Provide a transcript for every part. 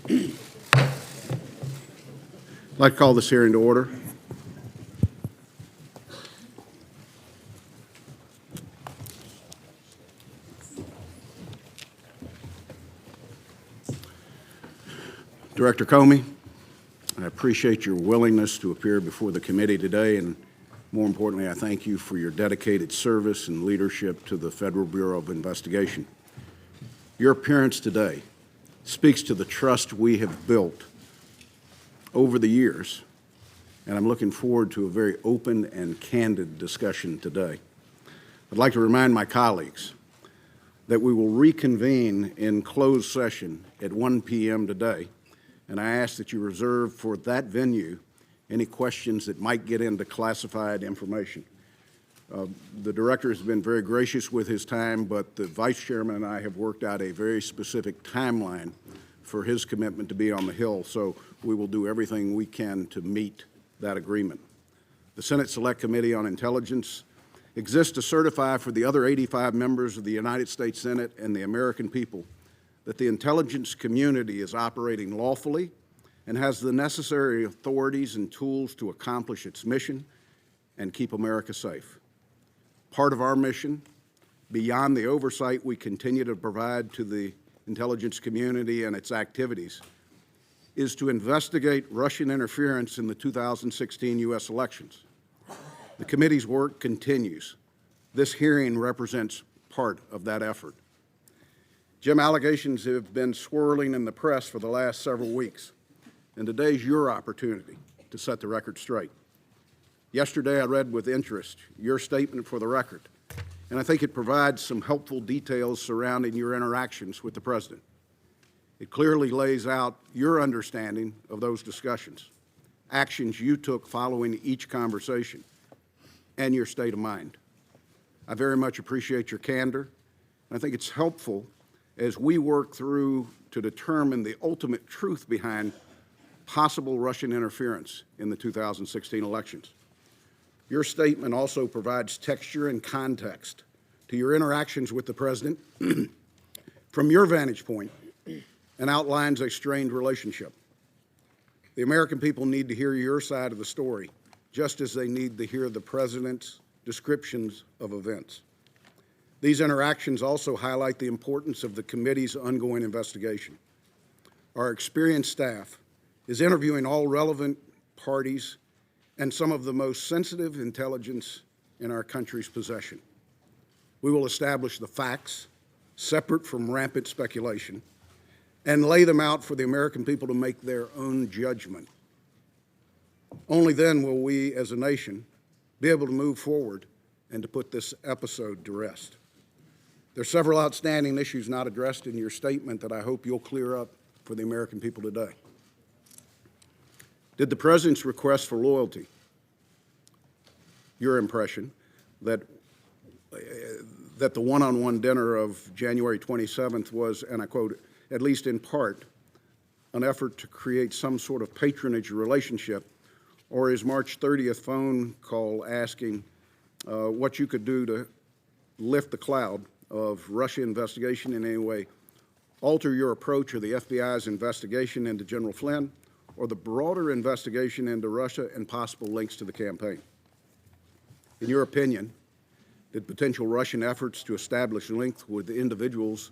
I'd like to call this hearing to order. Director Comey, I appreciate your willingness to appear before the committee today, and more importantly, I thank you for your dedicated service and leadership to the Federal Bureau of Investigation. Your appearance today speaks to the trust we have built over the years, and I'm looking forward to a very open and candid discussion today. I'd like to remind my colleagues that we will reconvene in closed session at 1 p.m. today, and I ask that you reserve for that venue any questions that might get into classified information. The director has been very gracious with his time, but the vice chairman and I have worked out a very specific timeline for his commitment to be on the Hill, so we will do everything we can to meet that agreement. The Senate Select Committee on Intelligence exists to certify for the other 85 members of the United States Senate and the American people that the intelligence community is operating lawfully and has the necessary authorities and tools to accomplish its mission and keep America safe. Part of our mission, beyond the oversight we continue to provide to the intelligence community and its activities, is to investigate Russian interference in the 2016 U.S. elections. The committee's work continues. This hearing represents part of that effort. Jim, allegations have been swirling in the press for the last several weeks, and today's your opportunity to set the record straight. Yesterday, I read with interest your statement for the record, and I think it provides some helpful details surrounding your interactions with the President. It clearly lays out your understanding of those discussions, actions you took following each conversation, and your state of mind. I very much appreciate your candor, and I think it's helpful as we work through to determine the ultimate truth behind possible Russian interference in the 2016 elections. Your statement also provides texture and context to your interactions with the President from your vantage point and outlines a strained relationship. The American people need to hear your side of the story, just as they need to hear the President's descriptions of events. These interactions also highlight the importance of the committee's ongoing investigation. Our experienced staff is interviewing all relevant parties and some of the most sensitive intelligence in our country's possession. We will establish the facts, separate from rampant speculation, and lay them out for the American people to make their own judgment. Only then will we, as a nation, be able to move forward and to put this episode to rest. There are several outstanding issues not addressed in your statement that I hope you'll clear up for the American people today. Did the President's request for loyalty, your impression that the one-on-one dinner of January 27th was, and I quote, at least in part, an effort to create some sort of patronage relationship, or his March 30th phone call asking what you could do to lift the cloud of Russia investigation in any way, alter your approach of the FBI's investigation into General Flynn, or the broader investigation into Russia and possible links to the campaign? In your opinion, did potential Russian efforts to establish links with individuals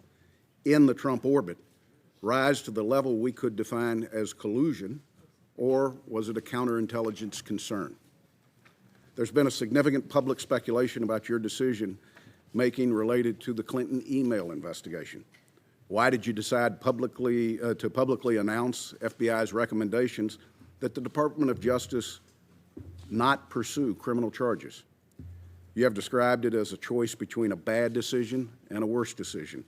in the Trump orbit rise to the level we could define as collusion, or was it a counterintelligence concern? There's been a significant public speculation about your decision-making related to the Clinton email investigation. Why did you decide to publicly announce FBI's recommendations that the Department of Justice not pursue criminal charges? You have described it as a choice between a bad decision and a worse decision.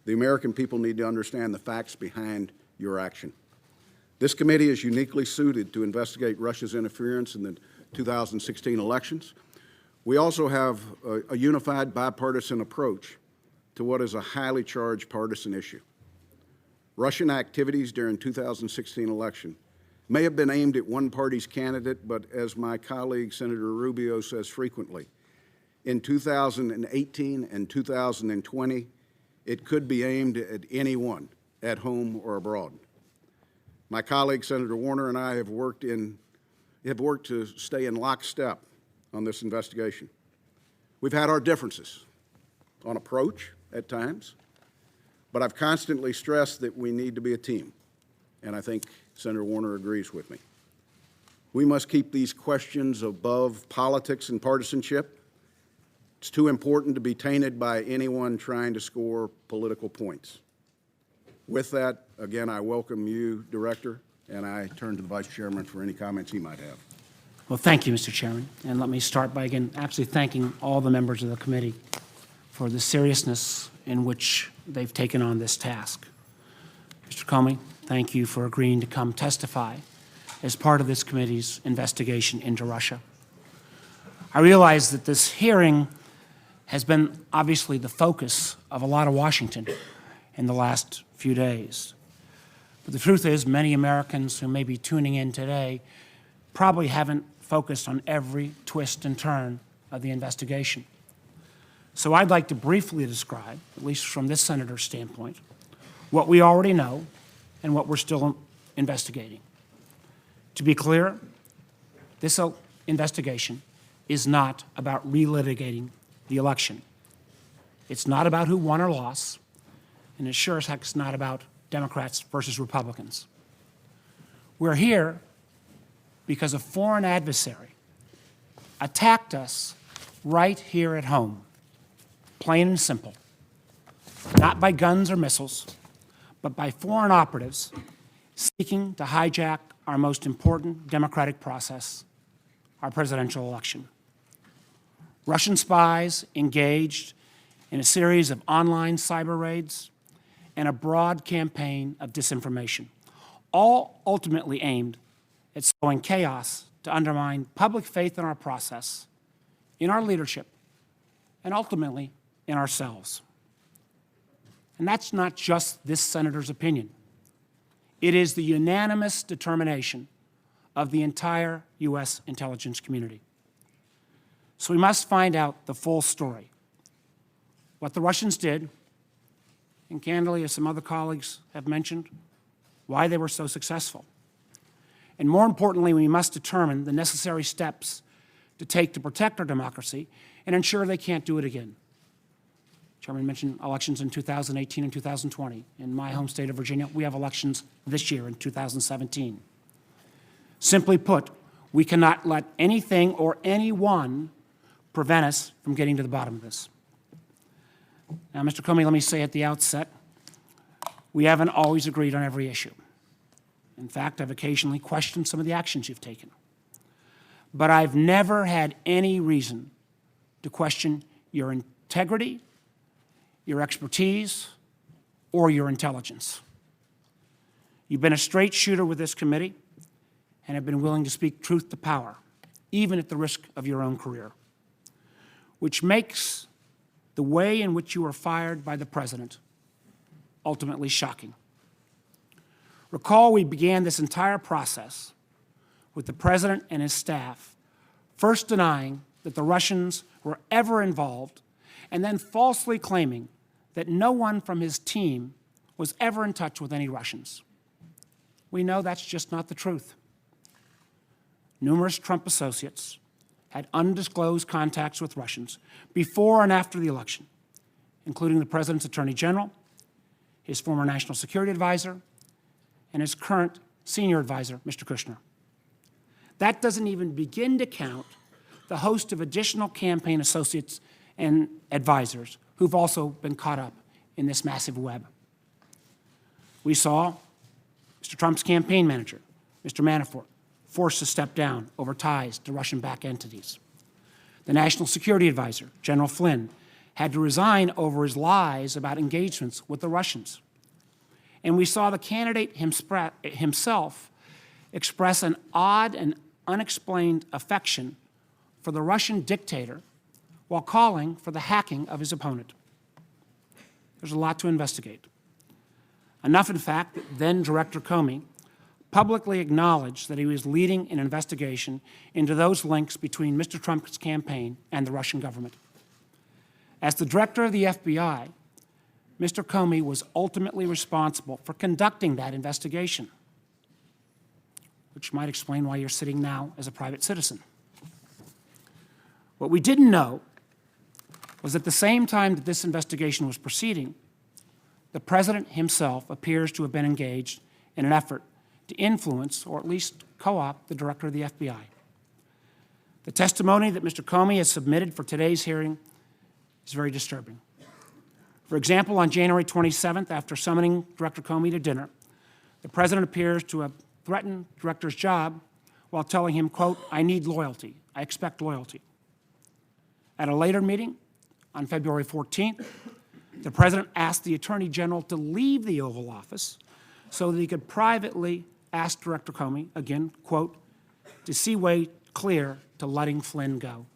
The American people need to understand the facts behind your action. This committee is uniquely suited to investigate Russia's interference in the 2016 elections. We also have a unified bipartisan approach to what is a highly charged partisan issue. Russian activities during 2016 election may have been aimed at one party's candidate, but as my colleague Senator Rubio says frequently, in 2018 and 2020, it could be aimed at anyone, at home or abroad. My colleague, Senator Warner, and I have worked to stay in lockstep on this investigation. We've had our differences on approach at times, but I've constantly stressed that we need to be a team, and I think Senator Warner agrees with me. We must keep these questions above politics and partisanship. It's too important to be tainted by anyone trying to score political points. With that, again, I welcome you, Director, and I turn to the Vice Chairman for any comments he might have. Well, thank you, Mr. Chairman. And let me start by, again, absolutely thanking all the members of the committee for the seriousness in which they've taken on this task. Mr. Comey, thank you for agreeing to come testify as part of this committee's investigation into Russia. I realize that this hearing has been obviously the focus of a lot of Washington in the last few days. But the truth is, many Americans who may be tuning in today probably haven't focused on every twist and turn of the investigation. So I'd like to briefly describe, at least from this senator's standpoint, what we already know and what we're still investigating. To be clear, this investigation is not about relitigating the election. It's not about who won or lost, and it sure as heck is not about Democrats versus Republicans. We're here because a foreign adversary attacked us right here at home, plain and simple, not by guns or missiles, but by foreign operatives seeking to hijack our most important democratic process, our presidential election. Russian spies engaged in a series of online cyber raids and a broad campaign of disinformation, all ultimately aimed at sowing chaos to undermine public faith in our process, in our leadership, and ultimately in ourselves. And that's not just this senator's opinion. It is the unanimous determination of the entire U.S. intelligence community. So we must find out the full story, what the Russians did, and candidly, as some other colleagues have mentioned, why they were so successful. And more importantly, we must determine the necessary steps to take to protect our democracy and ensure they can't do it again. Chairman mentioned elections in 2018 and 2020. In my home state of Virginia, we have elections this year in 2017. Simply put, we cannot let anything or anyone prevent us from getting to the bottom of this. Now, Mr. Comey, let me say at the outset, we haven't always agreed on every issue. In fact, I've occasionally questioned some of the actions you've taken. But I've never had any reason to question your integrity, your expertise, or your intelligence. You've been a straight shooter with this committee and have been willing to speak truth to power, even at the risk of your own career, which makes the way in which you were fired by the president ultimately shocking. Recall, we began this entire process with the president and his staff first denying that the Russians were ever involved and then falsely claiming that no one from his team was ever in touch with any Russians. We know that's just not the truth. Numerous Trump associates had undisclosed contacts with Russians before and after the election, including the president's attorney general, his former national security advisor, and his current senior advisor, Mr. Kushner. That doesn't even begin to count the host of additional campaign associates and advisors who've also been caught up in this massive web. We saw Mr. Trump's campaign manager, Mr. Manafort, forced to step down over ties to Russian-backed entities. The national security advisor, General Flynn, had to resign over his lies about engagements with the Russians. And we saw the candidate himself express an odd and unexplained affection for the Russian dictator while calling for the hacking of his opponent. There's a lot to investigate. Enough, in fact, that then Director Comey publicly acknowledged that he was leading an investigation into those links between Mr. Trump's campaign and the Russian government. As the director of the FBI, Mr. Comey was ultimately responsible for conducting that investigation. which might explain why you're sitting now as a private citizen. What we didn't know was at the same time that this investigation was proceeding, the President himself appears to have been engaged in an effort to influence, or at least co-opt, the Director of the FBI. The testimony that Mr. Comey has submitted for today's hearing is very disturbing. For example, on January 27th, after summoning Director Comey to dinner, the President appears to have threatened the Director's job while telling him, quote, "I need loyalty. I expect loyalty." At a later meeting, on February 14th, the President asked the Attorney General to leave the Oval Office so that he could privately ask Director Comey, again, quote, "to see way clear to letting Flynn go."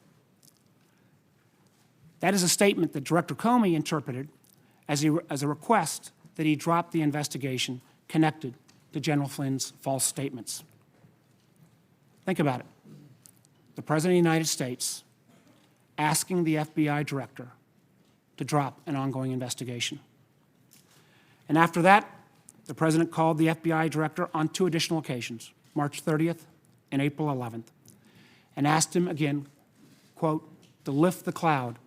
That is a statement that Director Comey interpreted as a request that he drop the investigation connected to General Flynn's false statements. Think about it. The President of the United States asking the FBI Director to drop an ongoing investigation. And after that, the President called the FBI Director on 2 additional occasions, March 30th and April 11th, and asked him again, quote, to lift the cloud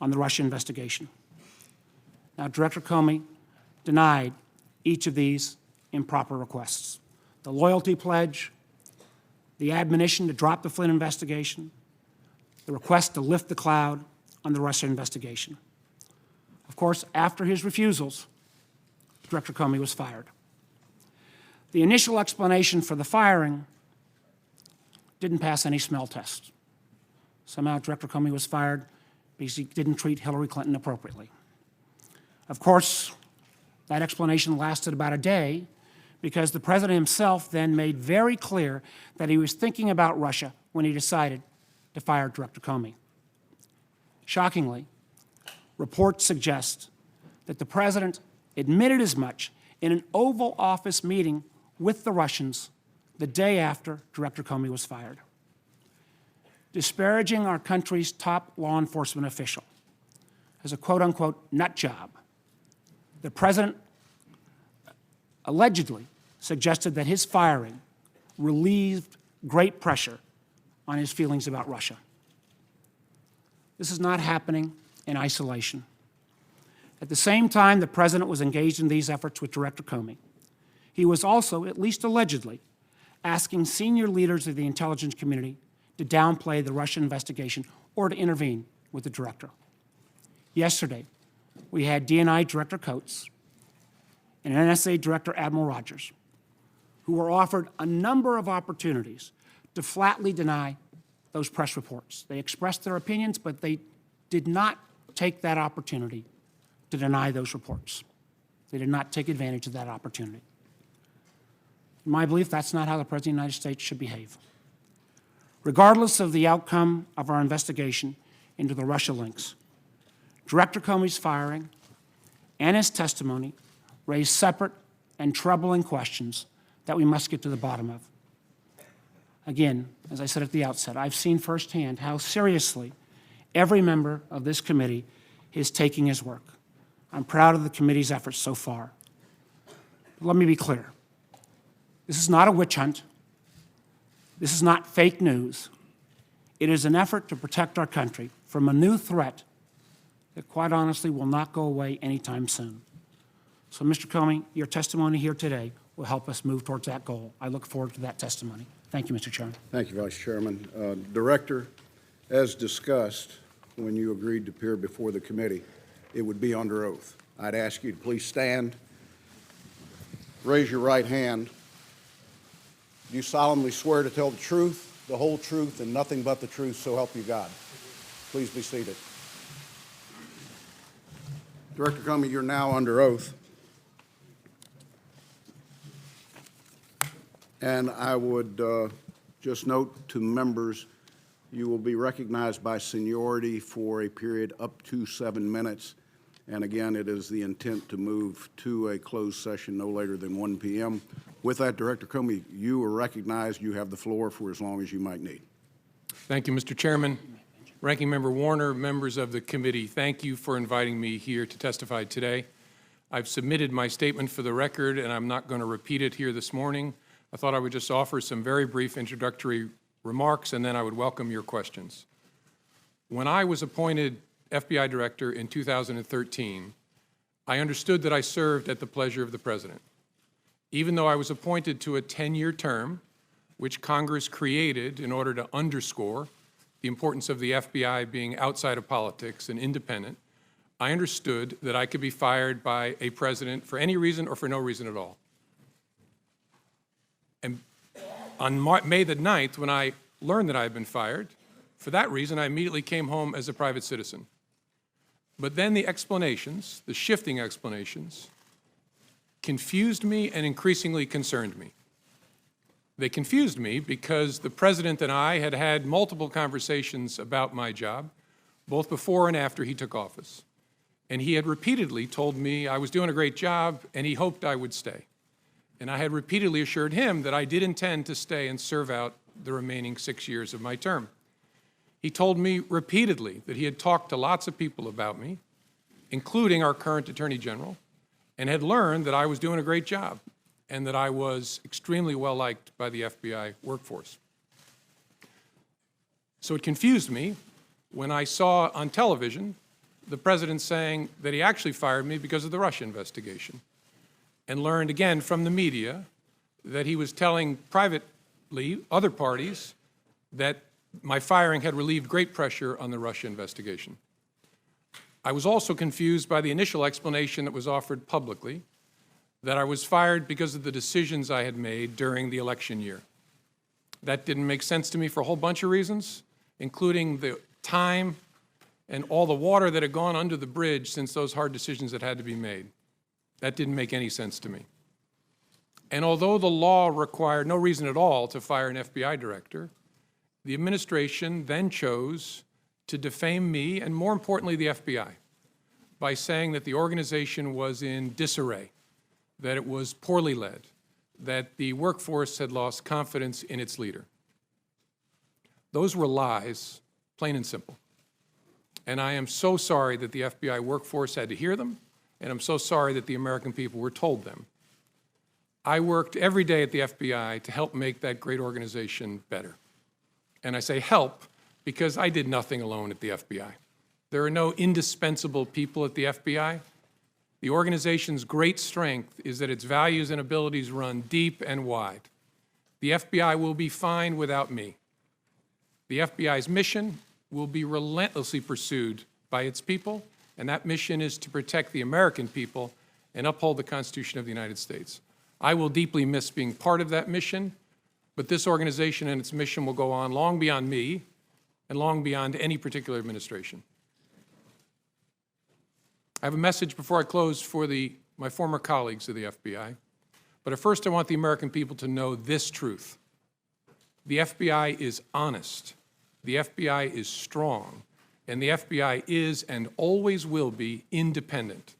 on the Russia investigation. Now, Director Comey denied each of these improper requests. The loyalty pledge, the admonition to drop the Flynn investigation, the request to lift the cloud on the Russia investigation. Of course, after his refusals, Director Comey was fired. The initial explanation for the firing didn't pass any smell test. Somehow Director Comey was fired because he didn't treat Hillary Clinton appropriately. Of course, that explanation lasted about a day because the President himself then made very clear that he was thinking about Russia when he decided to fire Director Comey. Shockingly, reports suggest that the President admitted as much in an Oval Office meeting with the Russians the day after Director Comey was fired. Disparaging our country's top law enforcement official as a quote-unquote nut job, the President allegedly suggested that his firing relieved great pressure on his feelings about Russia. This is not happening in isolation. At the same time the President was engaged in these efforts with Director Comey, he was also, at least allegedly, asking senior leaders of the intelligence community to downplay the Russia investigation or to intervene with the Director. Yesterday, we had DNI Director Coates and NSA Director Admiral Rogers, who were offered a number of opportunities to flatly deny those press reports. They expressed their opinions, but they did not take that opportunity to deny those reports. They did not take advantage of that opportunity. In my belief, that's not how the President of the United States should behave. Regardless of the outcome of our investigation into the Russia links, Director Comey's firing and his testimony raise separate and troubling questions that we must get to the bottom of. Again, as I said at the outset, I've seen firsthand how seriously every member of this committee is taking his work. I'm proud of the committee's efforts so far. But let me be clear. This is not a witch hunt. This is not fake news. It is an effort to protect our country from a new threat that, quite honestly, will not go away anytime soon. So, Mr. Comey, your testimony here today will help us move towards that goal. I look forward to that testimony. Thank you, Mr. Chairman. Thank you, Vice Chairman. Director, as discussed, when you agreed to appear before the committee, it would be under oath. I'd ask you to please stand, raise your right hand. Do you solemnly swear to tell the truth, the whole truth, and nothing but the truth, so help you God? Please be seated. Director Comey, you're now under oath. And I would just note to members, you will be recognized by seniority for a period up to 7 minutes. And again, it is the intent to move to a closed session no later than 1 p.m. With that, Director Comey, you are recognized. You have the floor for as long as you might need. Thank you, Mr. Chairman. Ranking Member Warner, members of the committee, thank you for inviting me here to testify today. I've submitted my statement for the record, and I'm not going to repeat it here this morning. I thought I would just offer some very brief introductory remarks, and then I would welcome your questions. When I was appointed FBI Director in 2013, I understood that I served at the pleasure of the President. Even though I was appointed to a 10-year term, which Congress created in order to underscore the importance of the FBI being outside of politics and independent, I understood that I could be fired by a president for any reason or for no reason at all. And on May the 9th, when I learned that I had been fired, for that reason, I immediately came home as a private citizen. But then the explanations, the shifting explanations, confused me and increasingly concerned me. They confused me because the President and I had had multiple conversations about my job, both before and after he took office. And he had repeatedly told me I was doing a great job and he hoped I would stay. And I had repeatedly assured him that I did intend to stay and serve out the remaining 6 years of my term. He told me repeatedly that he had talked to lots of people about me, including our current Attorney General, and had learned that I was doing a great job and that I was extremely well liked by the FBI workforce. So it confused me when I saw on television the President saying that he actually fired me because of the Russia investigation, and learned again from the media that he was telling privately other parties that my firing had relieved great pressure on the Russia investigation. I was also confused by the initial explanation that was offered publicly that I was fired because of the decisions I had made during the election year. That didn't make sense to me for a whole bunch of reasons, including the time and all the water that had gone under the bridge since those hard decisions had had to be made. That didn't make any sense to me. And although the law required no reason at all to fire an FBI director, the administration then chose to defame me, and more importantly, the FBI, by saying that the organization was in disarray, that it was poorly led, that the workforce had lost confidence in its leader. Those were lies, plain and simple. And I am so sorry that the FBI workforce had to hear them, and I'm so sorry that the American people were told them. I worked every day at the FBI to help make that great organization better. And I say help because I did nothing alone at the FBI. There are no indispensable people at the FBI. The organization's great strength is that its values and abilities run deep and wide. The FBI will be fine without me. The FBI's mission will be relentlessly pursued by its people, and that mission is to protect the American people and uphold the Constitution of the United States. I will deeply miss being part of that mission, but this organization and its mission will go on long beyond me and long beyond any particular administration. I have a message before I close for my former colleagues of the FBI, but at first I want the American people to know this truth. The FBI is honest, the FBI is strong, and the FBI is and always will be independent.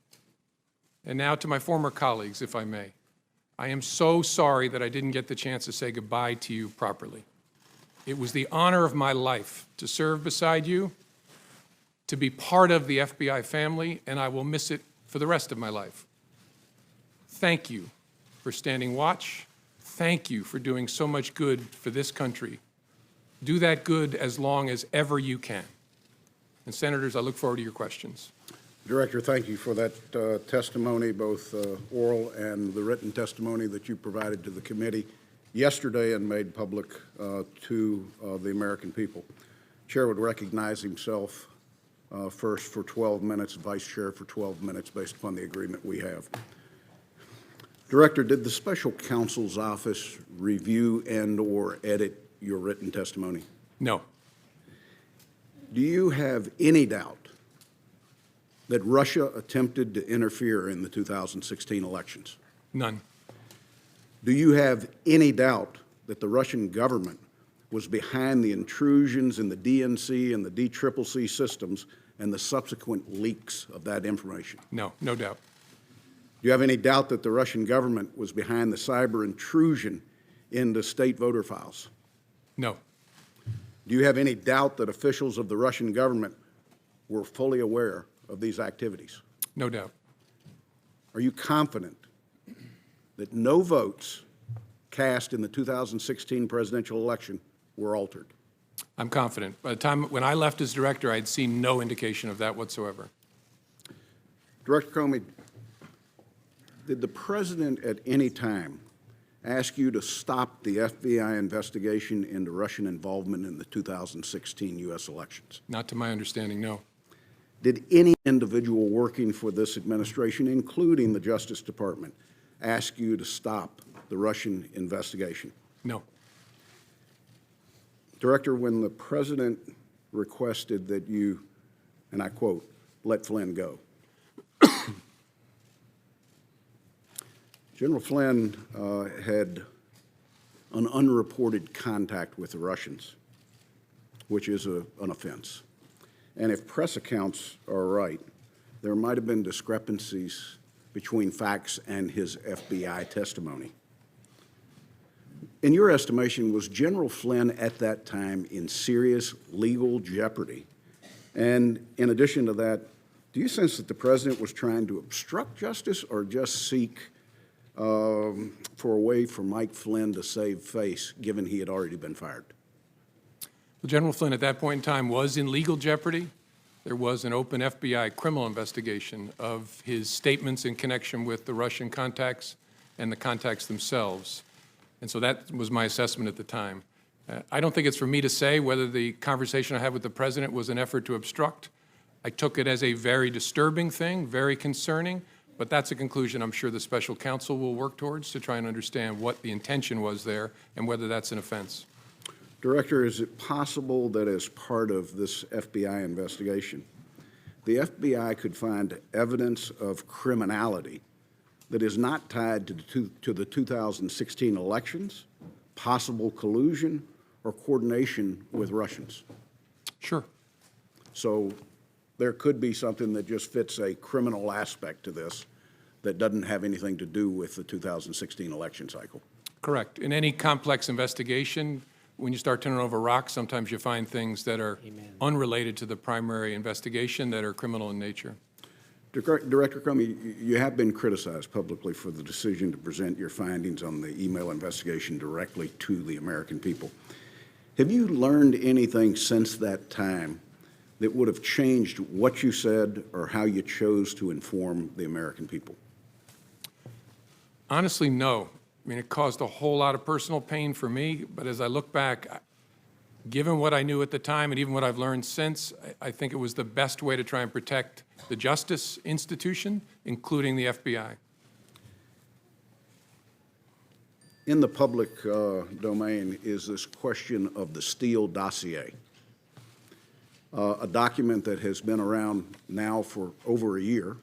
And now to my former colleagues, if I may. I am so sorry that I didn't get the chance to say goodbye to you properly. It was the honor of my life to serve beside you, to be part of the FBI family, and I will miss it for the rest of my life. Thank you for standing watch. Thank you for doing so much good for this country. Do that good as long as ever you can. And Senators, I look forward to your questions. Director, thank you for that testimony, both oral and the written testimony that you provided to the committee yesterday and made public to the American people. Chair would recognize himself first for 12 minutes, Vice Chair for 12 minutes based upon the agreement we have. Director, did the Special Counsel's Office review and/or edit your written testimony? No. Do you have any doubt that Russia attempted to interfere in the 2016 elections? None. Do you have any doubt that the Russian government was behind the intrusions in the DNC and the DCCC systems and the subsequent leaks of that information? No, no doubt. Do you have any doubt that the Russian government was behind the cyber intrusion into state voter files? No. Do you have any doubt that officials of the Russian government were fully aware of these activities? No doubt. Are you confident that no votes cast in the 2016 presidential election were altered? I'm confident. By the time when I left as director, I'd seen no indication of that whatsoever. Director Comey, did the president at any time ask you to stop the FBI investigation into Russian involvement in the 2016 U.S. elections? Not to my understanding, no. Did any individual working for this administration, including the Justice Department, ask you to stop the Russian investigation? No. Director, when the president requested that you, and I quote, let Flynn go, General Flynn had an unreported contact with the Russians, which is an offense. And if press accounts are right, there might have been discrepancies between facts and his FBI testimony. In your estimation, was General Flynn at that time in serious legal jeopardy? And in addition to that, do you sense that the president was trying to obstruct justice or just seek for a way for Mike Flynn to save face, given he had already been fired? Well, General Flynn at that point in time was in legal jeopardy. There was an open FBI criminal investigation of his statements in connection with the Russian contacts and the contacts themselves. And so that was my assessment at the time. I don't think it's for me to say whether the conversation I had with the president was an effort to obstruct. I took it as a very disturbing thing, very concerning, but that's a conclusion I'm sure the special counsel will work towards to try and understand what the intention was there and whether that's an offense. Director, is it possible that as part of this FBI investigation, the FBI could find evidence of criminality that is not tied to the 2016 elections, possible collusion, or coordination with Russians? Sure. So there could be something that just fits a criminal aspect to this that doesn't have anything to do with the 2016 election cycle. Correct. In any complex investigation, when you start turning over rocks, sometimes you find things that are unrelated to the primary investigation that are criminal in nature. Director Comey, you have been criticized publicly for the decision to present your findings on the email investigation directly to the American people. Have you learned anything since that time that would have changed what you said or how you chose to inform the American people? Honestly, no. I mean, it caused a whole lot of personal pain for me, but as I look back, given what I knew at the time and even what I've learned since, I think it was the best way to try and protect the justice institution, including the FBI. In the public domain is this question of the Steele dossier, a document that has been around now for over a year.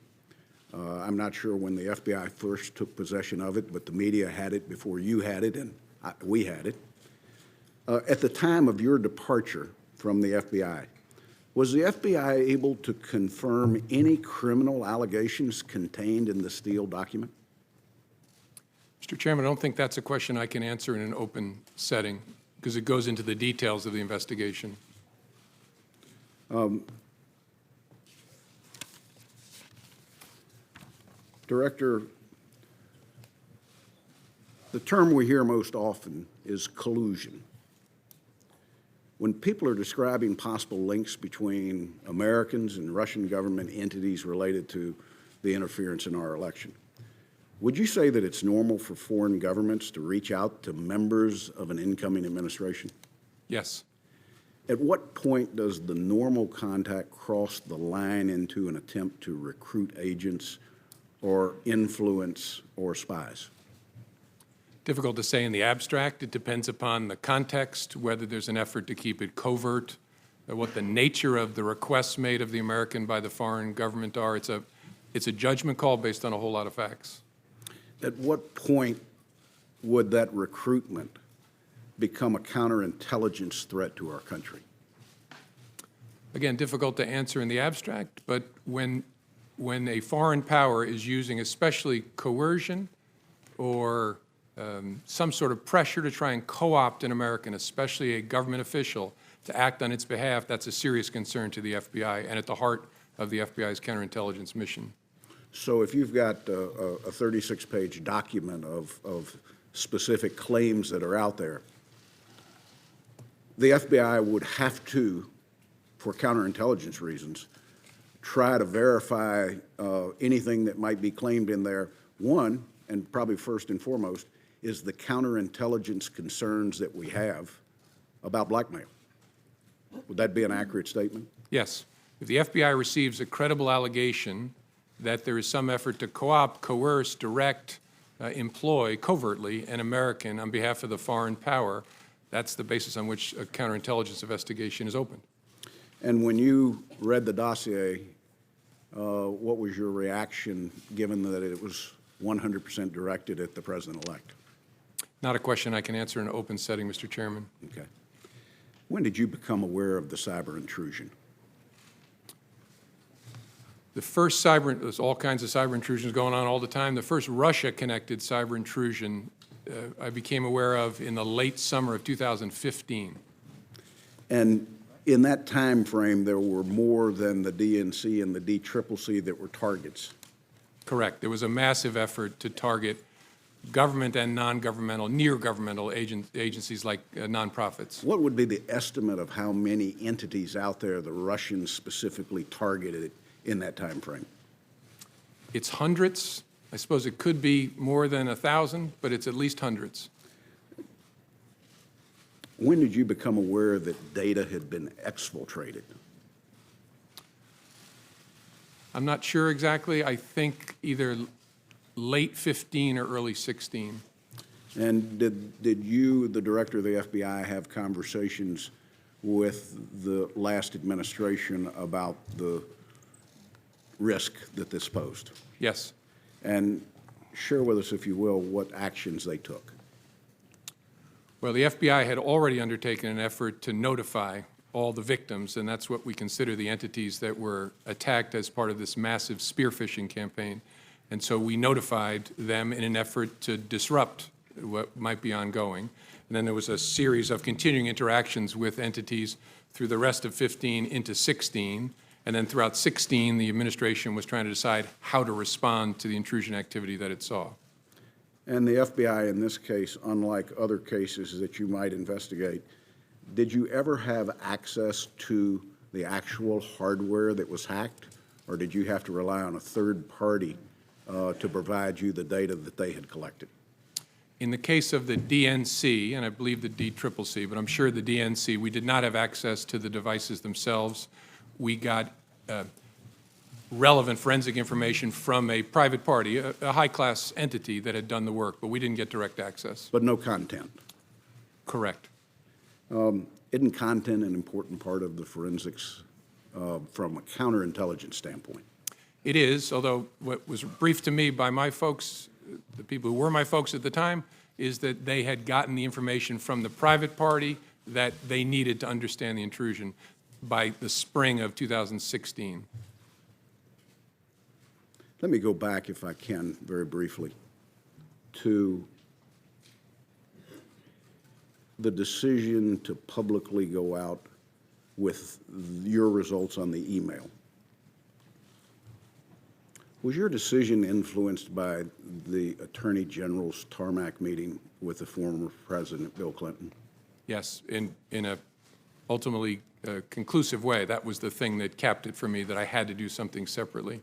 I'm not sure when the FBI first took possession of it, but the media had it before you had it and we had it. At the time of your departure from the FBI, was the FBI able to confirm any criminal allegations contained in the Steele document? Mr. Chairman, I don't think that's a question I can answer in an open setting because it goes into the details of the investigation. Director, the term we hear most often is collusion. When people are describing possible links between Americans and Russian government entities related to the interference in our election, would you say that it's normal for foreign governments to reach out to members of an incoming administration? Yes. At what point does the normal contact cross the line into an attempt to recruit agents or influence or spies? Difficult to say in the abstract. It depends upon the context, whether there's an effort to keep it covert, what the nature of the requests made of the American by the foreign government are. It's a judgment call based on a whole lot of facts. At what point would that recruitment become a counterintelligence threat to our country? Again, difficult to answer in the abstract, but when a foreign power is using especially coercion or some sort of pressure to try and co-opt an American, especially a government official, to act on its behalf, that's a serious concern to the FBI and at the heart of the FBI's counterintelligence mission. So if you've got a 36-page document of specific claims that are out there, the FBI would have to, for counterintelligence reasons, try to verify anything that might be claimed in there. One, and probably first and foremost, is the counterintelligence concerns that we have about blackmail. Would that be an accurate statement? Yes. If the FBI receives a credible allegation that there is some effort to co-opt, coerce, direct, employ covertly an American on behalf of the foreign power, that's the basis on which a counterintelligence investigation is opened. And when you read the dossier, what was your reaction, given that it was 100% directed at the president-elect? Not a question I can answer in an open setting, Mr. Chairman. Okay. When did you become aware of the cyber intrusion? The first cyber, there's all kinds of cyber intrusions going on all the time. The first Russia-connected cyber intrusion I became aware of in the late summer of 2015. And in that time frame, there were more than the DNC and the DCCC that were targets. Correct. There was a massive effort to target government and non-governmental, near-governmental agencies like nonprofits. What would be the estimate of how many entities out there the Russians specifically targeted in that time frame? It's hundreds. I suppose it could be more than 1,000, but it's at least hundreds. When did you become aware that data had been exfiltrated? I'm not sure exactly. I think either late 15 or early 16. And did you, the director of the FBI, have conversations with the last administration about the risk that this posed? Yes. And share with us, if you will, what actions they took. Well, the FBI had already undertaken an effort to notify all the victims, and that's what we consider the entities that were attacked as part of this massive spear phishing campaign. And so we notified them in an effort to disrupt what might be ongoing. And then there was a series of continuing interactions with entities through the rest of 15 into 16. And then throughout 16, the administration was trying to decide how to respond to the intrusion activity that it saw. And the FBI, in this case, unlike other cases that you might investigate, did you ever have access to the actual hardware that was hacked, or did you have to rely on a third party to provide you the data that they had collected? In the case of the DNC, and I believe the DCCC, but I'm sure the DNC, we did not have access to the devices themselves. We got relevant forensic information from a private party, a high-class entity that had done the work, but we didn't get direct access. But no content. Correct. Isn't content an important part of the forensics from a counterintelligence standpoint? It is, although what was briefed to me by my folks, the people who were my folks at the time, is that they had gotten the information from the private party that they needed to understand the intrusion by the spring of 2016. Let me go back, if I can, very briefly, to the decision to publicly go out with your results on the email. Was your decision influenced by the Attorney General's tarmac meeting with the former President Bill Clinton? Yes, in a ultimately conclusive way. That was the thing that capped it for me, that I had to do something separately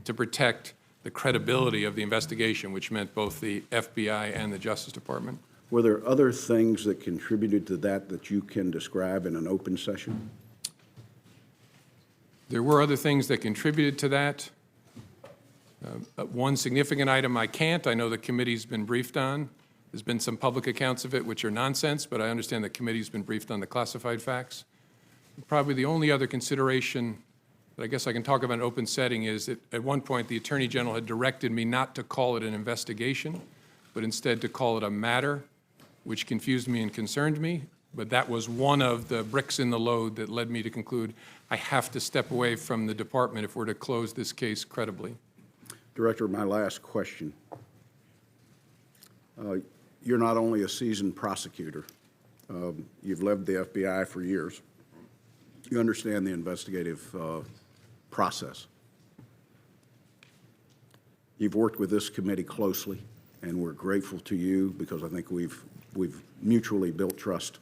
to protect the credibility of the investigation, which meant both the FBI and the Justice Department. Were there other things that contributed to that that you can describe in an open session? There were other things that contributed to that. One significant item I can't. I know the committee's been briefed on. There's been some public accounts of it which are nonsense, but I understand the committee's been briefed on the classified facts. Probably the only other consideration that I guess I can talk about in an open setting is that at one point the Attorney General had directed me not to call it an investigation, but instead to call it a matter, which confused me and concerned me. But that was one of the bricks in the load that led me to conclude I have to step away from the department if we're to close this case credibly. Director, my last question. You're not only a seasoned prosecutor, you've led the FBI for years. You understand the investigative process. You've worked with this committee closely and we're grateful to you because I think we've mutually built trust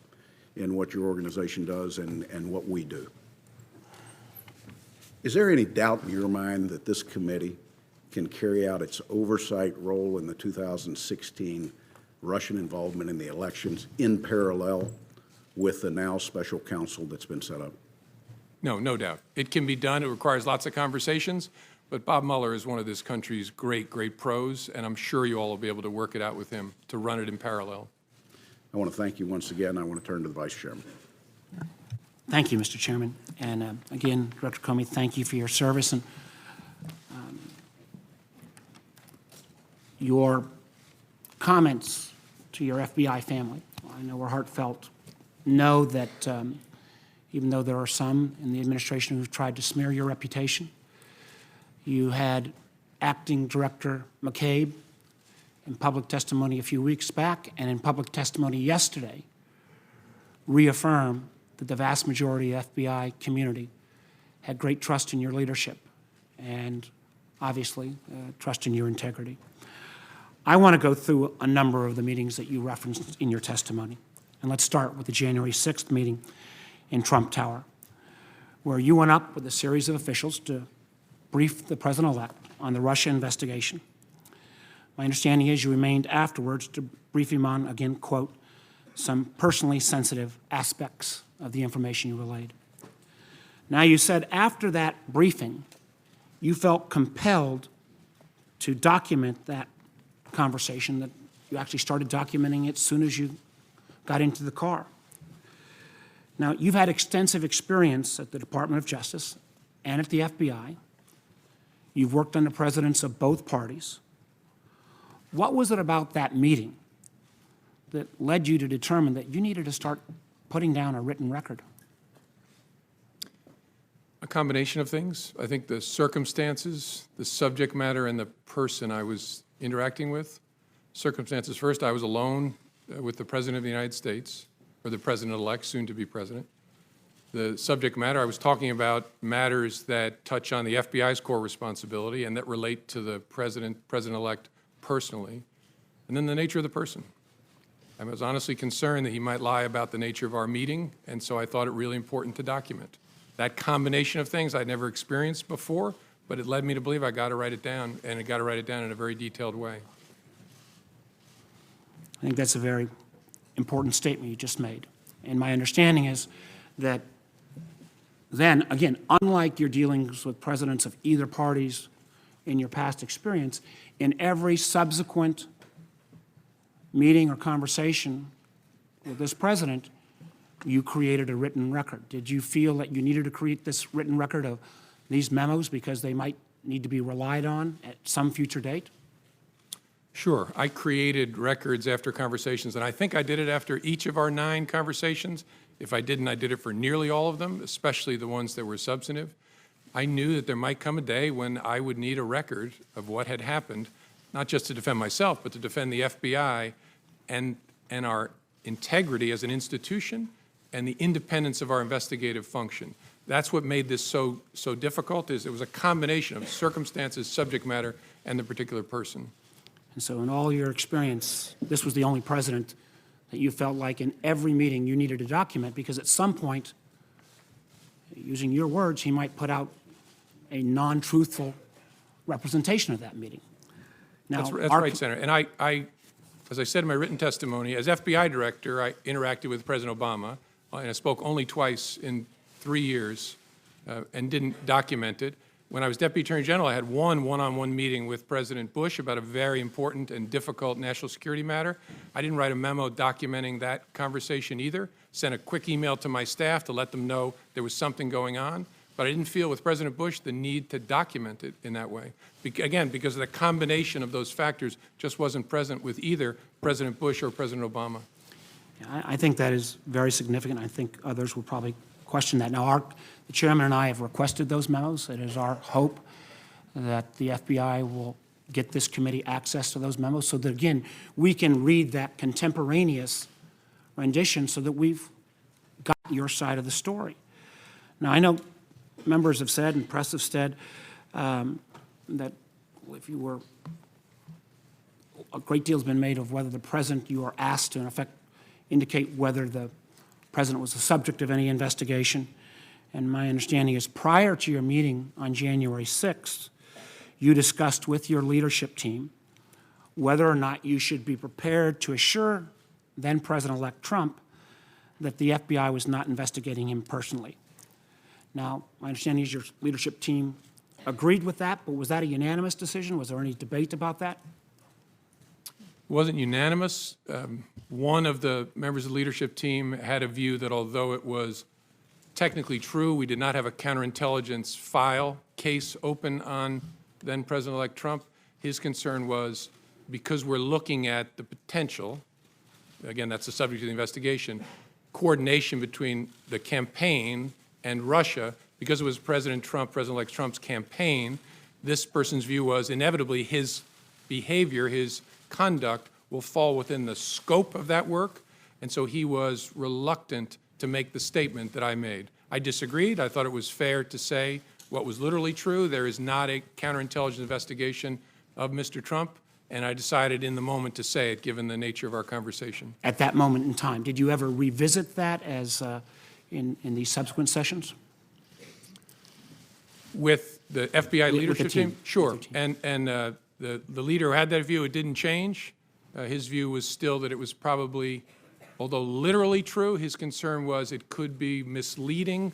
in what your organization does and what we do. Is there any doubt in your mind that this committee can carry out its oversight role in the 2016 Russian involvement in the elections in parallel with the now special counsel that's been set up? No, no doubt. It can be done. It requires lots of conversations, but Bob Mueller is one of this country's great, great pros, and I'm sure you all will be able to work it out with him to run it in parallel. I want to thank you once again. I want to turn to the Vice Chairman. Thank you, Mr. Chairman. And again, Director Comey, thank you for your service. And your comments to your FBI family, I know were heartfelt. Know that even though there are some in the administration who've tried to smear your reputation, you had Acting Director McCabe in public testimony a few weeks back and in public testimony yesterday reaffirm that the vast majority of the FBI community had great trust in your leadership and obviously trust in your integrity. I want to go through a number of the meetings that you referenced in your testimony. And let's start with the January 6th meeting in Trump Tower, where you went up with a series of officials to brief the president-elect on the Russia investigation. My understanding is you remained afterwards to brief him on, again, quote, some personally sensitive aspects of the information you relayed. Now, you said after that briefing, you felt compelled to document that conversation, that you actually started documenting it as soon as you got into the car. Now, you've had extensive experience at the Department of Justice and at the FBI. You've worked under presidents of both parties. What was it about that meeting that led you to determine that you needed to start putting down a written record? A combination of things. I think the circumstances, the subject matter, and the person I was interacting with. Circumstances first, I was alone with the President of the United States, or the President-elect, soon to be President. The subject matter, I was talking about matters that touch on the FBI's core responsibility and that relate to the President-elect personally. And then the nature of the person. I was honestly concerned that he might lie about the nature of our meeting, and so I thought it really important to document. That combination of things I'd never experienced before, but it led me to believe I got to write it down, and I got to write it down in a very detailed way. I think that's a very important statement you just made. And my understanding is that then, again, unlike your dealings with presidents of either parties in your past experience, in every subsequent meeting or conversation with this president, you created a written record. Did you feel that you needed to create this written record of these memos because they might need to be relied on at some future date? Sure. I created records after conversations, and I think I did it after each of our 9 conversations. If I didn't, I did it for nearly all of them, especially the ones that were substantive. I knew that there might come a day when I would need a record of what had happened, not just to defend myself, but to defend the FBI and our integrity as an institution and the independence of our investigative function. That's what made this so difficult, is it was a combination of circumstances, subject matter, and the particular person. And so in all your experience, this was the only president that you felt like in every meeting you needed to document, because at some point, using your words, he might put out a non-truthful representation of that meeting. Now, that's right, Senator. And I, as I said in my written testimony, as FBI director, I interacted with President Obama, and I spoke only twice in 3 years and didn't document it. When I was Deputy Attorney General, I had one-on-one meeting with President Bush about a very important and difficult national security matter. I didn't write a memo documenting that conversation either. Sent a quick email to my staff to let them know there was something going on. But I didn't feel with President Bush the need to document it in that way. Again, because the combination of those factors just wasn't present with either President Bush or President Obama. I think that is very significant. I think others will probably question that. Now, the chairman and I have requested those memos. It is our hope that the FBI will get this committee access to those memos so that, again, we can read that contemporaneous rendition so that we've got your side of the story. Now, I know members have said and press have said that if you were a great deal has been made of whether the president, you are asked to, in effect, indicate whether the president was the subject of any investigation. And my understanding is prior to your meeting on January 6th, you discussed with your leadership team whether or not you should be prepared to assure then President-elect Trump that the FBI was not investigating him personally. Now, my understanding is your leadership team agreed with that, but was that a unanimous decision? Was there any debate about that? It wasn't unanimous. One of the members of the leadership team had a view that although it was technically true, we did not have a counterintelligence file case open on then President-elect Trump. His concern was because we're looking at the potential, again, that's the subject of the investigation, coordination between the campaign and Russia, because it was President Trump, President-elect Trump's campaign, this person's view was inevitably his behavior, his conduct will fall within the scope of that work, and so he was reluctant to make the statement that I made. I disagreed. I thought it was fair to say what was literally true. There is not a counterintelligence investigation of Mr. Trump, and I decided in the moment to say it, given the nature of our conversation. At that moment in time, did you ever revisit that as in these subsequent sessions? With the FBI leadership team. Sure. With the team. And the leader who had that view, it didn't change. His view was still that it was probably, although literally true, his concern was it could be misleading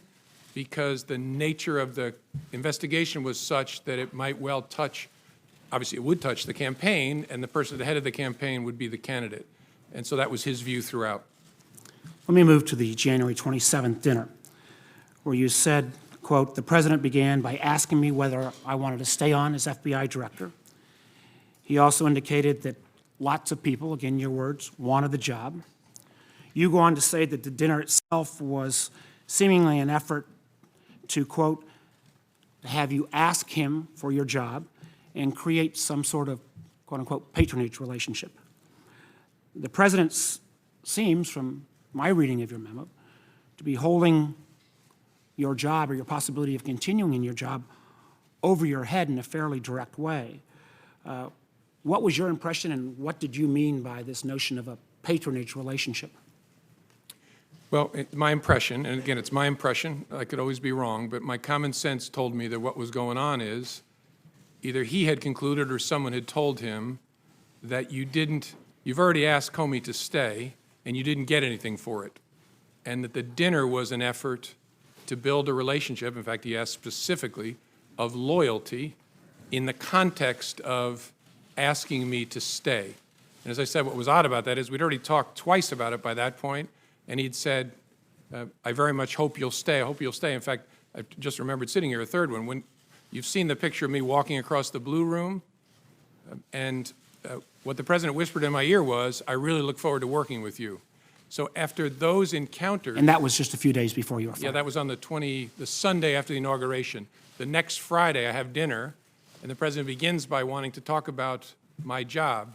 because the nature of the investigation was such that it might well touch, obviously it would touch the campaign, and the person at the head of the campaign would be the candidate. And so that was his view throughout. Let me move to the January 27th dinner, where you said, quote, "The president began by asking me whether I wanted to stay on as FBI director. He also indicated that lots of people, again your words, wanted the job. You go on to say that the dinner itself was seemingly an effort to, quote, have you ask him for your job and create some sort of, quote unquote, patronage relationship. The president seems, from my reading of your memo, to be holding your job or your possibility of continuing in your job over your head in a fairly direct way. What was your impression, and what did you mean by this notion of a patronage relationship? Well, my impression, and again, it's my impression, I could always be wrong, but my common sense told me that what was going on is either he had concluded or someone had told him that you've already asked Comey to stay and you didn't get anything for it, and that the dinner was an effort to build a relationship, in fact, he asked specifically, of loyalty in the context of asking me to stay. And as I said, what was odd about that is we'd already talked twice about it by that point, and he'd said, I very much hope you'll stay. I hope you'll stay. In fact, I just remembered sitting here, a third one. When you've seen the picture of me walking across the blue room, and what the president whispered in my ear was, I really look forward to working with you. So after those encounters— And that was just a few days before you were fired. Yeah, that was on the Sunday after the inauguration. The next Friday, I have dinner, and the president begins by wanting to talk about my job.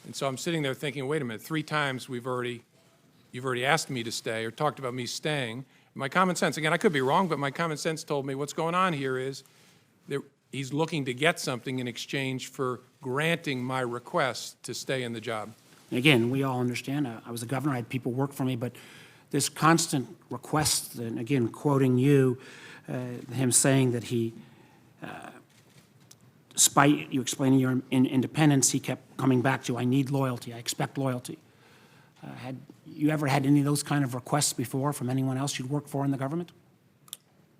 And so I'm sitting there thinking, wait a minute, 3 times you've already asked me to stay or talked about me staying. My common sense, again, I could be wrong, but my common sense told me what's going on here is that he's looking to get something in exchange for granting my request to stay in the job. And again, we all understand, I was a governor, I had people work for me, but this constant request, and again, quoting you, him saying that he, despite you explaining your independence, he kept coming back to, I need loyalty, I expect loyalty. Had you ever had any of those kind of requests before from anyone else you'd worked for in the government?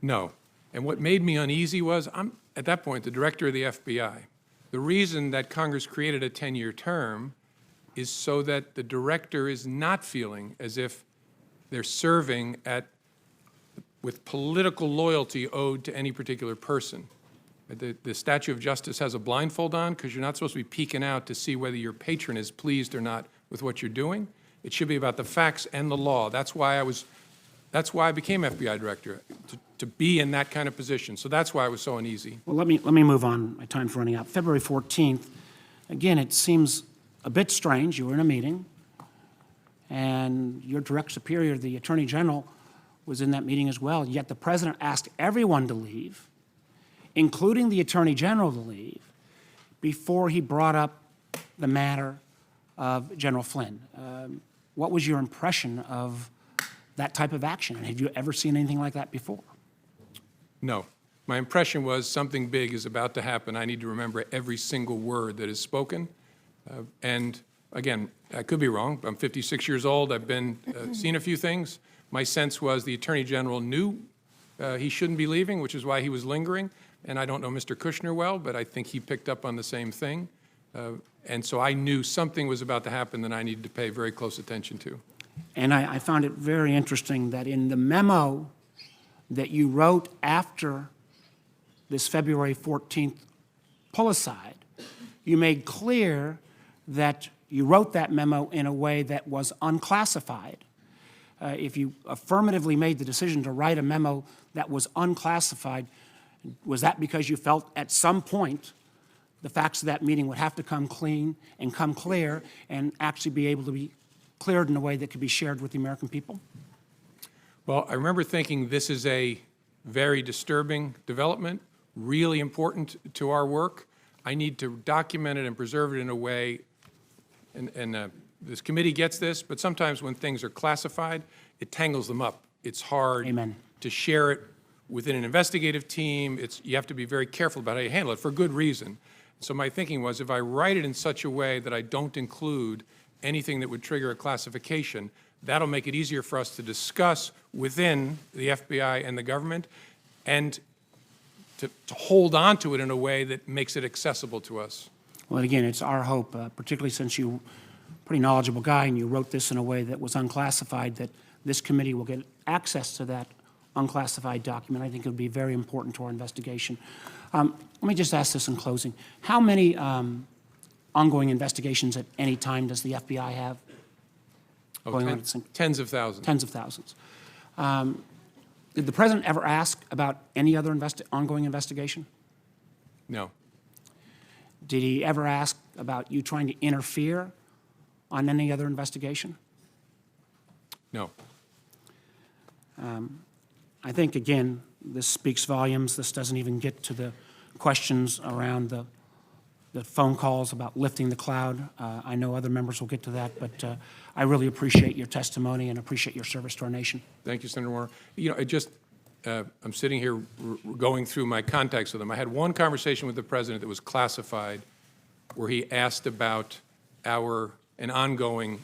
No. And what made me uneasy was, I'm, at that point, the director of the FBI. The reason that Congress created a 10-year term is so that the director is not feeling as if they're serving with political loyalty owed to any particular person. The statue of justice has a blindfold on because you're not supposed to be peeking out to see whether your patron is pleased or not with what you're doing. It should be about the facts and the law. That's why I became FBI director, to be in that kind of position. So that's why I was so uneasy. Well, let me move on. My time's running out. February 14th, again, it seems a bit strange. You were in a meeting, and your direct superior, the Attorney General, was in that meeting as well, yet the President asked everyone to leave, including the Attorney General to leave, before he brought up the matter of General Flynn. What was your impression of that type of action? And had you ever seen anything like that before? No. My impression was something big is about to happen. I need to remember every single word that is spoken. And again, I could be wrong. I'm 56 years old. I've been seen a few things. My sense was the Attorney General knew he shouldn't be leaving, which is why he was lingering. And I don't know Mr. Kushner well, but I think he picked up on the same thing. And so I knew something was about to happen that I needed to pay very close attention to. And I found it very interesting that in the memo that you wrote after this February 14th pull-aside, you made clear that you wrote that memo in a way that was unclassified. If you affirmatively made the decision to write a memo that was unclassified, was that because you felt at some point the facts of that meeting would have to come clean and come clear and actually be able to be cleared in a way that could be shared with the American people? Well, I remember thinking this is a very disturbing development, really important to our work. I need to document it and preserve it in a way, and this committee gets this, but sometimes when things are classified, it tangles them up. It's hard Amen. to share it within an investigative team. You have to be very careful about how you handle it for good reason. So my thinking was, if I write it in such a way that I don't include anything that would trigger a classification, that'll make it easier for us to discuss within the FBI and the government, and to hold on to it in a way that makes it accessible to us. Well, again, it's our hope, particularly since you're a pretty knowledgeable guy and you wrote this in a way that was unclassified, that this committee will get access to that unclassified document. I think it would be very important to our investigation. Let me just ask this in closing. How many ongoing investigations at any time does the FBI have? Tens of thousands. Tens of thousands. Did the president ever ask about any other ongoing investigation? No. Did he ever ask about you trying to interfere on any other investigation? No. I think, again, this speaks volumes. This doesn't even get to the questions around the phone calls about lifting the cloud. I know other members will get to that, but I really appreciate your testimony and appreciate your service to our nation. Thank you, Senator Warner. You know, I'm sitting here going through my contacts with him. I had one conversation with the president that was classified where he asked about an ongoing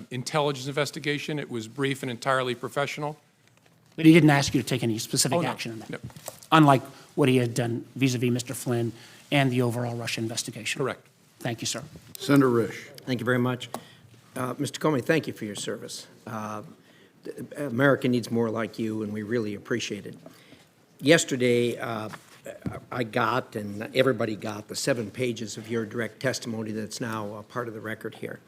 intelligence investigation. It was brief and entirely professional. But he didn't ask you to take any specific no. action on that, No. unlike what he had done vis-a-vis Mr. Flynn and the overall Russia investigation. Correct. Thank you, sir. Senator Risch. Thank you very much. Mr. Comey, thank you for your service. America needs more like you, and we really appreciate it. Yesterday, I got, and everybody got, the 7 pages of your direct testimony that's now part of the record here.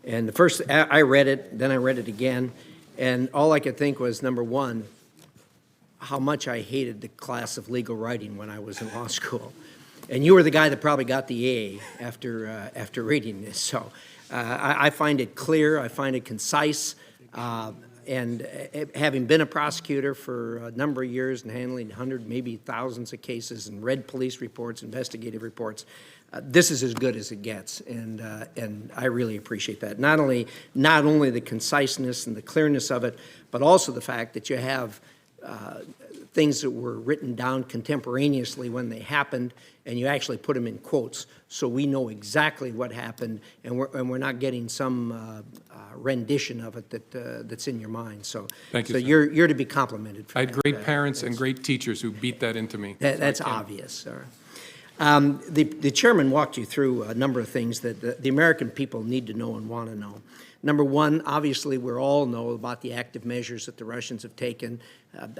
And the first, I read it, then I read it again, and all I could think was, number one, how much I hated the class of legal writing when I was in law school. And you were the guy that probably got the A after reading this. So I find it clear, I find it concise, and having been a prosecutor for a number of years and handling hundreds, maybe thousands of cases and read police reports, investigative reports, this is as good as it gets, and I really appreciate that. Not only the conciseness and the clearness of it, but also the fact that you have things that were written down contemporaneously when they happened, and you actually put them in quotes, so we know exactly what happened, and we're not getting some rendition of it that's in your mind. So, Thank you, so sir. you're to be complimented for I that. had great parents and great teachers who beat that into me. That's obvious, sir. The chairman walked you through a number of things that the American people need to know and want to know. Number one, obviously, we all know about the active measures that the Russians have taken.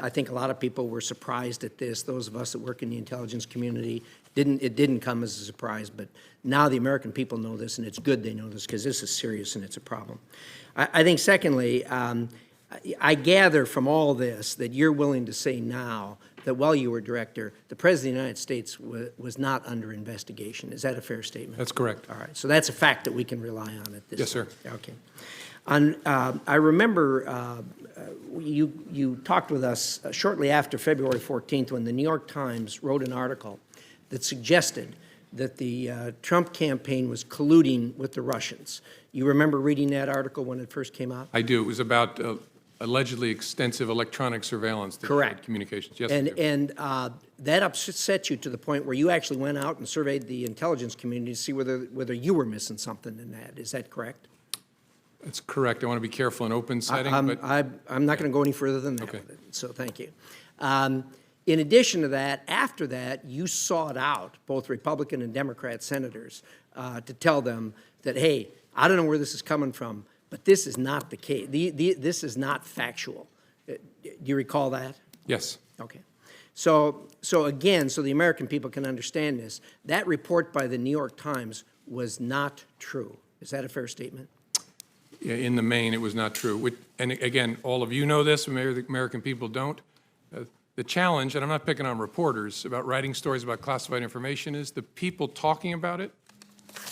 I think a lot of people were surprised at this. Those of us that work in the intelligence community, it didn't come as a surprise, but now the American people know this, and it's good they know this because this is serious and it's a problem. I think, secondly, I gather from all this that you're willing to say now that while you were director, the President of the United States was not under investigation. Is that a fair statement? That's correct. All right. So that's a fact that we can rely on at this Yes, sir. point. Okay. I remember you talked with us shortly after February 14th when the New York Times wrote an article that suggested that the Trump campaign was colluding with the Russians. You remember reading that article when it first came out? I do. It was about allegedly extensive electronic surveillance that Correct. showed communications. Yes, I do. And that upset you to the point where you actually went out and surveyed the intelligence community to see whether you were missing something in that. Is that correct? That's correct. I want to be careful in open setting, but I'm not going to go any further than that Okay. with it, so thank you. In addition to that, after that, you sought out both Republican and Democrat senators to tell them that, hey, I don't know where this is coming from, but this is not the case. This is not factual. Do you recall that? yes. Okay. So again, so the American people can understand this, that report by the New York Times was not true. Is that a fair statement? Yeah, in the main, it was not true. And again, all of you know this, maybe the American people don't. The challenge, and I'm not picking on reporters about writing stories about classified information, is the people talking about it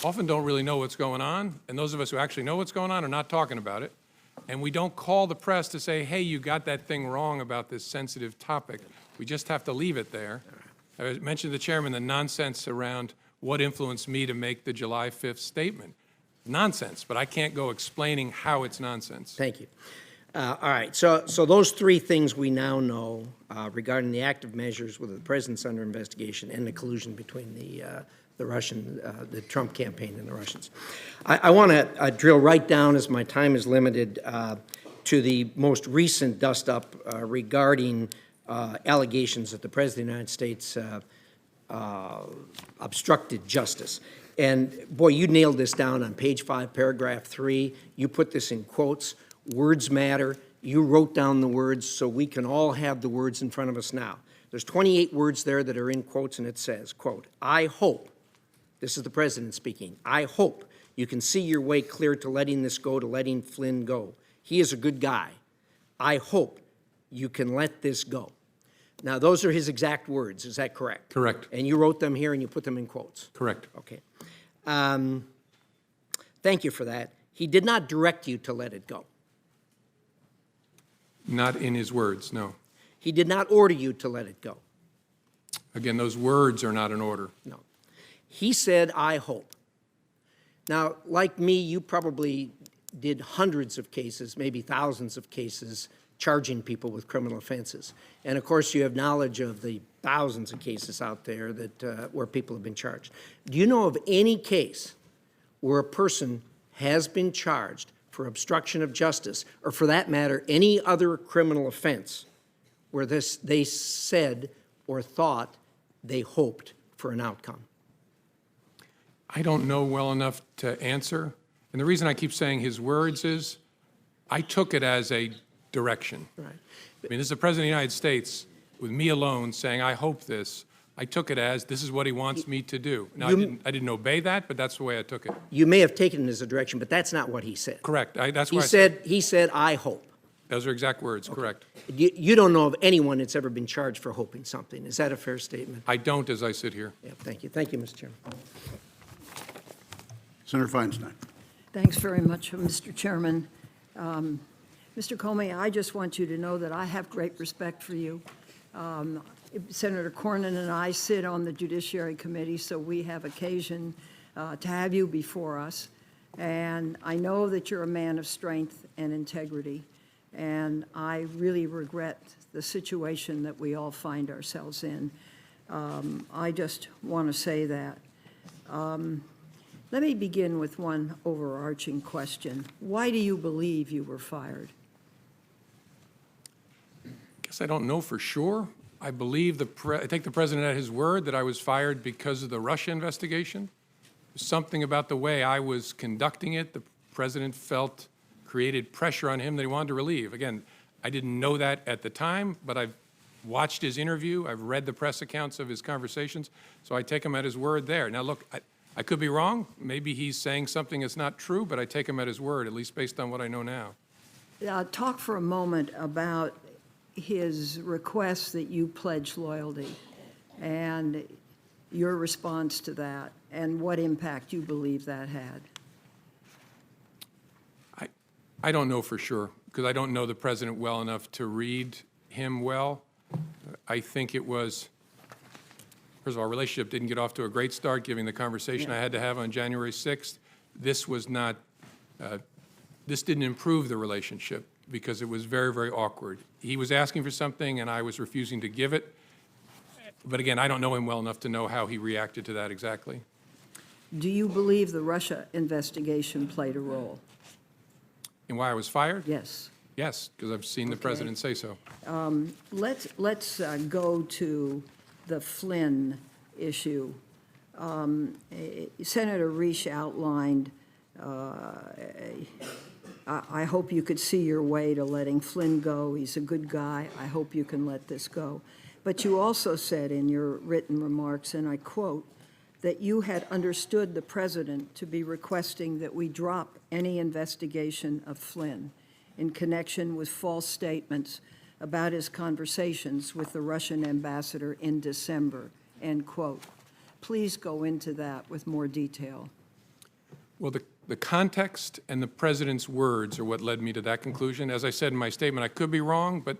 often don't really know what's going on, and those of us who actually know what's going on are not talking about it. And we don't call the press to say, hey, you got that thing wrong about this sensitive topic. We just have to leave it there. I mentioned to the chairman the nonsense around what influenced me to make the July 5th statement. Nonsense, but I can't go explaining how it's nonsense. Thank you. All right, so those three things we now know regarding the active measures with the president's under investigation and the collusion between the Russian, the Trump campaign and the Russians. I want to drill right down, as my time is limited, to the most recent dust-up regarding allegations that the President of the United States obstructed justice. And boy, you nailed this down on page 5, paragraph 3. You put this in quotes. Words matter. You wrote down the words so we can all have the words in front of us now. There's 28 words there that are in quotes, and it says, quote, I hope, this is the president speaking, I hope you can see your way clear to letting this go, to letting Flynn go. He is a good guy. I hope you can let this go. Now, those are his exact words. Is that correct? Correct. And you wrote them here and you put them in quotes? Correct. Okay. Thank you for that. He did not direct you to let it go. Not in his words, no. He did not order you to let it go. Again, those words are not in order. No. He said, I hope. Now, like me, you probably did hundreds of cases, maybe thousands of cases, charging people with criminal offenses. And of course, you have knowledge of the thousands of cases out there that where people have been charged. Do you know of any case where a person has been charged for obstruction of justice, or for that matter, any other criminal offense, where they said or thought they hoped for an outcome? I don't know well enough to answer. And the reason I keep saying his words is I took it as a direction. Right. I mean, this is the President of the United States with me alone saying, I hope this. I took it as this is what he wants me to do. Now, I didn't obey that, but that's the way I took it. You may have taken it as a direction, but that's not what he said. Correct. That's why He said, I hope. those are exact words, correct. You don't know of anyone that's ever been charged for hoping something. Is that a fair statement? I don't as I sit here. Yeah, thank you. Thank you, Mr. Chairman. Senator Feinstein. Thanks very much, Mr. Chairman. Mr. Comey, I just want you to know that I have great respect for you. Senator Cornyn and I sit on the Judiciary Committee, so we have occasion to have you before us. And I know that you're a man of strength and integrity, and I really regret the situation that we all find ourselves in. I just want to say that. Let me begin with one overarching question. Why do you believe you were fired? I guess I don't know for sure. I believe I take the president at his word that I was fired because of the Russia investigation. Something about the way I was conducting it, the president felt created pressure on him that he wanted to relieve. Again, I didn't know that at the time, but I've watched his interview. I've read the press accounts of his conversations, so I take him at his word there. Now, look, I could be wrong. Maybe he's saying something that's not true, but I take him at his word, at least based on what I know now. Talk for a moment about his request that you pledge loyalty and your response to that and what impact you believe that had. I don't know for sure because I don't know the president well enough to read him well. I think it was, first of all, our relationship didn't get off to a great start given the conversation I had to have on January 6th. This was not This didn't improve the relationship because it was very, very awkward. He was asking for something, and I was refusing to give it. But again, I don't know him well enough to know how he reacted to that exactly. Do you believe the Russia investigation played a role? And why I was fired? Yes. Yes, because I've seen the president say so. Let's go to the Flynn issue. Senator Risch outlined, I hope you could see your way to letting Flynn go. He's a good guy. I hope you can let this go. But you also said in your written remarks, and I quote, that you had understood the president to be requesting that we drop any investigation of Flynn in connection with false statements about his conversations with the Russian ambassador in December, end quote. Please go into that with more detail. Well, the context and the president's words are what led me to that conclusion. As I said in my statement, I could be wrong, but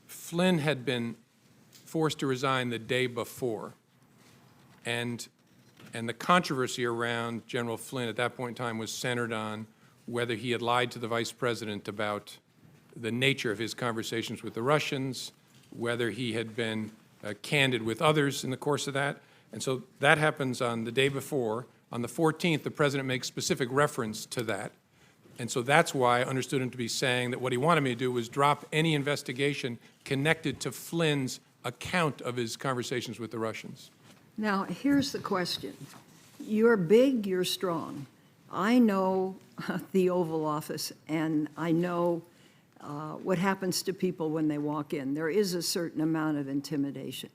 Flynn had been forced to resign the day before. And the controversy around General Flynn at that point in time was centered on whether he had lied to the vice president about the nature of his conversations with the Russians, whether he had been candid with others in the course of that. And so that happens on the day before. On the 14th, the president makes specific reference to that. And so that's why I understood him to be saying that what he wanted me to do was drop any investigation connected to Flynn's account of his conversations with the Russians. Now, here's the question. You're big, you're strong. I know the Oval Office, and I know what happens to people when they walk in. There is a certain amount of intimidation.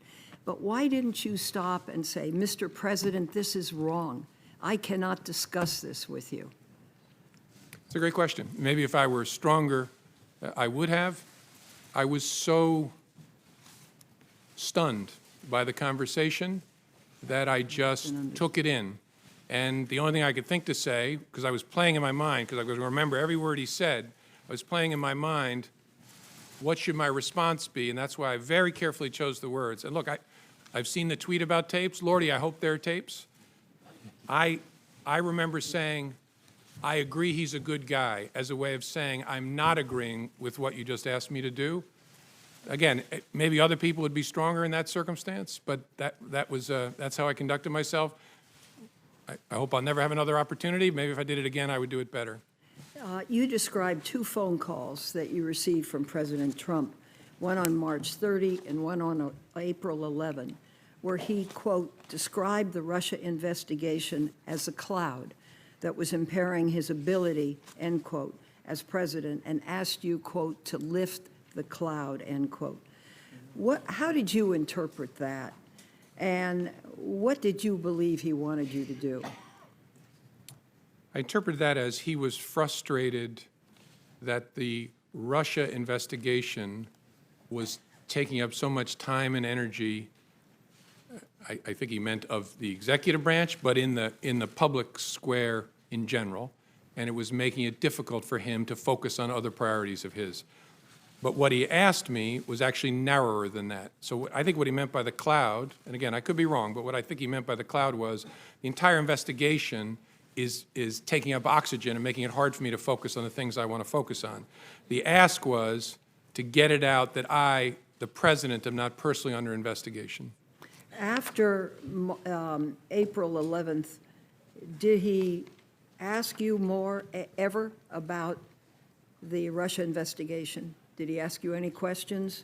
But why didn't you stop and say, Mr. President, this is wrong. I cannot discuss this with you? It's a great question. Maybe if I were stronger, I would have. I was so stunned by the conversation that I just took it in. And the only thing I could think to say, because I was playing in my mind, because I was going to remember every word he said, I was playing in my mind, what should my response be? And that's why I very carefully chose the words. And look, I've seen the tweet about tapes. Lordy, I hope they're tapes. I remember saying, I agree he's a good guy, as a way of saying I'm not agreeing with what you just asked me to do. Again, maybe other people would be stronger in that circumstance, but that's how I conducted myself. I hope I'll never have another opportunity. Maybe if I did it again, I would do it better. You described 2 phone calls that you received from President Trump, one on March 30 and one on April 11, where he, quote, described the Russia investigation as a cloud that was impairing his ability, end quote, as president, and asked you, quote, to lift the cloud, end quote. How did you interpret that? And what did you believe he wanted you to do? I interpreted that as he was frustrated that the Russia investigation was taking up so much time and energy. I think he meant of the executive branch, but in the public square in general, and it was making it difficult for him to focus on other priorities of his. But what he asked me was actually narrower than that. So I think what he meant by the cloud, and again, I could be wrong, but what I think he meant by the cloud was the entire investigation is taking up oxygen and making it hard for me to focus on the things I want to focus on. The ask was to get it out that I, the president, am not personally under investigation. After April 11th, did he ask you more ever about the Russia investigation? Did he ask you any questions?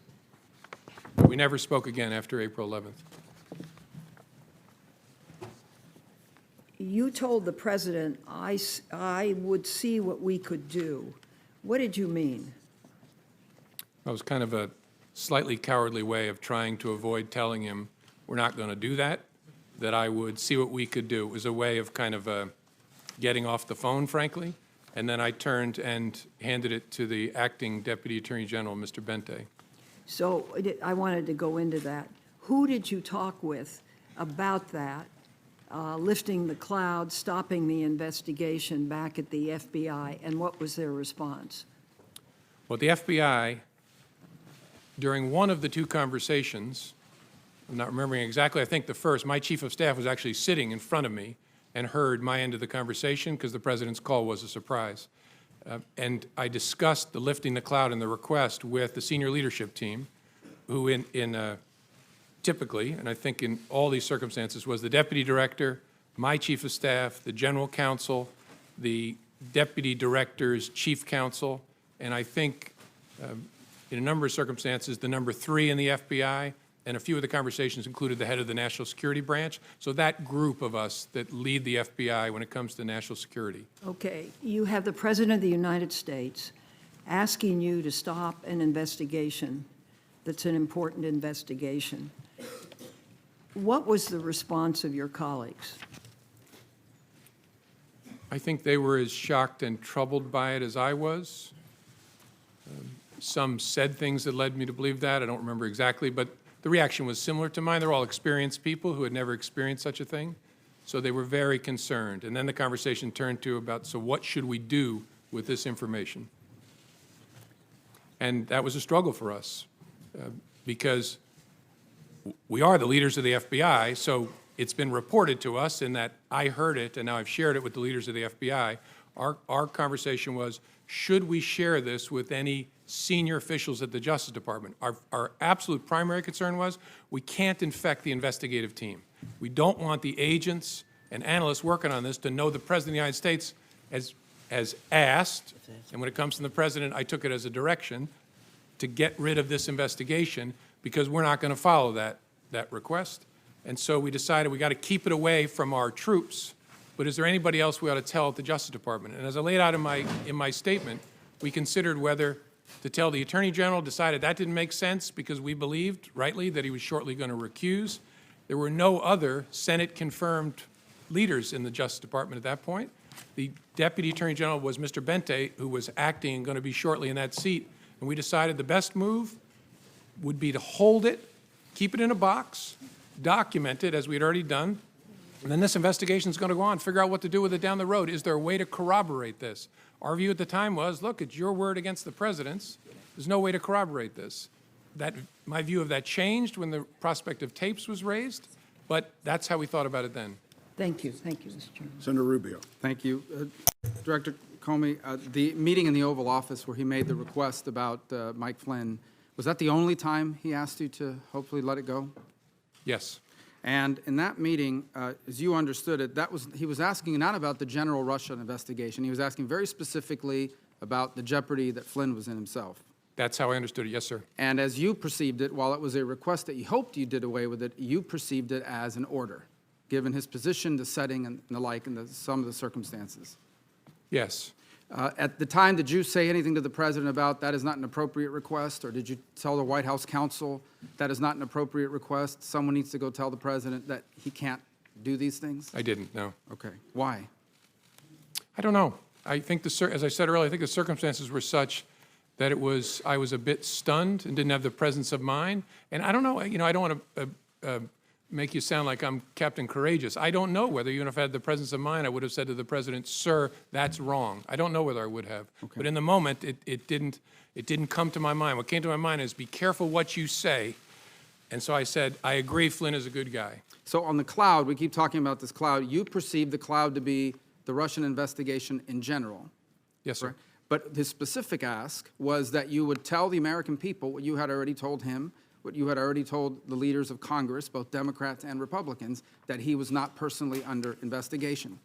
We never spoke again after April 11th. You told the president, I would see what we could do. What did you mean? That was kind of a slightly cowardly way of trying to avoid telling him we're not going to do that, that I would see what we could do. It was a way of kind of getting off the phone, frankly. And then I turned and handed it to the acting Deputy Attorney General, Mr. Bente. So I wanted to go into that. Who did you talk with about that, lifting the cloud, stopping the investigation back at the FBI, and what was their response? Well, the FBI, during one of the 2 conversations, I'm not remembering exactly, I think the first, my chief of staff was actually sitting in front of me, and heard my end of the conversation because the president's call was a surprise. And I discussed the lifting the cloud and the request with the senior leadership team, who typically, and I think in all these circumstances, was the deputy director, my chief of staff, the general counsel, the deputy director's chief counsel, and I think in a number of circumstances, the number 3 in the FBI, and a few of the conversations included the head of the National Security Branch. So that group of us that lead the FBI when it comes to national security. Okay, you have the President of the United States asking you to stop an investigation that's an important investigation. What was the response of your colleagues? I think they were as shocked and troubled by it as I was. Some said things that led me to believe that. I don't remember exactly, but the reaction was similar to mine. They're all experienced people who had never experienced such a thing. So they were very concerned. And then the conversation turned to about, so what should we do with this information? And that was a struggle for us because we are the leaders of the FBI, so it's been reported to us in that I heard it and now I've shared it with the leaders of the FBI. Our conversation was, should we share this with any senior officials at the Justice Department? Our absolute primary concern was we can't infect the investigative team. We don't want the agents and analysts working on this to know the President of the United States has asked, and when it comes from the President, I took it as a direction, to get rid of this investigation because we're not going to follow that request. And so we decided we got to keep it away from our troops. But is there anybody else we ought to tell at the Justice Department? And as I laid out in my statement, we considered whether to tell the Attorney General, decided that didn't make sense because we believed, rightly, that he was shortly going to recuse. There were no other Senate-confirmed leaders in the Justice Department at that point. The Deputy Attorney General was Mr. Bente, who was acting and going to be shortly in that seat. And we decided the best move would be to hold it, keep it in a box, document it, as we had already done, and then this investigation is going to go on, figure out what to do with it down the road. Is there a way to corroborate this? Our view at the time was, look, it's your word against the President's. There's no way to corroborate this. My view of that changed when the prospect of tapes was raised, but that's how we thought about it then. Thank you, Mr. Chairman. Senator Rubio. Thank you. Director Comey, the meeting in the Oval Office where he made the request about Mike Flynn, was that the only time he asked you to hopefully let it go? Yes. And in that meeting, as you understood it, he was asking not about the general Russia investigation. He was asking very specifically about the jeopardy that Flynn was in himself. That's how I understood it. Yes, sir. And as you perceived it, while it was a request that you hoped you did away with it, you perceived it as an order, given his position, the setting, and the like, and some of the circumstances. Yes. At the time, did you say anything to the President about that is not an appropriate request, or did you tell the White House counsel that is not an appropriate request? Someone needs to go tell the President that he can't do these things? I didn't, no. Okay. Why? I don't know. I think, as I said earlier, I think the circumstances were such that I was a bit stunned and didn't have the presence of mind. And I don't know, I don't want to make you sound like I'm Captain Courageous. I don't know whether, even if I had the presence of mind, I would have said to the President, sir, that's wrong. I don't know whether I would have. Okay. But in the moment, it didn't come to my mind. What came to my mind is be careful what you say. And so I said, I agree Flynn is a good guy. So on the cloud, we keep talking about this cloud. You perceive the cloud to be the Russian investigation in general. Yes, sir. Right? But his specific ask was that you would tell the American people what you had already told him, what you had already told the leaders of Congress, both Democrats and Republicans, that he was not personally under investigation.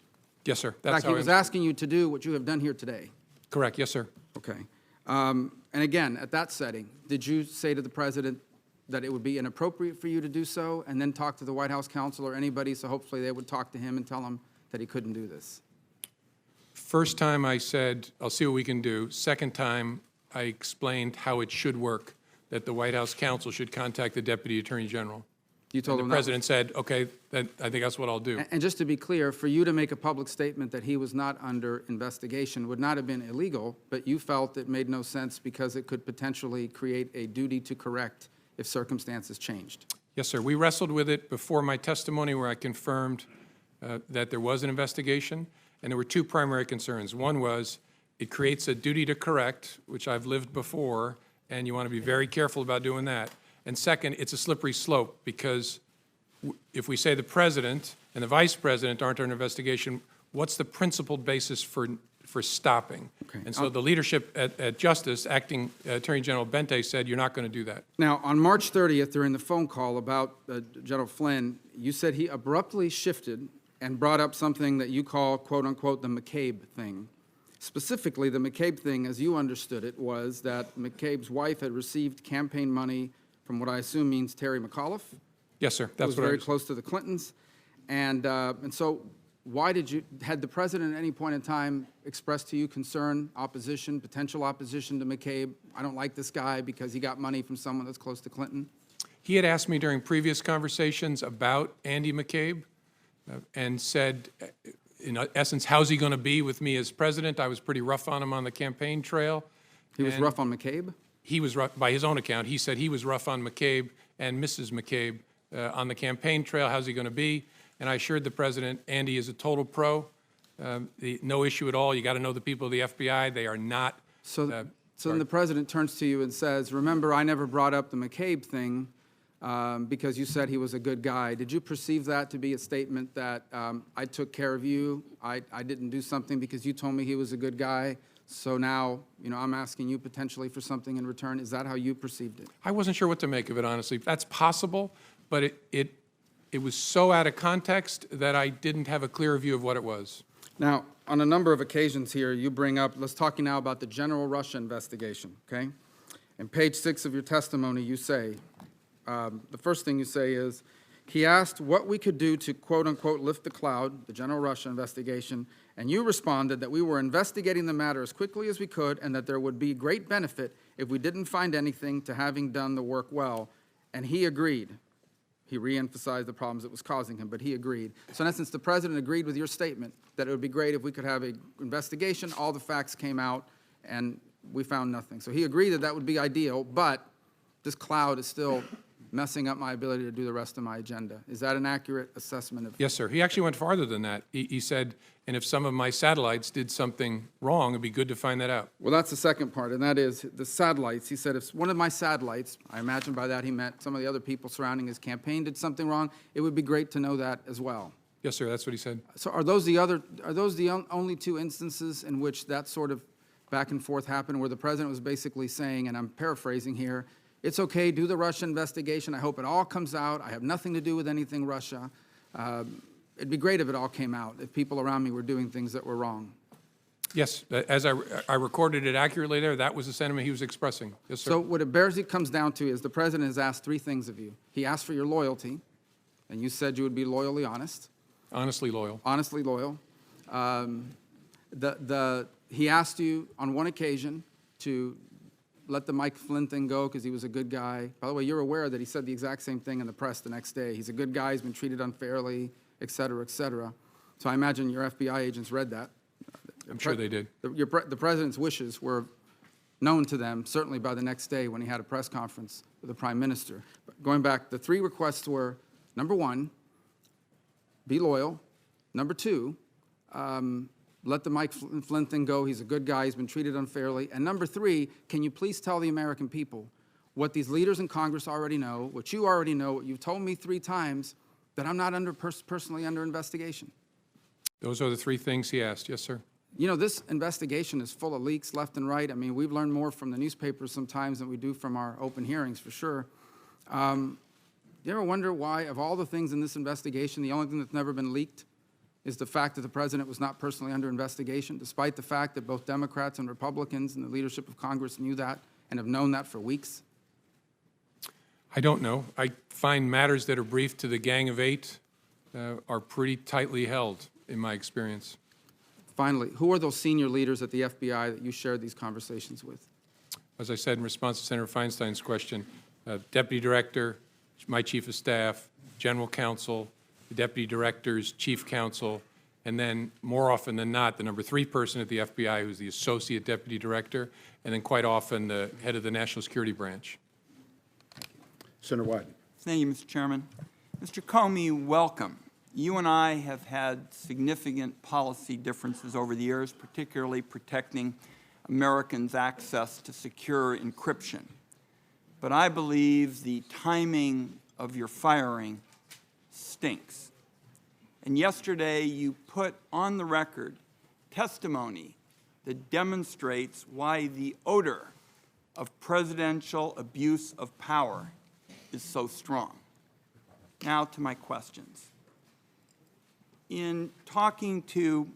Yes, sir. In fact, he was asking you to do what you have done here today. Correct. Yes, sir. Okay. And again, at that setting, did you say to the President that it would be inappropriate for you to do so and then talk to the White House counsel or anybody so hopefully they would talk to him and tell him that he couldn't do this? First time I said, I'll see what we can do. Second time, I explained how it should work, that the White House counsel should contact the Deputy Attorney General. You told him the President said, okay, then I think that's what I'll do. And just to be clear, for you to make a public statement that he was not under investigation would not have been illegal, but you felt it made no sense because it could potentially create a duty to correct if circumstances changed. Yes, sir. We wrestled with it before my testimony where I confirmed that there was an investigation, and there were two primary concerns. One was it creates a duty to correct, which I've lived before, and you want to be very careful about doing that. And second, it's a slippery slope because if we say the President and the vice president aren't under investigation, what's the principled basis for stopping? Okay. And so the leadership at Justice, Acting Attorney General Bente, said, you're not going to do that. Now, on March 30th, during the phone call about General Flynn, you said he abruptly shifted and brought up something that you call, quote unquote, the McCabe thing. Specifically, the McCabe thing, as you understood it, was that McCabe's wife had received campaign money from what I assume means Terry McAuliffe. Yes, sir. That That's was what I very was. close to the Clintons. And so why had the president at any point in time expressed to you concern, opposition, potential opposition to McCabe? I don't like this guy because he got money from someone that's close to Clinton. He had asked me during previous conversations about Andy McCabe and said, in essence, how's he going to be with me as president? I was pretty rough on him on the campaign trail. He was And rough on McCabe? He was rough, by his own account. He said he was rough on McCabe and Mrs. McCabe on the campaign trail. How's he going to be? And I assured the president, Andy is a total pro. No issue at all. You got to know the people of the FBI. They are not. So then the president turns to you and says, remember, I never brought up the McCabe thing because you said he was a good guy. Did you perceive that to be a statement that I took care of you, I didn't do something because you told me he was a good guy, so now, I'm asking you potentially for something in return? Is that how you perceived it? I wasn't sure what to make of it, honestly. That's possible, but it was so out of context that I didn't have a clear view of what it was. Now, on a number of occasions here, you bring up, let's talk now about the general Russia investigation, okay? In page 6 of your testimony, you say, the first thing you say is, he asked what we could do to, quote unquote, lift the cloud, the general Russia investigation, and you responded that we were investigating the matter as quickly as we could and that there would be great benefit if we didn't find anything to having done the work well, and he agreed. He reemphasized the problems it was causing him, but he agreed. So in essence, the president agreed with your statement that it would be great if we could have an investigation, all the facts came out, and we found nothing. So he agreed that that would be ideal, but this cloud is still messing up my ability to do the rest of my agenda. Is that an accurate assessment of? Yes, sir. He actually went farther than that. He said, and if some of my satellites did something wrong, it'd be good to find that out. Well, that's the second part, and that is the satellites. He said if one of my satellites, I imagine by that he meant some of the other people surrounding his campaign did something wrong, it would be great to know that as well. Yes, sir. That's what he said. So are those the only two instances in which that sort of back and forth happened, where the president was basically saying, and I'm paraphrasing here, it's okay, do the Russia investigation. I hope it all comes out. I have nothing to do with anything Russia. It'd be great if it all came out, if people around me were doing things that were wrong. Yes, as I recorded it accurately there, that was the sentiment he was expressing. Yes, sir. So what it basically comes down to is the president has asked three things of you. He asked for your loyalty, and you said you would be loyally honest. Honestly loyal. Honestly loyal. He asked you on one occasion to let the Mike Flynn thing go because he was a good guy. By the way, you're aware that he said the exact same thing in the press the next day. He's a good guy, he's been treated unfairly, et cetera, et cetera. So I imagine your FBI agents read that. I'm sure they did. The president's wishes were known to them, certainly by the next day when he had a press conference with the prime minister. But going back, the three requests were, number one, be loyal. Number two, let the Mike Flynn thing go. He's a good guy. He's been treated unfairly. And number three, can you please tell the American people what these leaders in Congress already know, what you already know, what you've told me 3 times, that I'm not personally under investigation? Those are the 3 things he asked. Yes, sir. You know, this investigation is full of leaks left and right. I mean, we've learned more from the newspapers sometimes than we do from our open hearings, for sure. Do you ever wonder why, of all the things in this investigation, the only thing that's never been leaked is the fact that the president was not personally under investigation, despite the fact that both Democrats and Republicans and the leadership of Congress knew that and have known that for weeks? I don't know. I find matters that are briefed to the Gang of 8 are pretty tightly held, in my experience. Finally, who are those senior leaders at the FBI that you shared these conversations with? As I said in response to Senator Feinstein's question, Deputy Director, my Chief of Staff, General Counsel, the Deputy Director's Chief Counsel, and then more often than not, the number 3 person at the FBI who's the Associate Deputy Director, and then quite often the head of the National Security Branch. Senator Wyden. Thank you, Mr. Chairman. Mr. Comey, welcome. You and I have had significant policy differences over the years, particularly protecting Americans' access to secure encryption. But I believe the timing of your firing stinks. And yesterday, you put on the record testimony that demonstrates why the odor of presidential abuse of power is so strong. Now to my questions. In talking to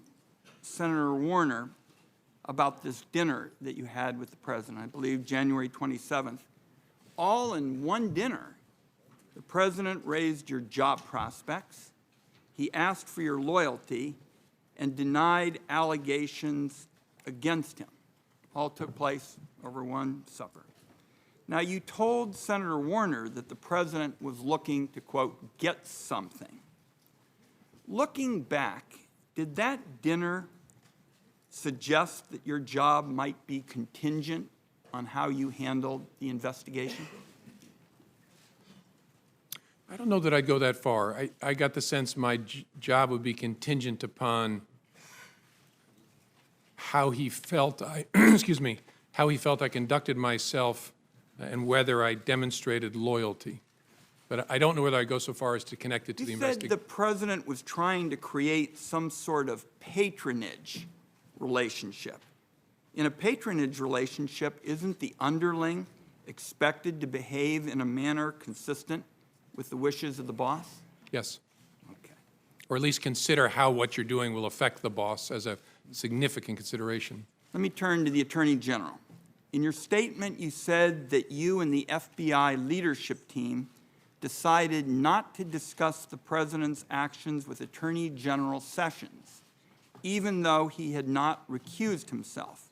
Senator Warner about this dinner that you had with the president, I believe January 27th, all in one dinner, the president raised your job prospects, he asked for your loyalty, and denied allegations against him. All took place over one supper. Now, you told Senator Warner that the president was looking to, quote, get something. Looking back, did that dinner suggest that your job might be contingent on how you handled the investigation? I don't know that I'd go that far. I got the sense my job would be contingent upon how he felt excuse me, how he felt I conducted myself and whether I demonstrated loyalty. But I don't know whether I go so far as to connect it to the You said investigation. the president was trying to create some sort of patronage relationship. In a patronage relationship, isn't the underling expected to behave in a manner consistent with the wishes of the boss? Yes. Okay. Or at least consider how what you're doing will affect the boss as a significant consideration. Let me turn to the Attorney General. In your statement, you said that you and the FBI leadership team decided not to discuss the president's actions with Attorney General Sessions, even though he had not recused himself.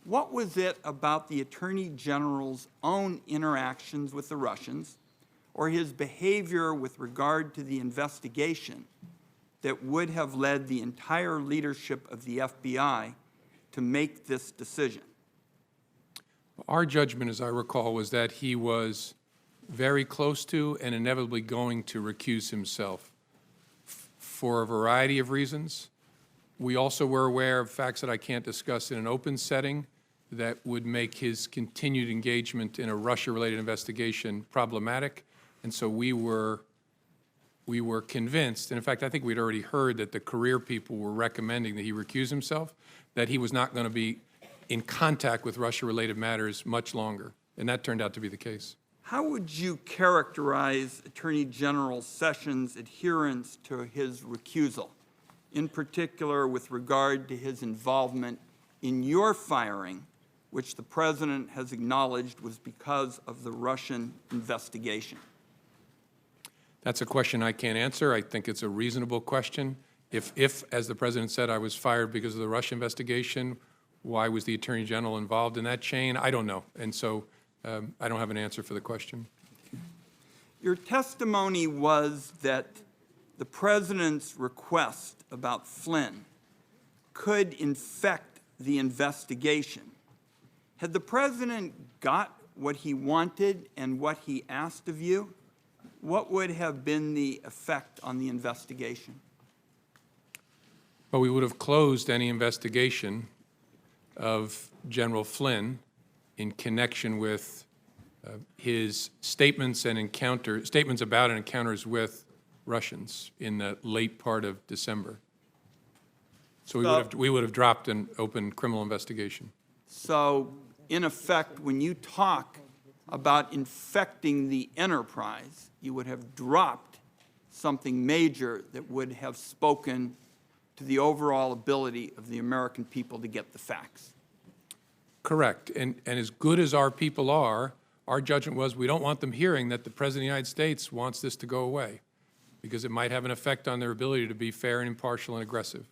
What was it about the Attorney General's own interactions with the Russians or his behavior with regard to the investigation that would have led the entire leadership of the FBI to make this decision? Our judgment, as I recall, was that he was very close to and inevitably going to recuse himself for a variety of reasons. We also were aware of facts that I can't discuss in an open setting that would make his continued engagement in a Russia-related investigation problematic. And so we were convinced, and in fact, I think we'd already heard that the career people were recommending that he recuse himself, that he was not going to be in contact with Russia-related matters much longer. And that turned out to be the case. How would you characterize Attorney General Sessions' adherence to his recusal, in particular with regard to his involvement in your firing, which the president has acknowledged was because of the Russian investigation? That's a question I can't answer. I think it's a reasonable question. If, as the president said, I was fired because of the Russia investigation, why was the Attorney General involved in that chain? I don't know. And so I don't have an answer for the question. Your testimony was that the president's request about Flynn could infect the investigation. Had the president got what he wanted and what he asked of you, what would have been the effect on the investigation? Well, we would have closed any investigation of General Flynn in connection with his statements about and encounters with Russians in the late part of December. So we would have dropped an open criminal investigation. So, in effect, when you talk about infecting the enterprise, you would have dropped something major that would have spoken to the overall ability of the American people to get the facts. Correct. And as good as our people are, our judgment was we don't want them hearing that the President of the United States wants this to go away because it might have an effect on their ability to be fair and impartial and aggressive.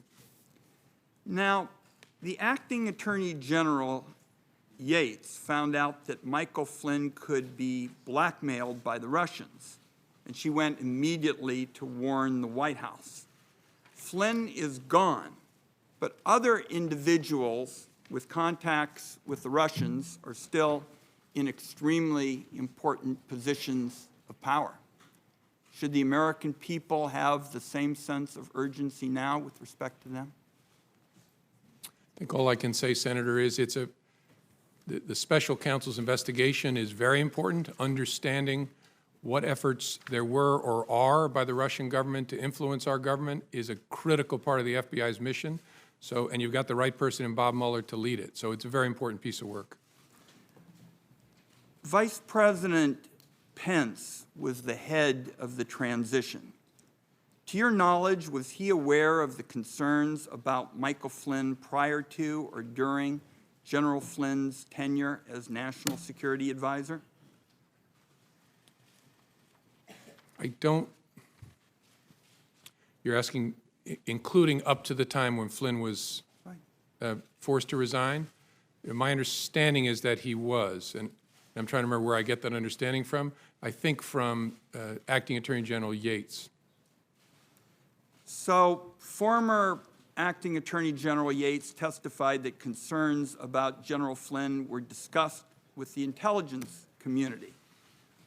Now, the acting Attorney General Yates found out that Michael Flynn could be blackmailed by the Russians, and she went immediately to warn the White House. Flynn is gone, but other individuals with contacts with the Russians are still in extremely important positions of power. Should the American people have the same sense of urgency now with respect to them? I think all I can say, Senator, is the special counsel's investigation is very important. Understanding what efforts there were or are by the Russian government to influence our government is a critical part of the FBI's mission. So, and you've got the right person in Bob Mueller to lead it. So it's a very important piece of work. Vice President Pence was the head of the transition. To your knowledge, was he aware of the concerns about Michael Flynn prior to or during General Flynn's tenure as National Security Advisor? I don't, you're asking, including up to the time when Flynn was forced to resign? My understanding is that he was, and I'm trying to remember where I get that understanding from. I think from Acting Attorney General Yates. So, former Acting Attorney General Yates testified that concerns about General Flynn were discussed with the intelligence community.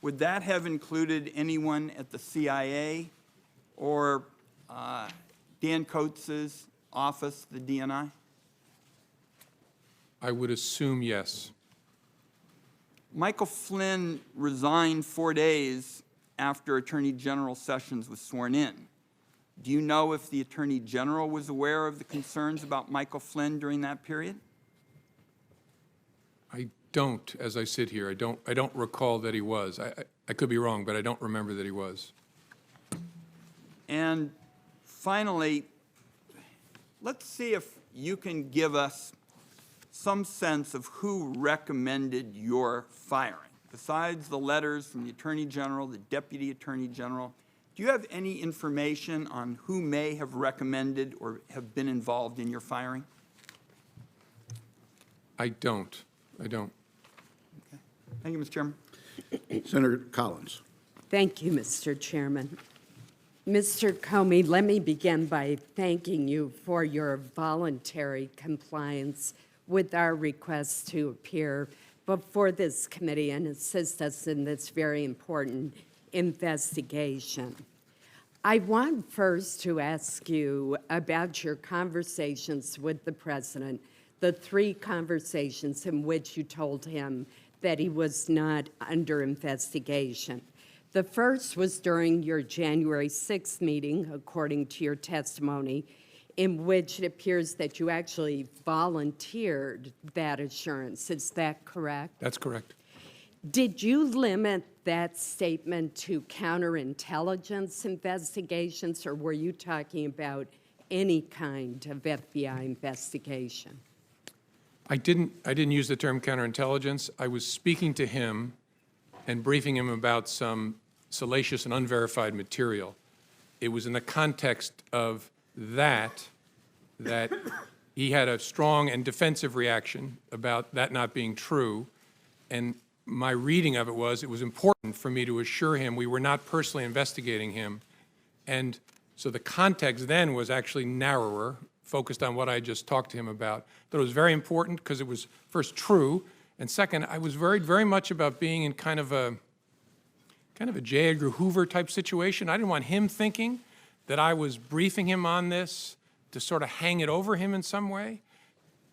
Would that have included anyone at the CIA or Dan Coates' office, the DNI? I would assume yes. Michael Flynn resigned 4 days after Attorney General Sessions was sworn in. Do you know if the Attorney General was aware of the concerns about Michael Flynn during that period? I don't, as I sit here. I don't recall that he was. I could be wrong, but I don't remember that he was. And finally, let's see if you can give us some sense of who recommended your firing. Besides the letters from the Attorney General, the Deputy Attorney General, do you have any information on who may have recommended or have been involved in your firing? I don't. Okay. Thank you, Mr. Chairman. Senator Collins. Thank you, Mr. Chairman. Mr. Comey, let me begin by thanking you for your voluntary compliance with our request to appear before this committee and assist us in this very important investigation. I want first to ask you about your conversations with the president, the 3 conversations in which you told him that he was not under investigation. The first was during your January 6th meeting, according to your testimony, in which it appears that you actually volunteered that assurance. Is that correct? That's correct. Did you limit that statement to counterintelligence investigations, or were you talking about any kind of FBI investigation? I didn't use the term counterintelligence. I was speaking to him and briefing him about some salacious and unverified material. It was in the context of that he had a strong and defensive reaction about that not being true. And my reading of it was important for me to assure him we were not personally investigating him. And so the context then was actually narrower, focused on what I just talked to him about. But it was very important because it was first true, and second, I was worried very much about being in kind of a J. Edgar Hoover type situation. I didn't want him thinking that I was briefing him on this to sort of hang it over him in some way.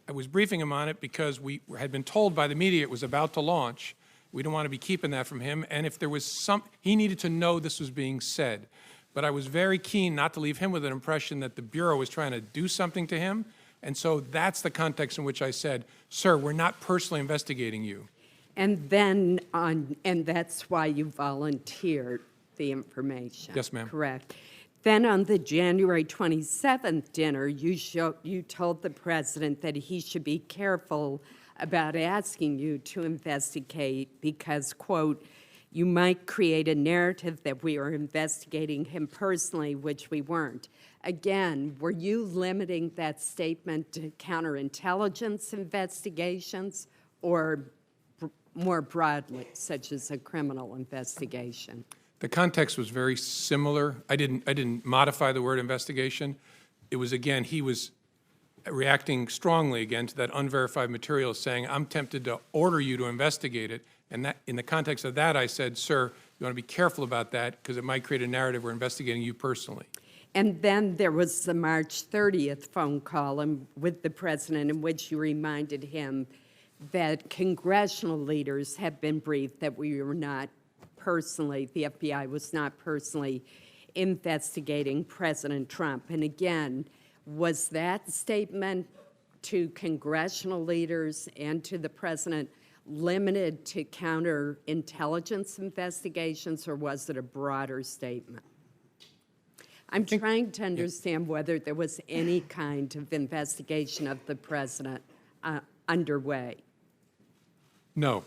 I was briefing him on it because we had been told by the media it was about to launch. We didn't want to be keeping that from him, and if there was he needed to know this was being said. But I was very keen not to leave him with an impression that the Bureau was trying to do something to him. And so that's the context in which I said, sir, we're not personally investigating you. And then and that's why you volunteered the information. Yes, ma'am. Correct. Then on the January 27th dinner, you told the president that he should be careful about asking you to investigate because, quote, you might create a narrative that we are investigating him personally, which we weren't. Again, were you limiting that statement to counterintelligence investigations or more broadly, such as a criminal investigation? The context was very similar. I didn't modify the word investigation. It was, again, he was reacting strongly again to that unverified material, saying, I'm tempted to order you to investigate it. And that, in the context of that, I said, sir, you want to be careful about that because it might create a narrative we're investigating you personally. And then there was the March 30th phone call with the president in which you reminded him that congressional leaders had been briefed that we were not personally, the FBI was not personally investigating President Trump. And again, was that statement to congressional leaders and to the president limited to counterintelligence investigations, or was it a broader statement? I'm trying to understand whether there was any kind of investigation of the president underway. No,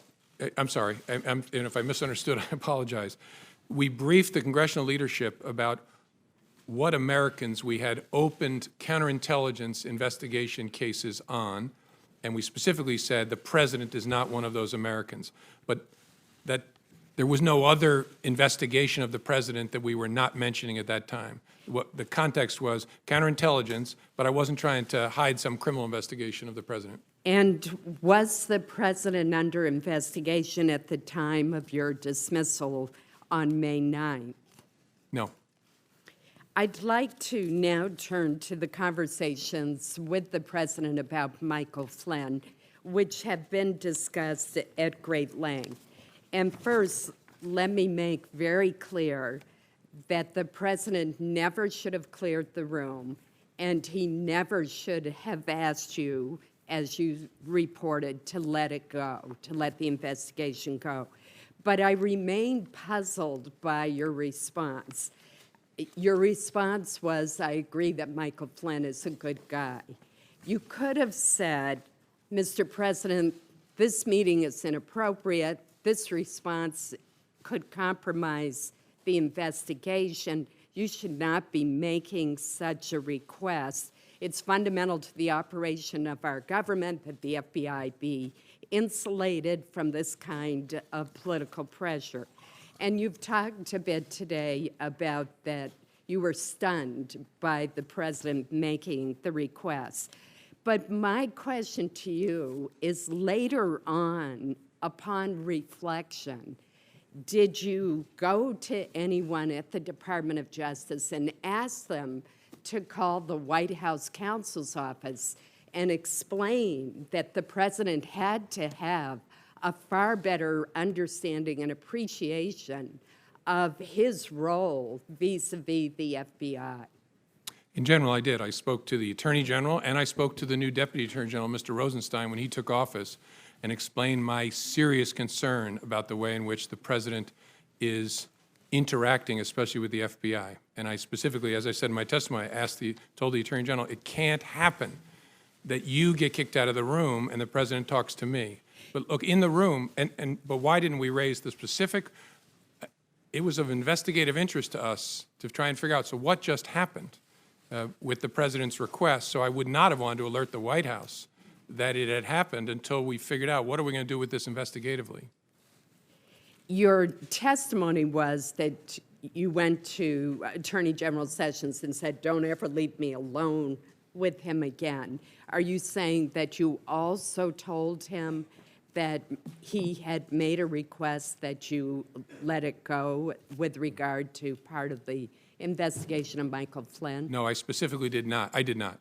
I'm sorry. And if I misunderstood, I apologize. We briefed the congressional leadership about what Americans we had opened counterintelligence investigation cases on, and we specifically said the president is not one of those Americans. But that there was no other investigation of the president that we were not mentioning at that time. What the context was counterintelligence, but I wasn't trying to hide some criminal investigation of the president. And was the president under investigation at the time of your dismissal on May 9th? No. I'd like to now turn to the conversations with the president about Michael Flynn, which have been discussed at great length. And first, let me make very clear that the president never should have cleared the room, and he never should have asked you, as you reported, to let it go, to let the investigation go. But I remain puzzled by your response. Your response was, I agree that Michael Flynn is a good guy. You could have said, Mr. President, this meeting is inappropriate. This response could compromise the investigation. You should not be making such a request. It's fundamental to the operation of our government that the FBI be insulated from this kind of political pressure. And you've talked a bit today about that you were stunned by the president making the request. But my question to you is, later on, upon reflection, did you go to anyone at the Department of Justice and ask them to call the White House counsel's office and explain that the president had to have a far better understanding and appreciation of his role vis-a-vis the FBI? In general, I did. I spoke to the Attorney General, and I spoke to the new Deputy Attorney General, Mr. Rosenstein, when he took office, and explained my serious concern about the way in which the president is interacting, especially with the FBI. And I specifically, as I said in my testimony, told the Attorney General, it can't happen that you get kicked out of the room and the president talks to me. But look, in the room, but why didn't we raise the specific? It was of investigative interest to us to try and figure out, so what just happened with the president's request? So I would not have wanted to alert the White House that it had happened until we figured out, what are we going to do with this investigatively? Your testimony was that you went to Attorney General Sessions and said, don't ever leave me alone with him again. Are you saying that you also told him that he had made a request that you let it go with regard to part of the investigation of Michael Flynn? No, I specifically did not. I did not.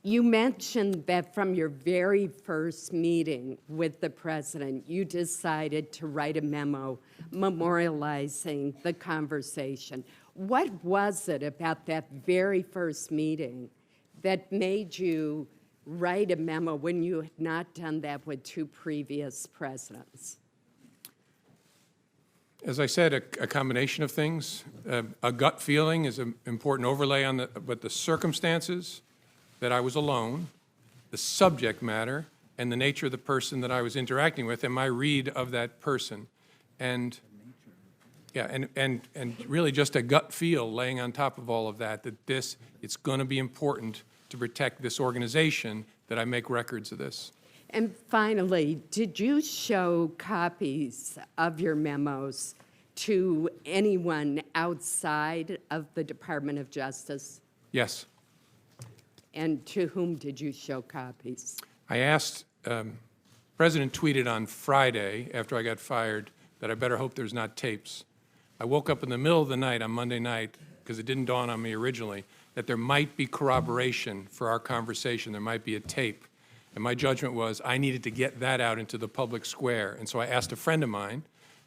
You mentioned that from your very first meeting with the president, you decided to write a memo memorializing the conversation. What was it about that very first meeting that made you write a memo when you had not done that with two previous presidents? As I said, a combination of things. A gut feeling is an important overlay on but the circumstances, that I was alone, the subject matter, and the nature of the person that I was interacting with, and my read of that person. And yeah, and really just a gut feel laying on top of all of that, it's going to be important to protect this organization, that I make records of this. And finally, did you show copies of your memos to anyone outside of the Department of Justice? Yes. And to whom did you show copies? I asked, President tweeted on Friday after I got fired that I better hope there's not tapes. I woke up in the middle of the night on Monday night, because it didn't dawn on me originally, that there might be corroboration for our conversation. There might be a tape. And my judgment was I needed to get that out into the public square. And so I asked a friend of mine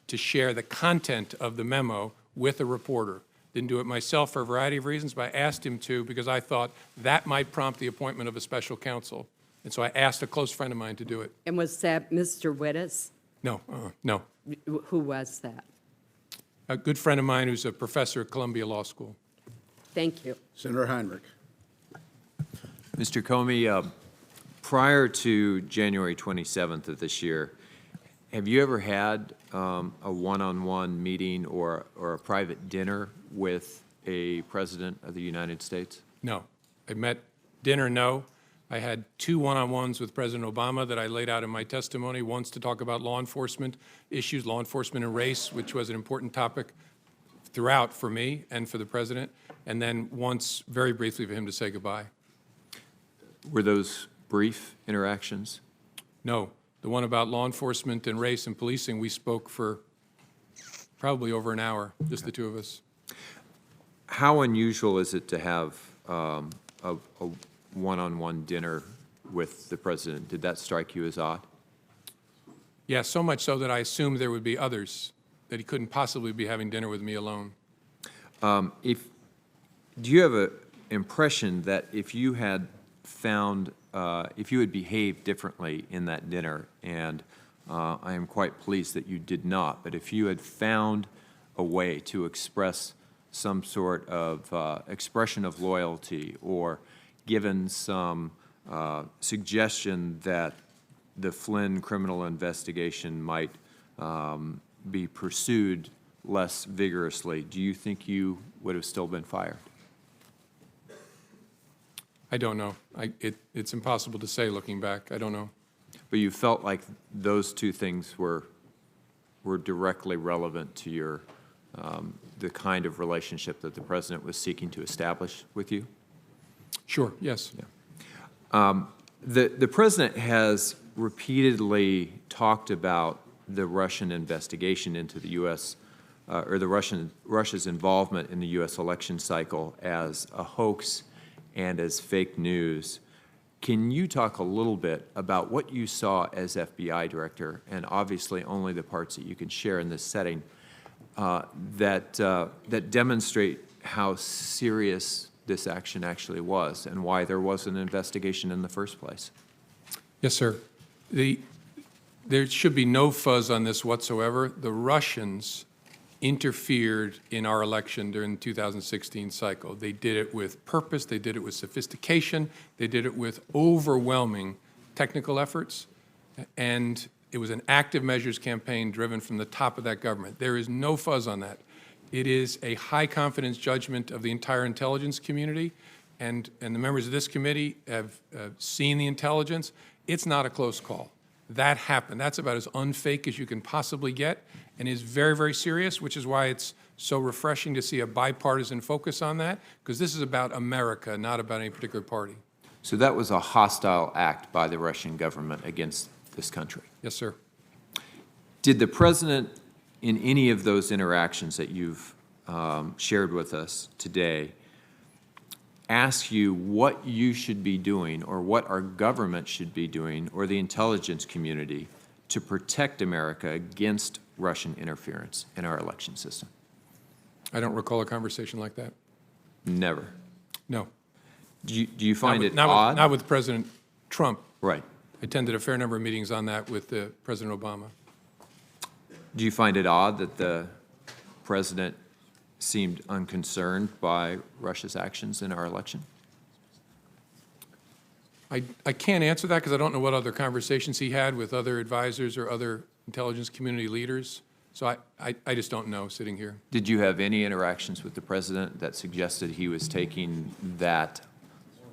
to share the content of the memo with a reporter. Didn't do it myself for a variety of reasons, but I asked him to because I thought that might prompt the appointment of a special counsel. And so I asked a close friend of mine to do it. And was that Mr. Wittes? No, no. Who was that? A good friend of mine who's a professor at Columbia Law School. Thank you. Senator Heinrich. Mr. Comey, prior to January 27th of this year, have you ever had a one-on-one meeting or a private dinner with a president of the United States? No. I met dinner, no. I had 2 one-on-ones with President Obama that I laid out in my testimony, once to talk about law enforcement issues, law enforcement and race, which was an important topic throughout for me and for the president, and then once, very briefly, for him to say goodbye. Were those brief interactions? No. The one about law enforcement and race and policing, we spoke for probably over an hour, just the two of us. How unusual is it to have a one-on-one dinner with the president? Did that strike you as odd? Yeah, so much so that I assumed there would be others, that he couldn't possibly be having dinner with me alone. Do you have an impression that if you had found, if you had behaved differently in that dinner, and I am quite pleased that you did not, but if you had found a way to express some sort of expression of loyalty or given some suggestion that the Flynn criminal investigation might be pursued less vigorously, do you think you would have still been fired? I don't know. It's impossible to say looking back. I don't know. But you felt like those two things were directly relevant to your the kind of relationship that the president was seeking to establish with you? Sure, yes. Yeah. The president has repeatedly talked about the Russian investigation into the U.S. Or the Russia's involvement in the U.S. election cycle as a hoax and as fake news. Can you talk a little bit about what you saw as FBI director, and obviously only the parts that you can share in this setting, that demonstrate how serious this action actually was and why there was an investigation in the first place? Yes, sir. There should be no fuzz on this whatsoever. The Russians interfered in our election during the 2016 cycle. They did it with purpose, they did it with sophistication, they did it with overwhelming technical efforts, and it was an active measures campaign driven from the top of that government. There is no fuzz on that. It is a high confidence judgment of the entire intelligence community, and the members of this committee have seen the intelligence. It's not a close call. That happened. That's about as unfake as you can possibly get, and is very, very serious, which is why it's so refreshing to see a bipartisan focus on that, because this is about America, not about any particular party. So that was a hostile act by the Russian government against this country? Yes, sir. Did the president, in any of those interactions that you've shared with us today, ask you what you should be doing or what our government should be doing or the intelligence community to protect America against Russian interference in our election system? I don't recall a conversation like that. Never. No. Do you find it not odd? Not with President Trump. Right. I attended a fair number of meetings on that with President Obama. Do you find it odd that the president seemed unconcerned by Russia's actions in our election? I can't answer that because I don't know what other conversations he had with other advisors or other intelligence community leaders. So I just don't know sitting here. Did you have any interactions with the president that suggested he was taking that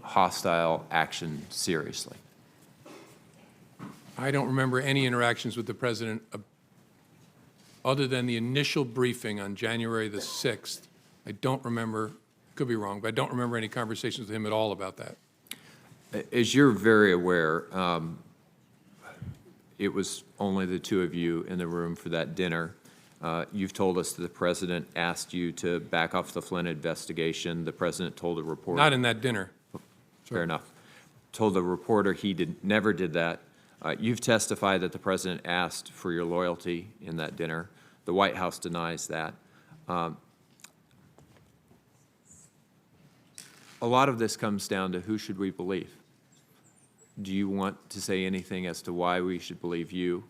hostile action seriously? I don't remember any interactions with the president other than the initial briefing on January the 6th. I don't remember, could be wrong, but I don't remember any conversations with him at all about that. As you're very aware, it was only the two of you in the room for that dinner. You've told us that the president asked you to back off the Flynn investigation. The president told a reporter. Not in that dinner. Fair enough. told the reporter he never did that. You've testified that the president asked for your loyalty in that dinner. The White House denies that. A lot of this comes down to who should we believe. Do you want to say anything as to why we should believe you?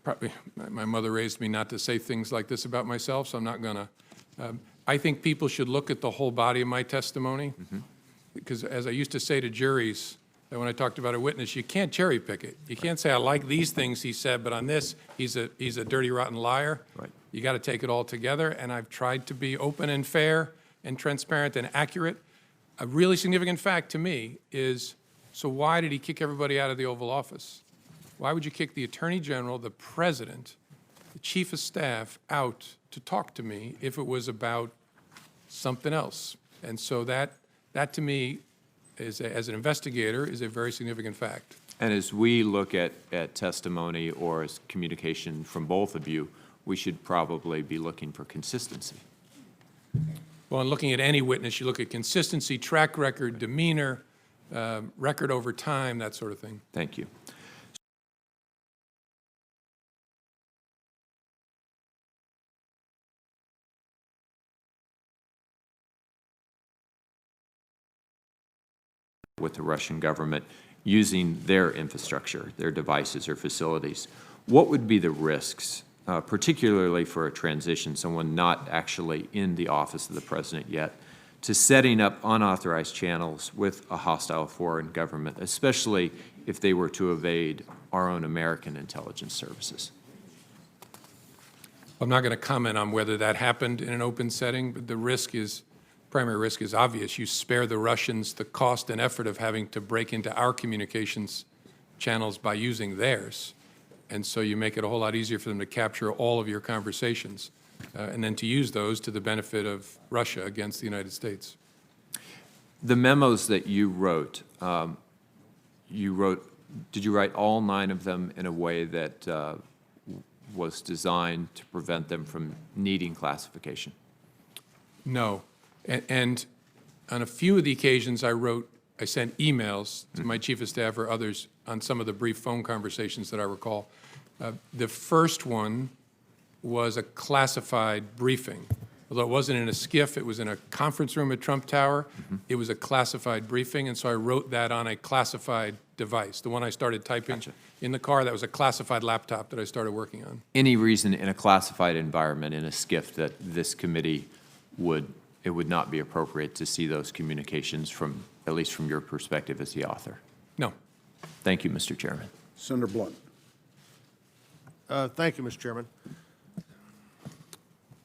Probably, my mother raised me not to say things like this about myself, so I'm not going to. I think people should look at the whole body of my testimony, because as I used to say to juries, that when I talked about a witness, you can't cherry pick it. You can't say, I like these things he said, but on this, he's a dirty, rotten liar. Right. You got to take it all together, and I've tried to be open and fair and transparent and accurate. A really significant fact to me is, so why did he kick everybody out of the Oval Office? Why would you kick the Attorney General, the President, the Chief of Staff out to talk to me if it was about something else? And so that to me, as an investigator, is a very significant fact. And as we look at testimony or as communication from both of you, we should probably be looking for consistency. Well, in looking at any witness, you look at consistency, track record, demeanor, record over time, that sort of thing. Thank you. With the Russian government using their infrastructure, their devices or facilities. What would be the risks, particularly for a transition, someone not actually in the office of the president yet, to setting up unauthorized channels with a hostile foreign government, especially if they were to evade our own American intelligence services? I'm not going to comment on whether that happened in an open setting, but the primary risk is obvious. You spare the Russians the cost and effort of having to break into our communications channels by using theirs. And so you make it a whole lot easier for them to capture all of your conversations and then to use those to the benefit of Russia against the United States. The memos that you wrote, did you write all 9 of them in a way that was designed to prevent them from needing classification? No. And on a few of the occasions I sent emails to my chief of staff or others on some of the brief phone conversations that I recall. The first one was a classified briefing. Although it wasn't in a SCIF, it was in a conference room at Trump Tower. It was a classified briefing, and so I wrote that on a classified device. The one I started typing in the car, that was a classified laptop that I started working on. Any reason in a classified environment, in a SCIF, that this committee it would not be appropriate to see those communications from, at least from your perspective as the author? No. Thank you, Mr. Chairman. Senator Blunt. Thank you, Mr. Chairman.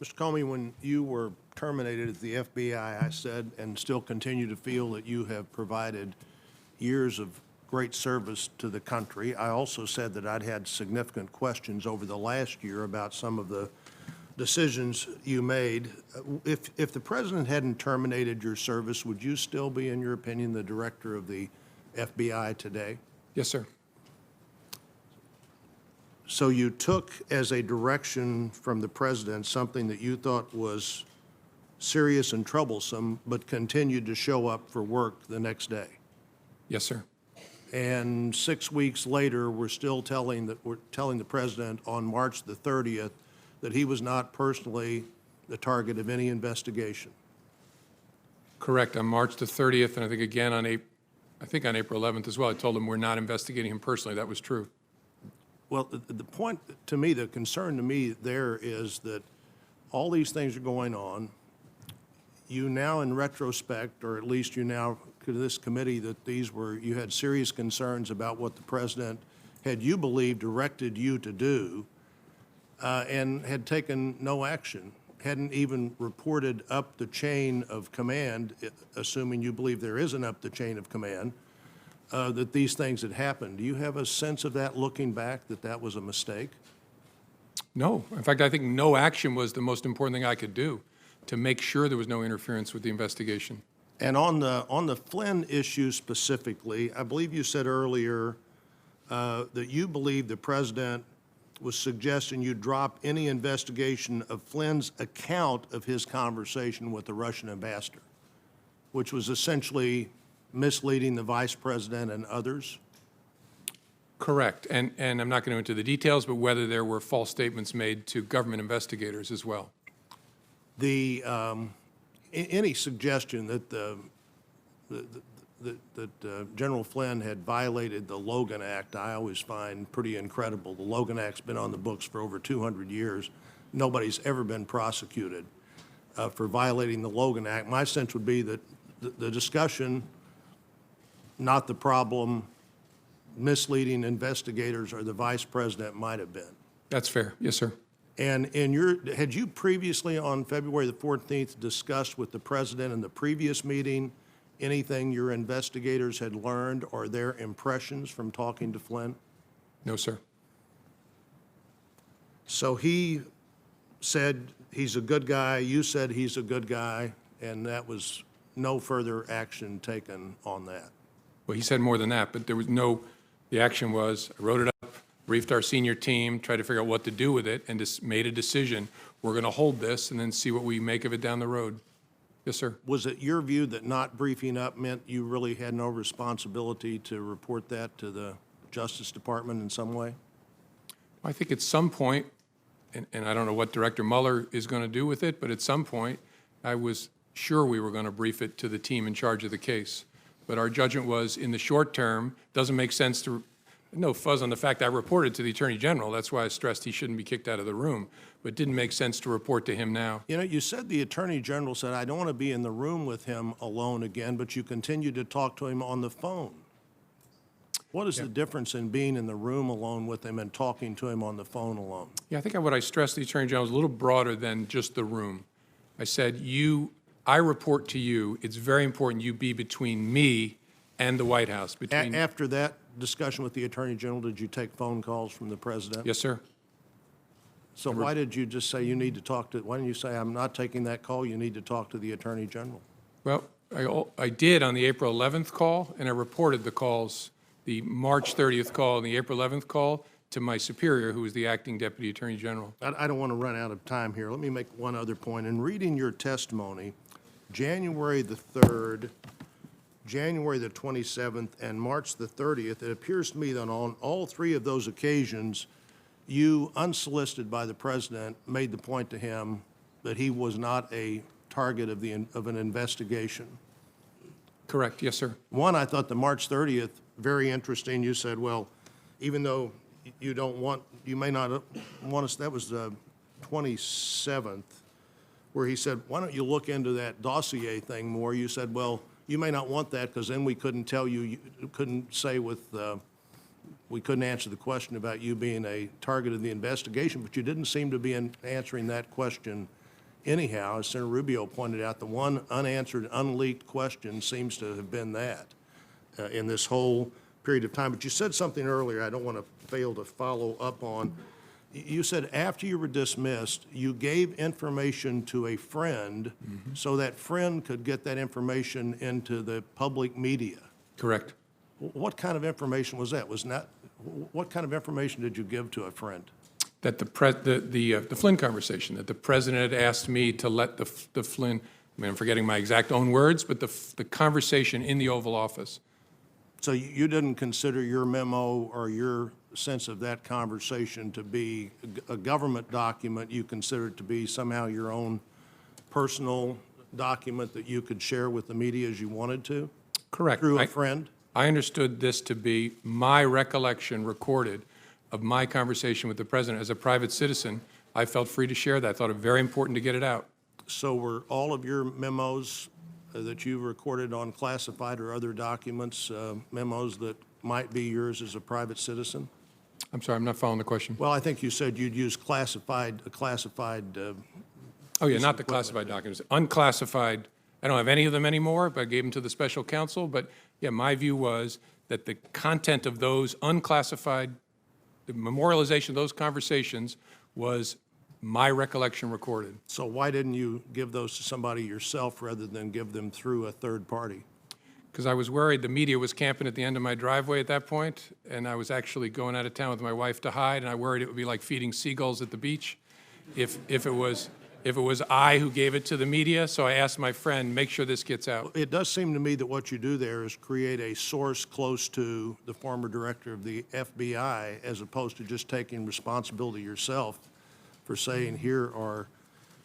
Mr. Comey, when you were terminated at the FBI, I said and still continue to feel that you have provided years of great service to the country. I also said that I'd had significant questions over the last year about some of the decisions you made. If the president hadn't terminated your service, would you still be, in your opinion, the director of the FBI today? Yes, sir. So you took as a direction from the president something that you thought was serious and troublesome, but continued to show up for work the next day. Yes, sir. And 6 weeks later, we're telling the president on March the 30th that he was not personally the target of any investigation. Correct. On March the 30th, and I think again on April 11th as well, I told him we're not investigating him personally. That was true. Well, the point to me, the concern to me there is that all these things are going on. You now, in retrospect, or at least you now, to this committee, that you had serious concerns about what the president had, you believe, directed you to do, and had taken no action, hadn't even reported up the chain of command, assuming you believe there isn't up the chain of command, that these things had happened. Do you have a sense of that, looking back, that that was a mistake? No. In fact, I think no action was the most important thing I could do to make sure there was no interference with the investigation. And on the Flynn issue specifically, I believe you said earlier that you believe the president was suggesting you drop any investigation of Flynn's account of his conversation with the Russian ambassador. which was essentially misleading the vice president and others? Correct. And I'm not going to go into the details, but whether there were false statements made to government investigators as well. The, any suggestion that General Flynn had violated the Logan Act, I always find pretty incredible. The Logan Act's been on the books for over 200 years. Nobody's ever been prosecuted for violating the Logan Act. My sense would be that the discussion, not the problem, misleading investigators or the vice president might have been. That's fair. Yes, sir. And had you previously on February the 14th discussed with the president in the previous meeting anything your investigators had learned or their impressions from talking to Flynn? No, sir. So he said he's a good guy, you said he's a good guy, and that was no further action taken on that. Well, he said more than that, but there was no, the action was, I wrote it up, briefed our senior team, tried to figure out what to do with it, and just made a decision. We're going to hold this and then see what we make of it down the road. Yes, sir. Was it your view that not briefing up meant you really had no responsibility to report that to the Justice Department in some way? I think at some point, and I don't know what Director Mueller is going to do with it, but at some point, I was sure we were going to brief it to the team in charge of the case. But our judgment was, in the short term, doesn't make sense to, no fuzz on the fact I reported to the Attorney General. That's why I stressed he shouldn't be kicked out of the room. But it didn't make sense to report to him now. You know, you said the Attorney General said, I don't want to be in the room with him alone again, but you continued to talk to him on the phone. What is the difference in being in the room alone with him and talking to him on the phone alone? Yeah, I think what I stressed to the Attorney General was a little broader than just the room. I said, I report to you. It's very important you be between me and the White House. After that discussion with the Attorney General, did you take phone calls from the President? Yes, sir. So why did you just say you need to talk to, why didn't you say, I'm not taking that call, you need to talk to the Attorney General? Well, I did on the April 11th call, and I reported the calls, the March 30th call and the April 11th call, to my superior, who was the acting Deputy Attorney General. I don't want to run out of time here. Let me make one other point. In reading your testimony, January the 3rd, January the 27th, and March the 30th, it appears to me that on all three of those occasions, you, unsolicited by the President, made the point to him that he was not a target of an investigation. Correct. Yes, sir. One, I thought the March 30th, very interesting. You said, well, even though you don't want, you may not want us, that was the 27th, where he said, why don't you look into that dossier thing more? You said, well, you may not want that because then we couldn't tell you, you couldn't say with, we couldn't answer the question about you being a target of the investigation, but you didn't seem to be answering that question anyhow. As Senator Rubio pointed out, the one unanswered, unleaked question seems to have been that in this whole period of time. But you said something earlier I don't want to fail to follow up on. You said after you were dismissed, you gave information to a friend so that friend could get that information into the public media. Correct. What kind of information was that? What kind of information did you give to a friend? That the Flynn conversation, that the President had asked me to let the Flynn, I mean, I'm forgetting my exact own words, but the conversation in the Oval Office. So you didn't consider your memo or your sense of that conversation to be a government document. You considered it to be somehow your own personal document that you could share with the media as you wanted to? Correct. Through a friend? I understood this to be my recollection recorded of my conversation with the President. As a private citizen, I felt free to share that. I thought it very important to get it out. So were all of your memos that you recorded on classified or other documents, memos that might be yours as a private citizen? I'm sorry, I'm not following the question. Well, I think you said you'd use classified, Oh, yeah, not the classified documents. Unclassified, I don't have any of them anymore, but I gave them to the special counsel. But, yeah, my view was that the content of those unclassified, the memorialization of those conversations was my recollection recorded. So why didn't you give those to somebody yourself rather than give them through a third party? Because I was worried the media was camping at the end of my driveway at that point, and I was actually going out of town with my wife to hide, and I worried it would be like feeding seagulls at the beach if it was if it was I who gave it to the media, so I asked my friend, make sure this gets out. It does seem to me that what you do there is create a source close to the former director of the FBI, as opposed to just taking responsibility yourself for saying, here are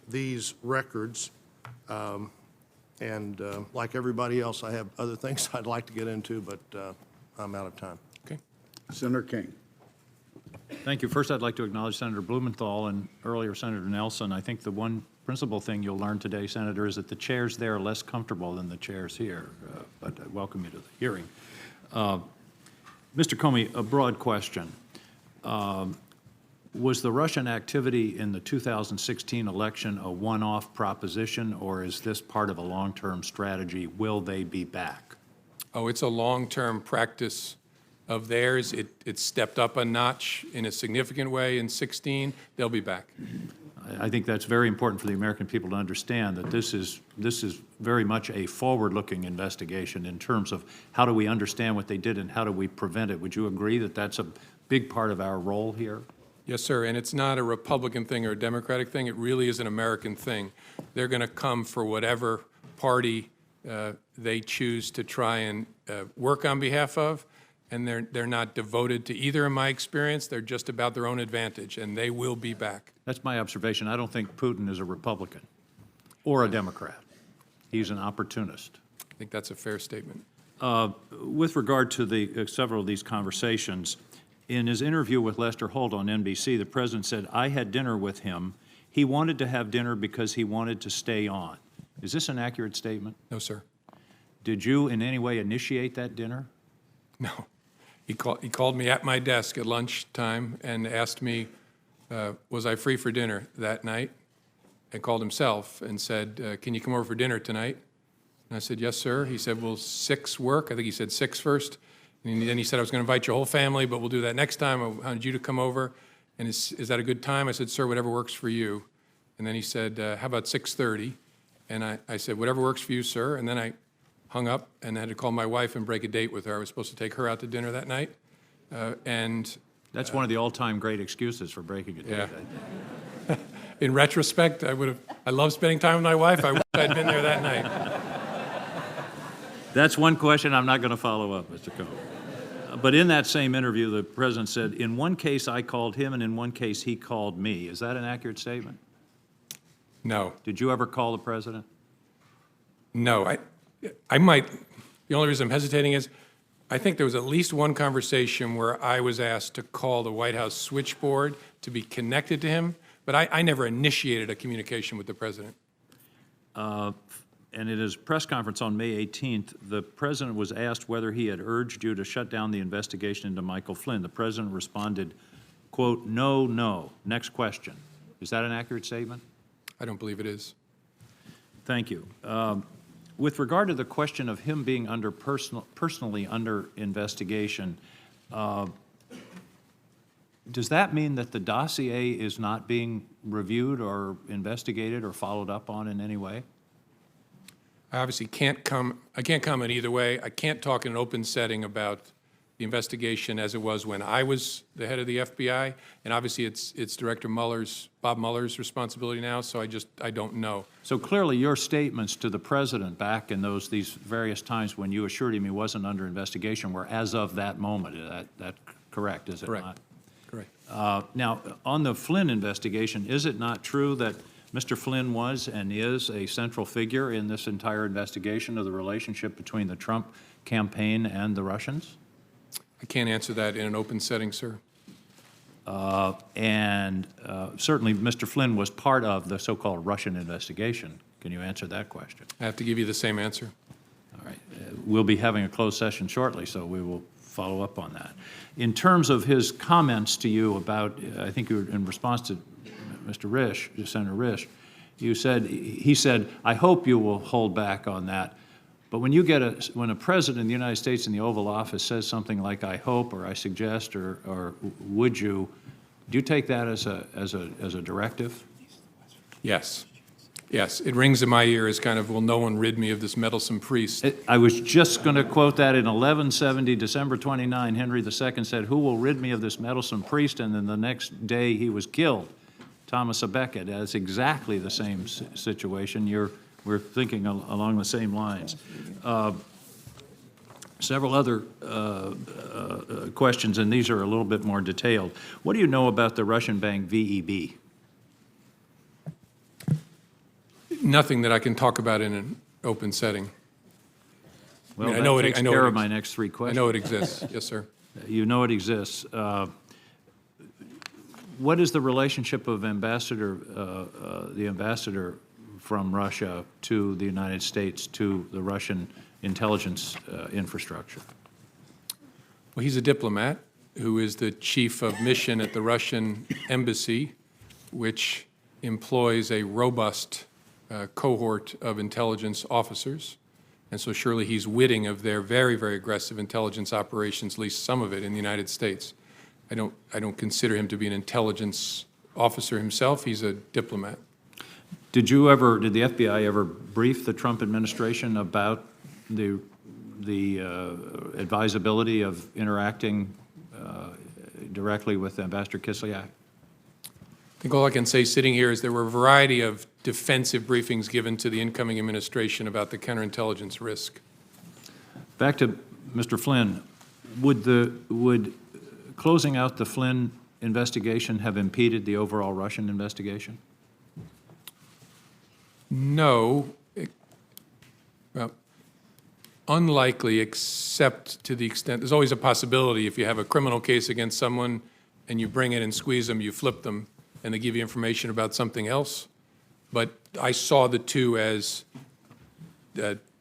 these records. Like everybody else, I have other things I'd like to get into, but I'm out of time. Okay. Senator King. Thank you. First, I'd like to acknowledge Senator Blumenthal and earlier Senator Nelson. I think the one principal thing you'll learn today, Senator, is that the chairs there are less comfortable than the chairs here, but I welcome you to the hearing. Mr. Comey, a broad question. Was the Russian activity in the 2016 election a one-off proposition, or is this part of a long-term strategy? Will they be back? Oh, it's a long-term practice of theirs. It stepped up a notch in a significant way in 16. They'll be back. I think that's very important for the American people to understand that this is very much a forward-looking investigation in terms of how do we understand what they did and how do we prevent it. Would you agree that that's a big part of our role here? Yes, sir, and it's not a Republican thing or a Democratic thing. It really is an American thing. They're going to come for whatever party they choose to try and work on behalf of, and they're not devoted to either, in my experience. They're just about their own advantage, and they will be back. That's my observation. I don't think Putin is a Republican or a Democrat. He's an opportunist. I think that's a fair statement. With regard to the several of these conversations, in his interview with Lester Holt on NBC, the president said, I had dinner with him. He wanted to have dinner because he wanted to stay on. Is this an accurate statement? No, sir. Did you in any way initiate that dinner? No. He called me at my desk at lunchtime and asked me, was I free for dinner that night? And called himself and said, can you come over for dinner tonight? And I said, yes, sir. He said, will 6 work? I think he said 6 first. And then he said, I was going to invite your whole family, but we'll do that next time. I wanted you to come over. And is that a good time? I said, sir, whatever works for you. And then he said, how about 6:30? And I said, whatever works for you, sir. And then I hung up and had to call my wife and break a date with her. I was supposed to take her out to dinner that night. That's one of the all-time great excuses for breaking a date. Yeah. In retrospect, I love spending time with my wife. I wish I'd been there that night. That's one question I'm not going to follow up, Mr. Comey. But in that same interview, the president said, in one case I called him and in one case he called me. Is that an accurate statement? No. Did you ever call the president? No. I might. The only reason I'm hesitating is I think there was at least one conversation where I was asked to call the White House switchboard to be connected to him, but I never initiated a communication with the president. And in his press conference on May 18th, the president was asked whether he had urged you to shut down the investigation into Michael Flynn. The president responded, quote, no, no. Next question. Is that an accurate statement? I don't believe it is. Thank you. With regard to the question of him being personally under investigation, does that mean that the dossier is not being reviewed or investigated or followed up on in any way? I obviously can't comment either way. I can't talk in an open setting about the investigation as it was when I was the head of the FBI, and obviously it's Director Bob Mueller's responsibility now, so I don't know. So clearly your statements to the president back in these various times when you assured him he wasn't under investigation were as of that moment. That correct, is it not? Correct. Now, on the Flynn investigation, is it not true that Mr. Flynn was and is a central figure in this entire investigation of the relationship between the Trump campaign and the Russians? I can't answer that in an open setting, sir. Certainly Mr. Flynn was part of the so-called Russian investigation. Can you answer that question? I have to give you the same answer. All right. We'll be having a closed session shortly, so we will follow up on that. In terms of his comments to you about, I think you were in response to Mr. Risch, Senator Risch, he said, I hope you will hold back on that. But when when a president of the United States in the Oval Office says something like I hope or I suggest or would you, do you take that as a directive? Yes. Yes, it rings in my ear as kind of, will no one rid me of this meddlesome priest? I was just going to quote that in 1170, December 29, Henry II said, who will rid me of this meddlesome priest? And then the next day he was killed. Thomas à Becket. That's exactly the same situation. We're thinking along the same lines. Several other questions, and these are a little bit more detailed. What do you know about the Russian bank VEB? Nothing that I can talk about in an open setting. Well, I that know takes I know care it of my ex- next three I questions. know it exists. Yes, sir. You know it exists. What is the relationship of the ambassador from Russia to the United States, to the Russian intelligence infrastructure? Well, he's a diplomat who is the chief of mission at the Russian embassy, which employs a robust cohort of intelligence officers. And so surely he's witting of their very, very aggressive intelligence operations, at least some of it, in the United States. I don't consider him to be an intelligence officer himself. He's a diplomat. Did the FBI ever brief the Trump administration about the advisability of interacting directly with Ambassador Kislyak? I think all I can say sitting here is there were a variety of defensive briefings given to the incoming administration about the counterintelligence risk. Back to Mr. Flynn, would closing out the Flynn investigation have impeded the overall Russian investigation? No, well, unlikely, except to the extent, there's always a possibility if you have a criminal case against someone and you bring it and squeeze them, you flip them, and they give you information about something else. But I saw the two as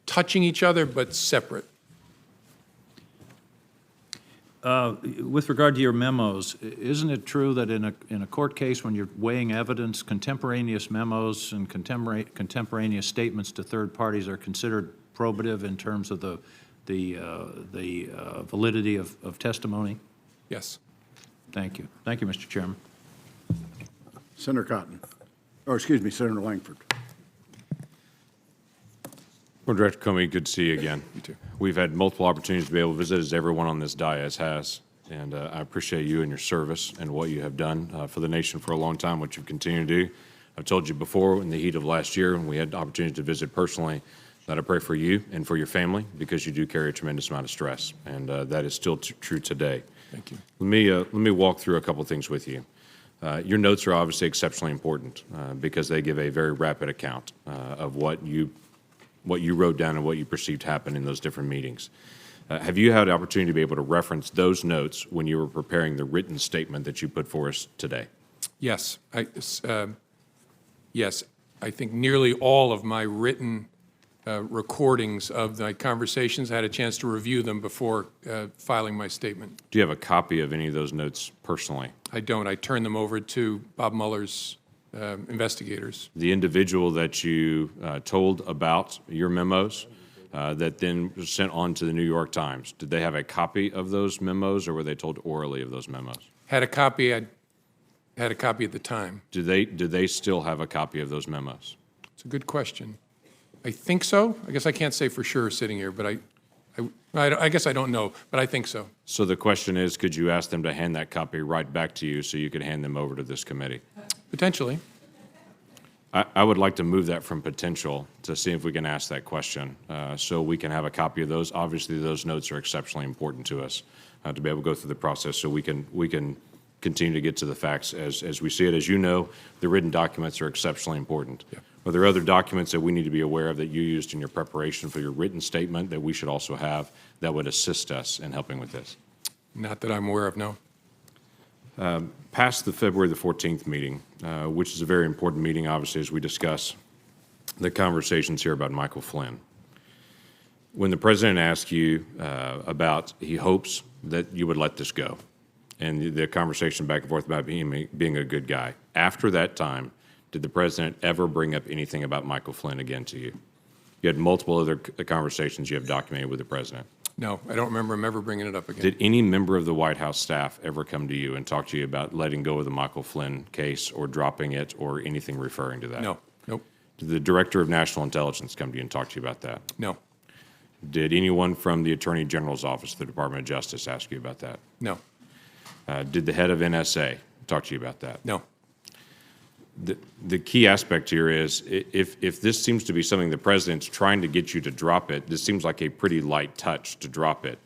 touching each other, but separate. With regard to your memos, isn't it true that in a court case, when you're weighing evidence, contemporaneous memos and contemporaneous statements to third parties are considered probative in terms of the validity of testimony? Yes. Thank you. Thank you, Mr. Chairman. Senator Cotton, or excuse me, Senator Langford. Well, Director Comey, good to see you again. You too. We've had multiple opportunities to be able to visit, as everyone on this dais has, and I appreciate you and your service and what you have done for the nation for a long time, what you've continued to do. I've told you before, in the heat of last year, when we had the opportunity to visit personally, that I pray for you and for your family, because you do carry a tremendous amount of stress, and that is still true today. Thank you. Let me walk through a couple things with you. Your notes are obviously exceptionally important because they give a very rapid account of what you wrote down and what you perceived happened in those different meetings. Have you had the opportunity to be able to reference those notes when you were preparing the written statement that you put for us today? Yes. Yes. I think nearly all of my written recordings of my conversations, I had a chance to review them before filing my statement. Do you have a copy of any of those notes personally? I don't. I turn them over to Bob Mueller's investigators. The individual that you told about your memos that then was sent on to the New York Times, did they have a copy of those memos, or were they told orally of those memos? Had a copy. I had a copy at the time. Do they still have a copy of those memos? It's a good question. I think so. I guess I can't say for sure sitting here, but I guess I don't know, but I think so. So the question is, could you ask them to hand that copy right back to you so you could hand them over to this committee? Potentially. I would like to move that from potential to see if we can ask that question so we can have a copy of those. Obviously, those notes are exceptionally important to us to be able to go through the process so we can continue to get to the facts as we see it. As you know, the written documents are exceptionally important. Yeah. Are there other documents that we need to be aware of that you used in your preparation for your written statement that we should also have that would assist us in helping with this? Not that I'm aware of, no. Past the February the 14th meeting, which is a very important meeting, obviously, as we discuss the conversations here about Michael Flynn. When the president asked you about he hopes that you would let this go, and the conversation back and forth about being a good guy, after that time, did the president ever bring up anything about Michael Flynn again to you? You had multiple other conversations you have documented with the president. No, I don't remember him ever bringing it up again. Did any member of the White House staff ever come to you and talk to you about letting go of the Michael Flynn case or dropping it or anything referring to that? No. Nope. Did the Director of National Intelligence come to you and talk to you about that? No. Did anyone from the Attorney General's office, the Department of Justice, ask you about that? No. Did the head of NSA talk to you about that? No. The key aspect here is if this seems to be something the president's trying to get you to drop it, this seems like a pretty light touch to drop it,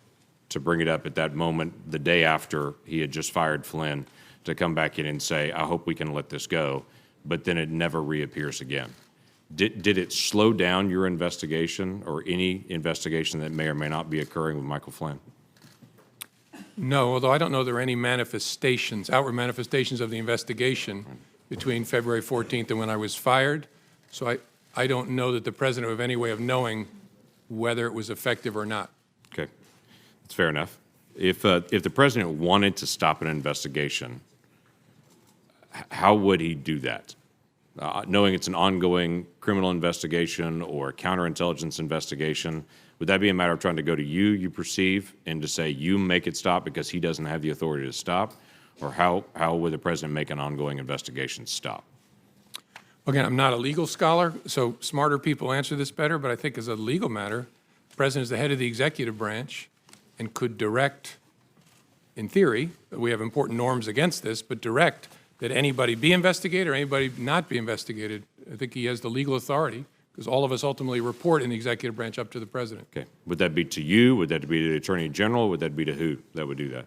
to bring it up at that moment, the day after he had just fired Flynn, to come back in and say, I hope we can let this go, but then it never reappears again. Did it slow down your investigation or any investigation that may or may not be occurring with Michael Flynn? No, although I don't know there are any manifestations, outward manifestations of the investigation between February 14th and when I was fired. So I don't know that the president would have any way of knowing whether it was effective or not. Okay, that's fair enough. If the president wanted to stop an investigation, how would he do that? Knowing it's an ongoing criminal investigation or counterintelligence investigation, would that be a matter of trying to go to you perceive, and to say you make it stop because he doesn't have the authority to stop? Or how would the president make an ongoing investigation stop? Again, I'm not a legal scholar, so smarter people answer this better, but I think as a legal matter, the president is the head of the executive branch and could direct, in theory, we have important norms against this, but direct that anybody be investigated or anybody not be investigated. I think he has the legal authority, because all of us ultimately report in the executive branch up to the president. Okay. Would that be to you? Would that be to the Attorney General? Would that be to who that would do that?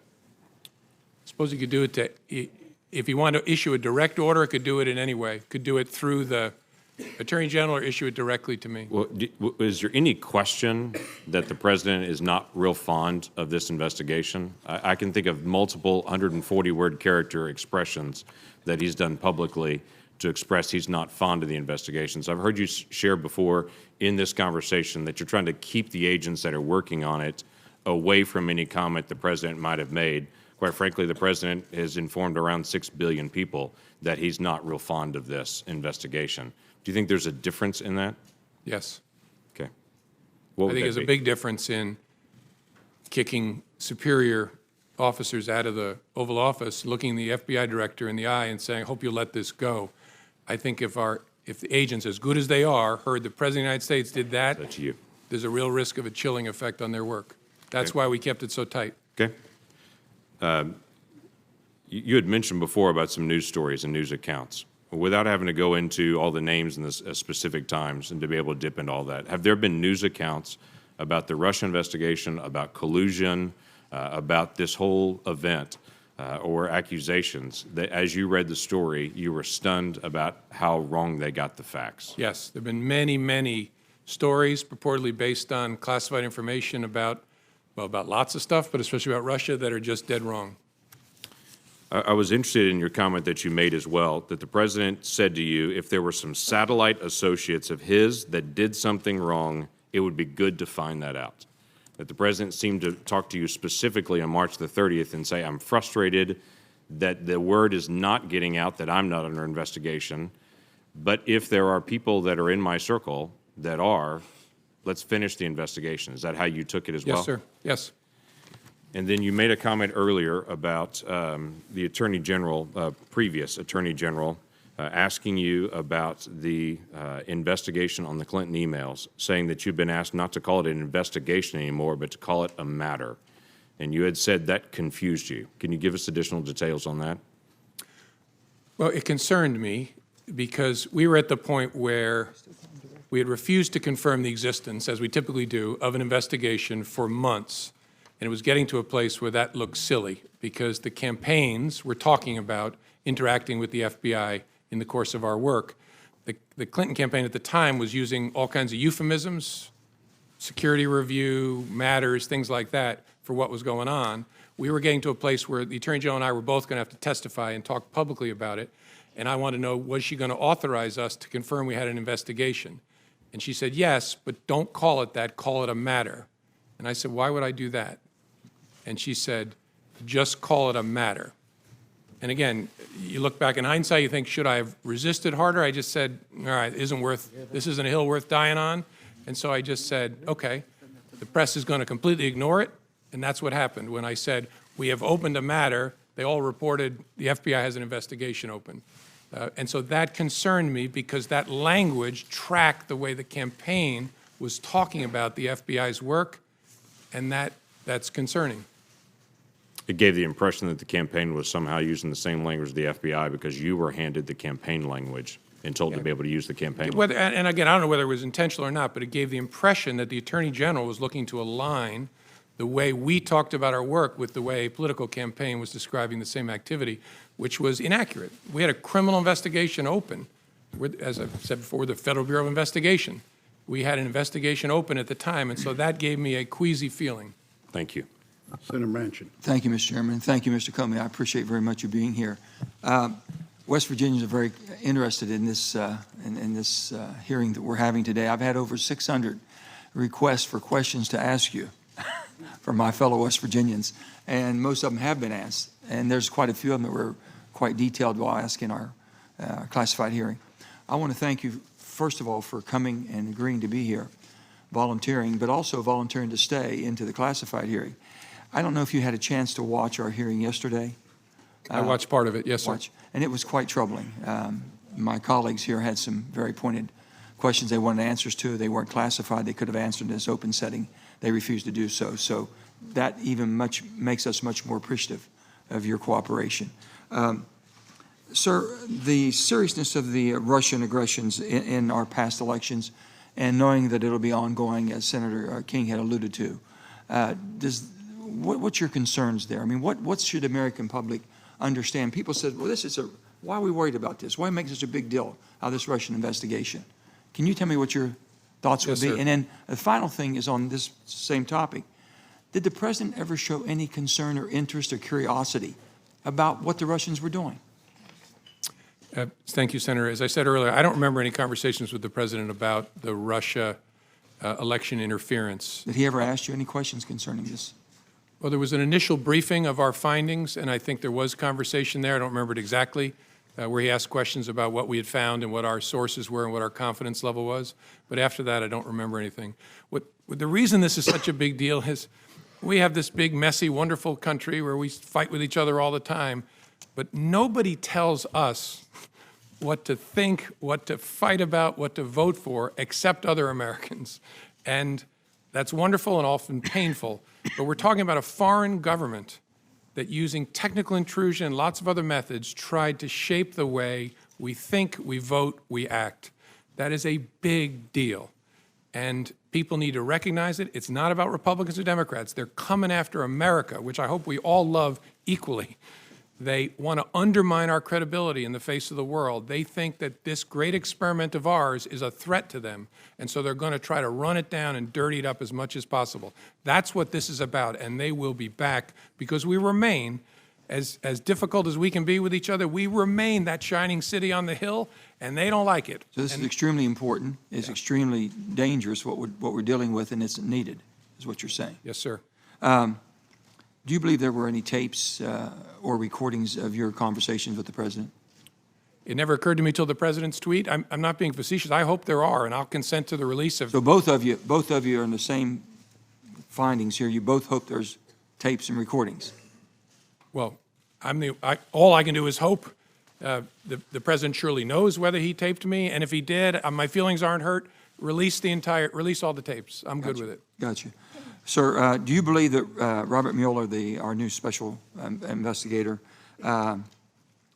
Suppose you could do it to, if you want to issue a direct order, it could do it in any way. Could do it through the Attorney General or issue it directly to me. Well, is there any question that the president is not real fond of this investigation? I can think of multiple 140-word character expressions that he's done publicly to express he's not fond of the investigations. I've heard you share before in this conversation that you're trying to keep the agents that are working on it away from any comment the president might have made. Quite frankly, the president has informed around 6 billion people that he's not real fond of this investigation. Do you think there's a difference in that? Yes. Okay. I think there's a big difference in kicking superior officers out of the Oval Office, looking the FBI director in the eye and saying, I hope you'll let this go. I think if the agents, as good as they are, heard the President of the United States did that, That's you. there's a real risk of a chilling effect on their work. That's why we kept it so tight. Okay. You had mentioned before about some news stories and news accounts. Without having to go into all the names and the specific times and to be able to dip into all that, have there been news accounts about the Russia investigation, about collusion, about this whole event, or accusations that, as you read the story, you were stunned about how wrong they got the facts? Yes, there have been many, many stories purportedly based on classified information about, well, about lots of stuff, but especially about Russia, that are just dead wrong. I was interested in your comment that you made as well, that the president said to you, if there were some satellite associates of his that did something wrong, it would be good to find that out. That the president seemed to talk to you specifically on March the 30th and say, I'm frustrated that the word is not getting out that I'm not under investigation, but if there are people that are in my circle that are, let's finish the investigation. Is that how you took it as well? Yes, sir. Yes. And then you made a comment earlier about the Attorney General, previous Attorney General, asking you about the investigation on the Clinton emails, saying that you've been asked not to call it an investigation anymore, but to call it a matter. And you had said that confused you. Can you give us additional details on that? Well, it concerned me because we were at the point where we had refused to confirm the existence, as we typically do, of an investigation for months. And it was getting to a place where that looked silly because the campaigns were talking about interacting with the FBI in the course of our work. The Clinton campaign at the time was using all kinds of euphemisms, security review, matters, things like that, for what was going on. We were getting to a place where the Attorney General and I were both going to have to testify and talk publicly about it. And I wanted to know, was she going to authorize us to confirm we had an investigation? And she said, yes, but don't call it that, call it a matter. And I said, why would I do that? And she said, just call it a matter. And again, you look back in hindsight, you think, should I have resisted harder? I just said, all right, this isn't a hill worth dying on. And so I just said, okay, the press is going to completely ignore it. And that's what happened. When I said, we have opened a matter, they all reported the FBI has an investigation open. And so that concerned me because that language tracked the way the campaign was talking about the FBI's work, and that's concerning. It gave the impression that the campaign was somehow using the same language as the FBI because you were handed the campaign language and told to be able to use the campaign language. Whether, and again, I don't know whether it was intentional or not, but it gave the impression that the Attorney General was looking to align the way we talked about our work with the way a political campaign was describing the same activity, which was inaccurate. We had a criminal investigation open. As I've said before, the Federal Bureau of Investigation. We had an investigation open at the time, and so that gave me a queasy feeling. Thank you. Senator Manchin. Thank you, Mr. Chairman. Thank you, Mr. Comey. I appreciate very much you being here. West Virginians are very interested in this hearing that we're having today. I've had over 600 requests for questions to ask you from my fellow West Virginians, and most of them have been asked. And there's quite a few of them that were quite detailed while asking our classified hearing. I want to thank you, first of all, for coming and agreeing to be here, volunteering, but also volunteering to stay into the classified hearing. I don't know if you had a chance to watch our hearing yesterday. I watched part of it, yes, sir. And it was quite troubling. My colleagues here had some very pointed questions they wanted answers to. They weren't classified. They could have answered in this open setting. They refused to do so. So that even makes us much more appreciative of your cooperation. Sir, the seriousness of the Russian aggressions in our past elections, and knowing that it'll be ongoing, as Senator King had alluded to, what's your concerns there? I mean, what should the American public understand? People said, well, why are we worried about this? Why make such a big deal out of this Russian investigation? Can you tell me what your thoughts would be? Sir. And then the final thing is on this same topic. Did the president ever show any concern or interest or curiosity about what the Russians were doing? Thank you, Senator. As I said earlier, I don't remember any conversations with the president about the Russia election interference. Did he ever ask you any questions concerning this? Well, there was an initial briefing of our findings, and I think there was conversation there. I don't remember it exactly, where he asked questions about what we had found and what our sources were and what our confidence level was. But after that, I don't remember anything. The reason this is such a big deal is we have this big, messy, wonderful country where we fight with each other all the time, but nobody tells us what to think, what to fight about, what to vote for, except other Americans. And that's wonderful and often painful. But we're talking about a foreign government that, using technical intrusion and lots of other methods, tried to shape the way we think, we vote, we act. That is a big deal. And people need to recognize it. It's not about Republicans or Democrats. They're coming after America, which I hope we all love equally. They want to undermine our credibility in the face of the world. They think that this great experiment of ours is a threat to them, and so they're going to try to run it down and dirty it up as much as possible. That's what this is about, and they will be back because we remain, as difficult as we can be with each other, we remain that shining city on the hill, and they don't like it. So this is extremely important. It's extremely dangerous, what we're dealing with, and it's needed, is what you're saying. Yes, sir. Do you believe there were any tapes or recordings of your conversations with the president? It never occurred to me till the president's tweet. I'm not being facetious. I hope there are, and I'll consent to the release of. So both of you are in the same findings here. You both hope there's tapes and recordings. Well, all I can do is hope. The president surely knows whether he taped me, and if he did, my feelings aren't hurt. Release all the tapes. I'm good with it. Gotcha. Sir, do you believe that Robert Mueller, our new special investigator on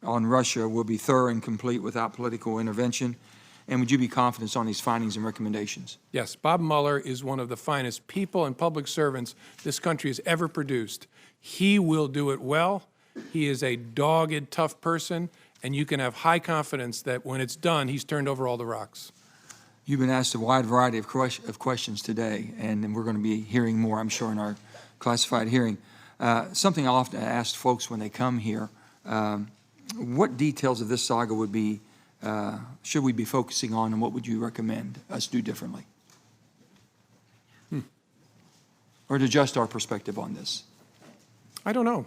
Russia, will be thorough and complete without political intervention? And would you be confident on these findings and recommendations? Yes, Bob Mueller is one of the finest people and public servants this country has ever produced. He will do it well. He is a dogged, tough person, and you can have high confidence that when it's done, he's turned over all the rocks. You've been asked a wide variety of questions today, and we're going to be hearing more, I'm sure, in our classified hearing. Something I often ask folks when they come here, what details of this saga should we be focusing on, and what would you recommend us do differently? Or to adjust our perspective on this? I don't know.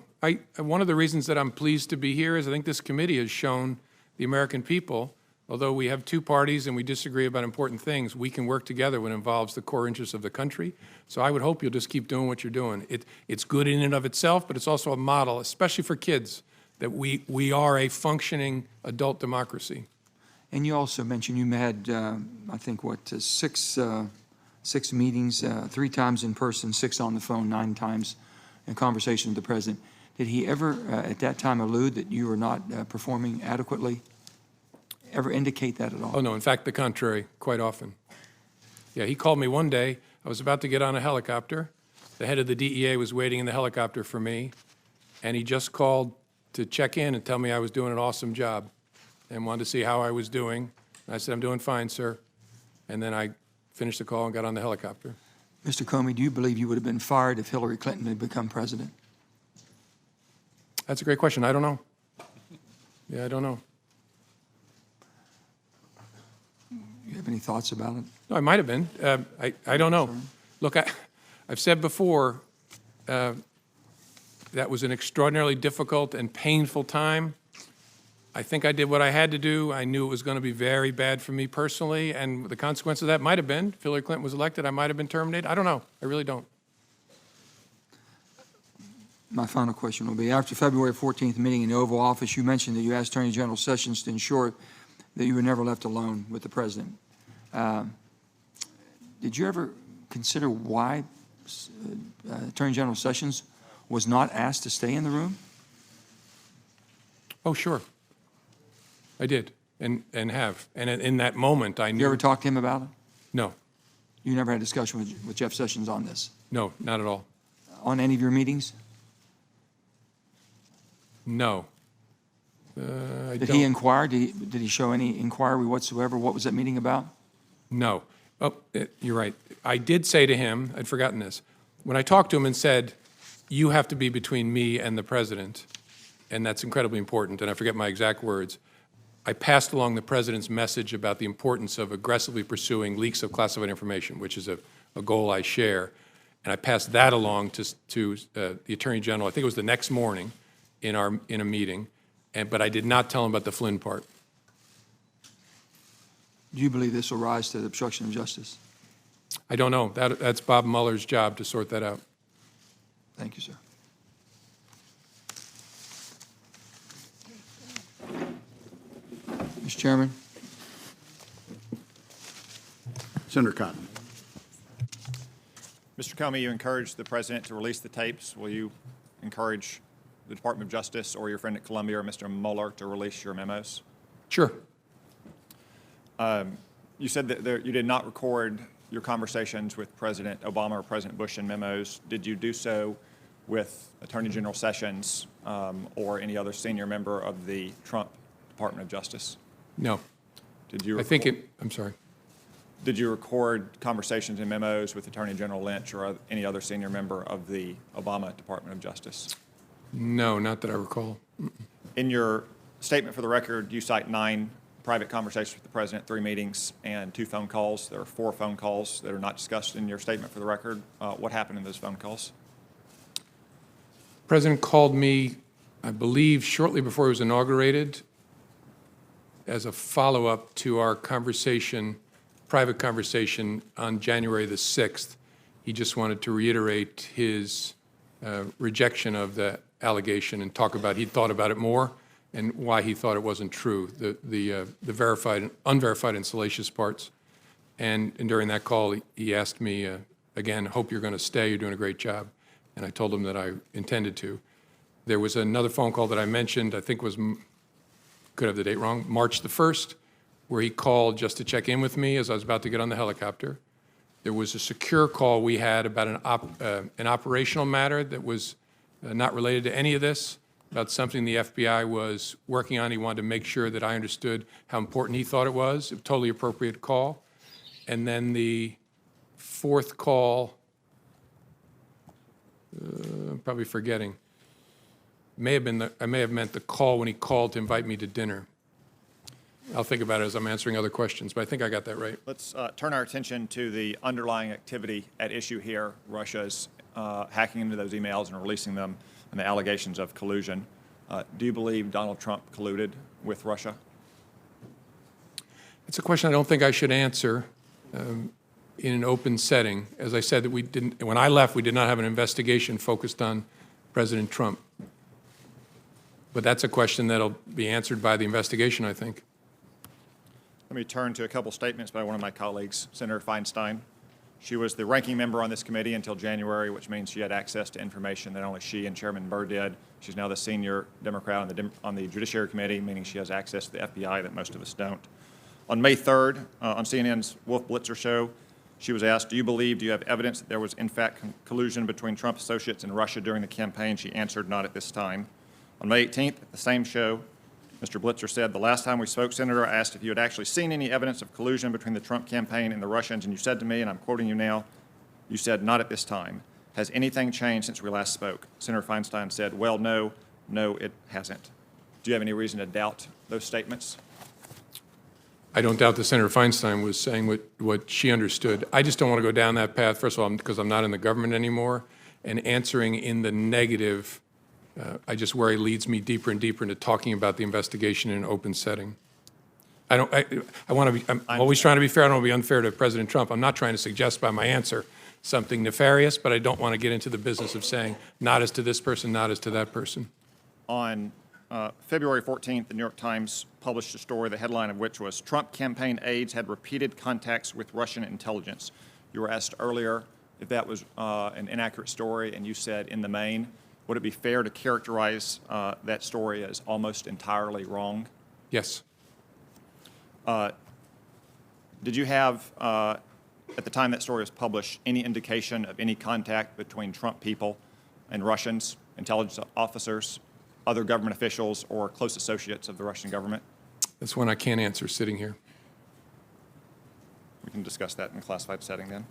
One of the reasons that I'm pleased to be here is I think this committee has shown the American people, although we have two parties and we disagree about important things, we can work together when it involves the core interests of the country. So I would hope you'll just keep doing what you're doing. It's good in and of itself, but it's also a model, especially for kids, that we are a functioning adult democracy. And you also mentioned you had, I think, six meetings, 3 times in person, 6 on the phone, 9 times in conversation with the president. Did he ever, at that time, allude that you were not performing adequately? Ever indicate that at all? Oh, no, in fact, the contrary, quite often. Yeah, he called me one day. I was about to get on a helicopter. The head of the DEA was waiting in the helicopter for me, and he just called to check in and tell me I was doing an awesome job and wanted to see how I was doing. I said, "I'm doing fine, sir." And then I finished the call and got on the helicopter. Mr. Comey, do you believe you would have been fired if Hillary Clinton had become president? That's a great question. I don't know. Yeah, I don't know. You have any thoughts about it? No, I might have been. I don't know. Look, I've said before, that was an extraordinarily difficult and painful time. I think I did what I had to do. I knew it was going to be very bad for me personally, and the consequence of that might have been, if Hillary Clinton was elected, I might have been terminated. I don't know. I really don't. My final question will be, after February 14th meeting in the Oval Office, you mentioned that you asked Attorney General Sessions to ensure that you were never left alone with the president. Did you ever consider why Attorney General Sessions was not asked to stay in the room? Oh, sure. I did, and have. And in that moment, I knew. You ever talked to him about it? No, You never had a discussion with Jeff Sessions on this? no, not at all. On any of your meetings? No. Did he inquire? Did he show any inquiry whatsoever? What was that meeting about? No. Oh, you're right. I did say to him, I'd forgotten this, when I talked to him and said, "You have to be between me and the president," and that's incredibly important, and I forget my exact words, I passed along the president's message about the importance of aggressively pursuing leaks of classified information, which is a goal I share, and I passed that along to the Attorney General. I think it was the next morning in a meeting, but I did not tell him about the Flynn part. Do you believe this will rise to the obstruction of justice? I don't know. That's Bob Mueller's job to sort that out. Thank you, sir. Mr. Chairman. Senator Cotton. Mr. Comey, you encouraged the president to release the tapes. Will you encourage the Department of Justice or your friend at Columbia, or Mr. Mueller, to release your memos? Sure. You said that you did not record your conversations with President Obama or President Bush in memos. Did you do so with Attorney General Sessions or any other senior member of the Trump Department of Justice? No. Did you? I'm sorry. Did you record conversations and memos with Attorney General Lynch or any other senior member of the Obama Department of Justice? No, not that I recall. In your statement for the record, you cite 9 private conversations with the president, 3 meetings, and 2 phone calls. There are 4 phone calls that are not discussed in your statement for the record. What happened in those phone calls? The president called me, I believe, shortly before he was inaugurated as a follow-up to our conversation, private conversation on January the 6th. He just wanted to reiterate his rejection of the allegation and talk about, he'd thought about it more and why he thought it wasn't true, the verified and unverified and salacious parts. And during that call, he asked me, again, hope you're going to stay, you're doing a great job. And I told him that I intended to. There was another phone call that I mentioned, I think was, could have the date wrong, March the 1st, where he called just to check in with me as I was about to get on the helicopter. There was a secure call we had about an operational matter that was not related to any of this, about something the FBI was working on. He wanted to make sure that I understood how important he thought it was, a totally appropriate call. And then the 4th call, I'm probably forgetting, I may have meant the call when he called to invite me to dinner. I'll think about it as I'm answering other questions, but I think I got that right. Let's turn our attention to the underlying activity at issue here, Russia's hacking into those emails and releasing them, and the allegations of collusion. Do you believe Donald Trump colluded with Russia? It's a question I don't think I should answer in an open setting. As I said, that we didn't, when I left, we did not have an investigation focused on President Trump. But that's a question that'll be answered by the investigation, I think. Let me turn to a couple statements by one of my colleagues, Senator Feinstein. She was the ranking member on this committee until January, which means she had access to information that only she and Chairman Burr did. She's now the senior Democrat on the Judiciary Committee, meaning she has access to the FBI that most of us don't. On May 3rd, on CNN's Wolf Blitzer show, she was asked, do you have evidence that there was in fact collusion between Trump associates and Russia during the campaign? She answered, not at this time. On May 18th, at the same show, Mr. Blitzer said, the last time we spoke, Senator, I asked if you had actually seen any evidence of collusion between the Trump campaign and the Russians, and you said to me, and I'm quoting you now, you said, not at this time. Has anything changed since we last spoke? Senator Feinstein said, well, no, it hasn't. Do you have any reason to doubt those statements? I don't doubt that Senator Feinstein was saying what she understood. I just don't want to go down that path, first of all, because I'm not in the government anymore, and answering in the negative, I just worry leads me deeper and deeper into talking about the investigation in an open setting. I'm always trying to be fair. I don't want to be unfair to President Trump. I'm not trying to suggest by my answer something nefarious, but I don't want to get into the business of saying not as to this person, not as to that person. On February 14th, the New York Times published a story, the headline of which was, Trump campaign aides had repeated contacts with Russian intelligence. You were asked earlier if that was an inaccurate story, and you said in the main. Would it be fair to characterize that story as almost entirely wrong? Yes. Did you have, at the time that story was published, any indication of any contact between Trump people and Russians, intelligence officers, other government officials, or close associates of the Russian government? That's one I can't answer sitting here. We can discuss that in a classified setting then.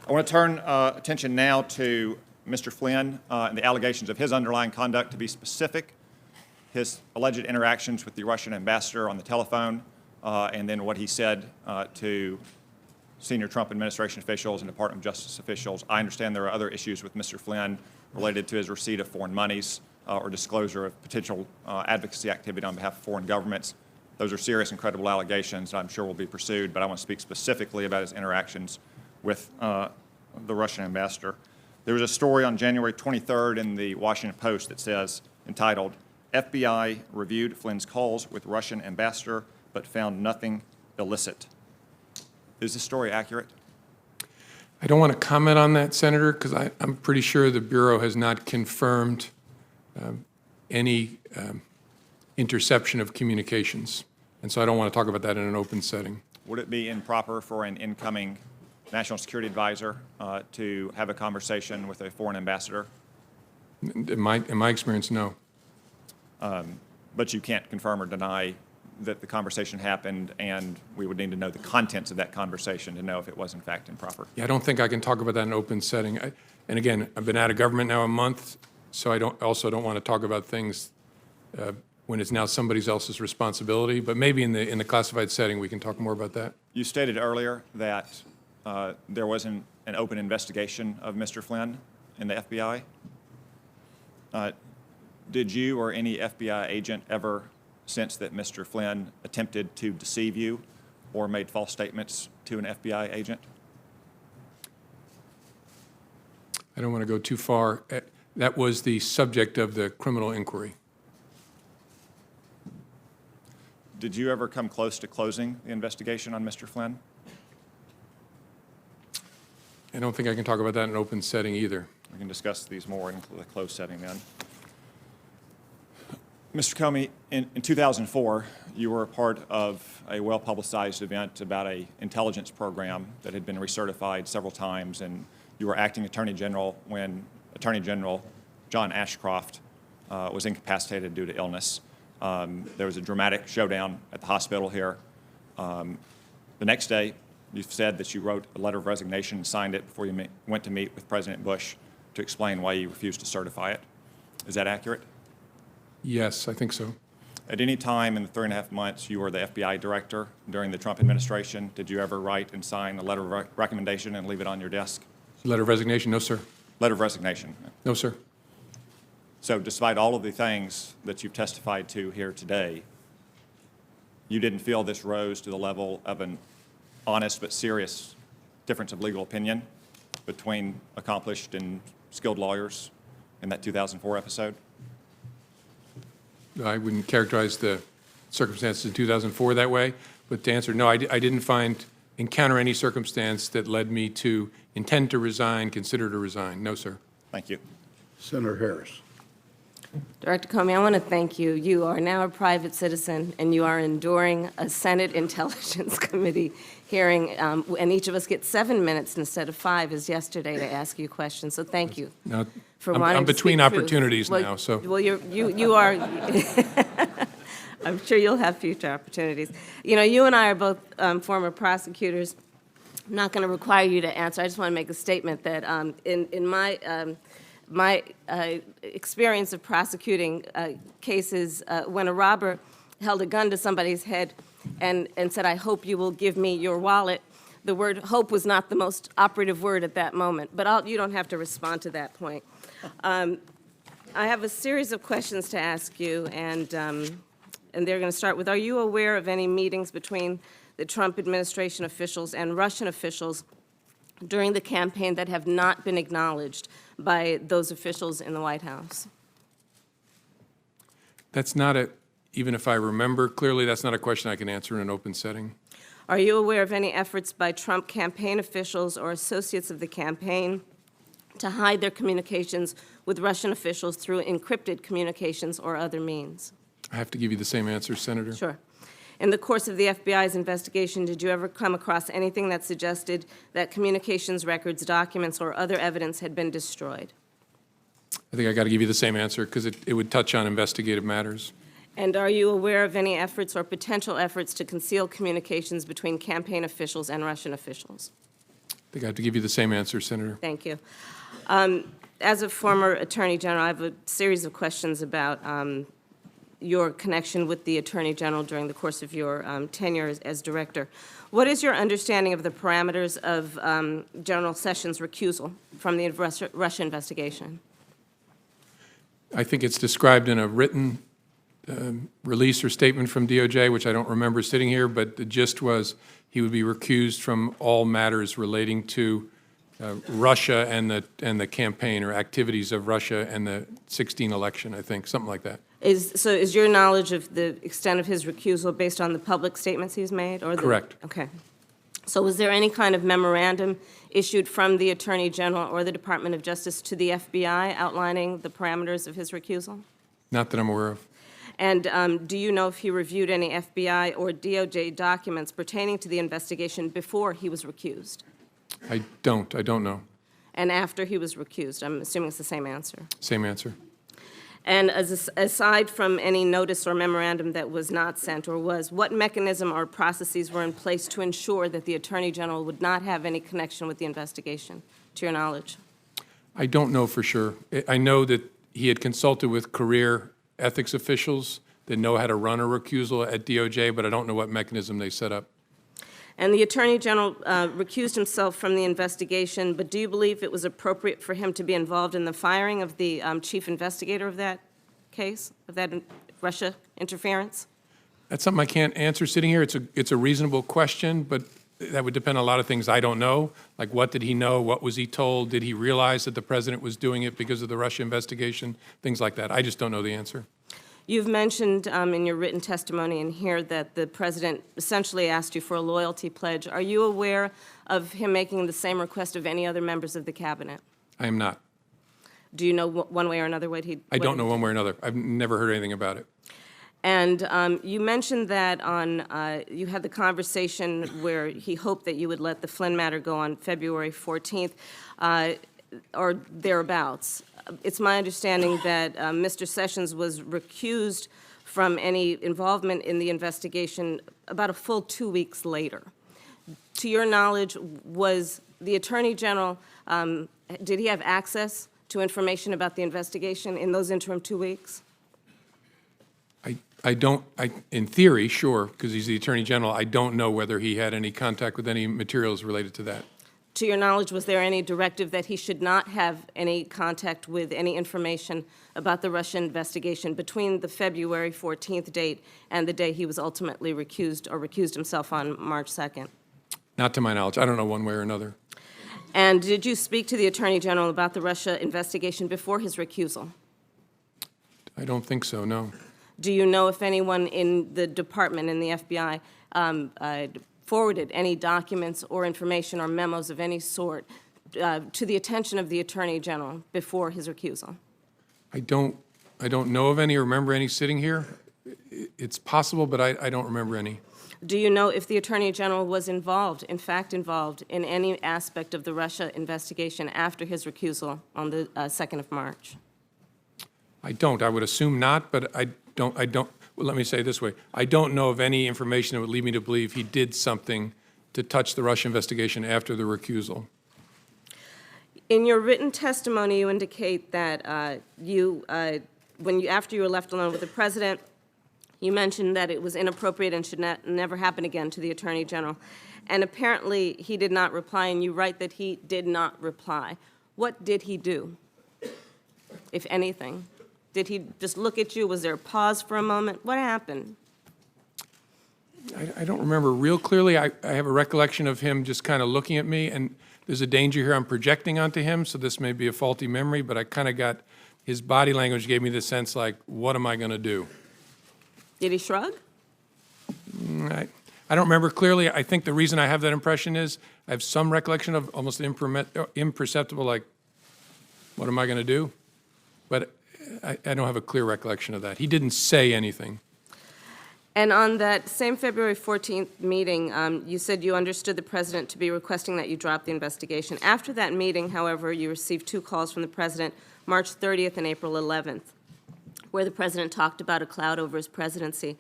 I want to turn attention now to Mr. Flynn and the allegations of his underlying conduct. To be specific, his alleged interactions with the Russian ambassador on the telephone, and then what he said to senior Trump administration officials and Department of Justice officials. I understand there are other issues with Mr. Flynn related to his receipt of foreign monies or disclosure of potential advocacy activity on behalf of foreign governments. Those are serious and credible allegations that I'm sure will be pursued, but I want to speak specifically about his interactions with the Russian ambassador. There was a story on January 23rd in the Washington Post that says, entitled, FBI reviewed Flynn's calls with Russian ambassador but found nothing illicit. Is this story accurate? I don't want to comment on that, Senator, because I'm pretty sure the Bureau has not confirmed any interception of communications. And so I don't want to talk about that in an open setting. Would it be improper for an incoming national security advisor to have a conversation with a foreign ambassador? In my experience, no. But you can't confirm or deny that the conversation happened, and we would need to know the contents of that conversation to know if it was in fact improper. Yeah, I don't think I can talk about that in an open setting. And again, I've been out of government now a month, so I also don't want to talk about things when it's now somebody else's responsibility. But maybe in the classified setting, we can talk more about that. You stated earlier that there was an open investigation of Mr. Flynn in the FBI. Did you or any FBI agent ever sense that Mr. Flynn attempted to deceive you or made false statements to an FBI agent? I don't want to go too far. That was the subject of the criminal inquiry. Did you ever come close to closing the investigation on Mr. Flynn? I don't think I can talk about that in an open setting either. We can discuss these more in the closed setting then. Mr. Comey, in 2004, you were a part of a well-publicized event about an intelligence program that had been recertified several times, and you were acting Attorney General when Attorney General John Ashcroft was incapacitated due to illness. There was a dramatic showdown at the hospital here. The next day, you said that you wrote a letter of resignation and signed it before you went to meet with President Bush to explain why you refused to certify it. Is that accurate? Yes, I think so. At any time in the 3.5 months you were the FBI director during the Trump administration, did you ever write and sign a letter of recommendation and leave it on your desk? Letter of resignation? No, sir. Letter of resignation? No, sir. So despite all of the things that you've testified to here today, you didn't feel this rose to the level of an honest but serious difference of legal opinion between accomplished and skilled lawyers in that 2004 episode? I wouldn't characterize the circumstances in 2004 that way, but to answer, no, I didn't find encounter any circumstance that led me to intend to resign, consider to resign. No, sir. Thank you. Senator Harris. Director Comey, I want to thank you. You are now a private citizen, and you are enduring a Senate Intelligence Committee hearing, and each of us gets 7 minutes instead of 5 as yesterday to ask you questions. So thank you Now, for I'm wanting to between speak truth. opportunities Well, now, so. Well, you are, I'm sure you'll have future opportunities. You know, you and I are both former prosecutors. I'm not going to require you to answer. I just want to make a statement that in my experience of prosecuting cases, when a robber held a gun to somebody's head and said, "I hope you will give me your wallet," the word hope was not the most operative word at that moment. But you don't have to respond to that point. I have a series of questions to ask you, and they're going to start with, are you aware of any meetings between the Trump administration officials and Russian officials during the campaign that have not been acknowledged by those officials in the White House? That's not even if I remember clearly, that's not a question I can answer in an open setting. Are you aware of any efforts by Trump campaign officials or associates of the campaign to hide their communications with Russian officials through encrypted communications or other means? I have to give you the same answer, Senator. Sure. In the course of the FBI's investigation, did you ever come across anything that suggested that communications records, documents, or other evidence had been destroyed? I think I got to give you the same answer because it would touch on investigative matters. And are you aware of any efforts or potential efforts to conceal communications between campaign officials and Russian officials? I think I have to give you the same answer, Senator. Thank you. As a former Attorney General, I have a series of questions about your connection with the Attorney General during the course of your tenure as Director. What is your understanding of the parameters of General Sessions' recusal from the Russia investigation? I think it's described in a written release or statement from DOJ, which I don't remember sitting here, but the gist was he would be recused from all matters relating to Russia and the campaign or activities of Russia and the 2016 election, I think, something like that. So is your knowledge of the extent of his recusal based on the public statements he's made? Or Correct. Okay. So was there any kind of memorandum issued from the Attorney General or the Department of Justice to the FBI outlining the parameters of his recusal? Not that I'm aware of. And do you know if he reviewed any FBI or DOJ documents pertaining to the investigation before he was recused? I don't know. And after he was recused? I'm assuming it's the same answer. Same answer. And aside from any notice or memorandum that was not sent or was, what mechanism or processes were in place to ensure that the Attorney General would not have any connection with the investigation, to your knowledge? I don't know for sure. I know that he had consulted with career ethics officials that know how to run a recusal at DOJ, but I don't know what mechanism they set up. And the Attorney General recused himself from the investigation, but do you believe it was appropriate for him to be involved in the firing of the chief investigator of that case, of that Russia interference? That's something I can't answer sitting here. It's a reasonable question, but that would depend on a lot of things I don't know, like what did he know, what was he told, did he realize that the president was doing it because of the Russia investigation, things like that. I just don't know the answer. You've mentioned in your written testimony in here that the president essentially asked you for a loyalty pledge. Are you aware of him making the same request of any other members of the cabinet? I am not. Do you know one way or another what he... I don't know one way or another. I've never heard anything about it. And you mentioned that you had the conversation where he hoped that you would let the Flynn matter go on February 14th or thereabouts. It's my understanding that Mr. Sessions was recused from any involvement in the investigation about a full 2 weeks later. To your knowledge, was the Attorney General, did he have access to information about the investigation in those interim 2 weeks? In theory, sure, because he's the Attorney General, I don't know whether he had any contact with any materials related to that. To your knowledge, was there any directive that he should not have any contact with any information about the Russian investigation between the February 14th date and the day he was ultimately recused or recused himself on March 2nd? Not to my knowledge. I don't know one way or another. And did you speak to the Attorney General about the Russia investigation before his recusal? I don't think so, no. Do you know if anyone in the department, in the FBI, forwarded any documents or information or memos of any sort to the attention of the Attorney General before his recusal? I don't know of any or remember any sitting here. It's possible, but I don't remember any. Do you know if the Attorney General was involved, in fact involved, in any aspect of the Russia investigation after his recusal on the 2nd of March? I don't. I would assume not, but I don't, well, let me say it this way. I don't know of any information that would lead me to believe he did something to touch the Russia investigation after the recusal. In your written testimony, you indicate that after you were left alone with the President, you mentioned that it was inappropriate and should never happen again to the Attorney General. And apparently, he did not reply, and you write that he did not reply. What did he do, if anything? Did he just look at you? Was there a pause for a moment? What happened? I don't remember real clearly. I have a recollection of him just kind of looking at me, and there's a danger here I'm projecting onto him, so this may be a faulty memory, but I kind of got, his body language gave me the sense like, what am I going to do? Did he shrug? I don't remember clearly. I think the reason I have that impression is I have some recollection of almost an imperceptible, like, what am I going to do? But I don't have a clear recollection of that. He didn't say anything. And on that same February 14th meeting, you said you understood the President to be requesting that you drop the investigation. After that meeting, however, you received 2 calls from the President, March 30th and April 11th, where the President talked about a cloud over his presidency.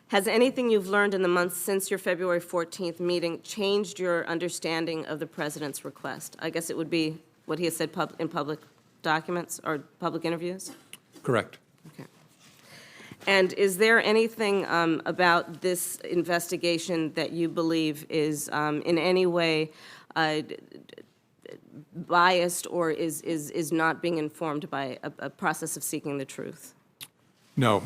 Has anything you've learned in the months since your February 14th meeting changed your understanding of the President's request? I guess it would be what he has said in public documents or public interviews? Correct. Okay. And is there anything about this investigation that you believe is in any way biased or is not being informed by a process of seeking the truth? No.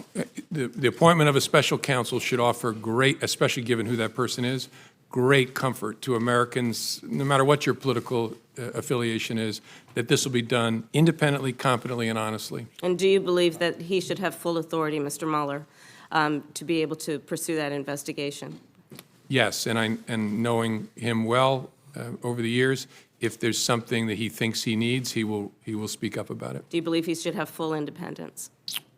The appointment of a special counsel should offer great, especially given who that person is, great comfort to Americans, no matter what your political affiliation is, that this will be done independently, competently, and honestly. And do you believe that he should have full authority, Mr. Mueller, to be able to pursue that investigation? Yes, and knowing him well over the years, if there's something that he thinks he needs, he will speak up about it. Do you believe he should have full independence?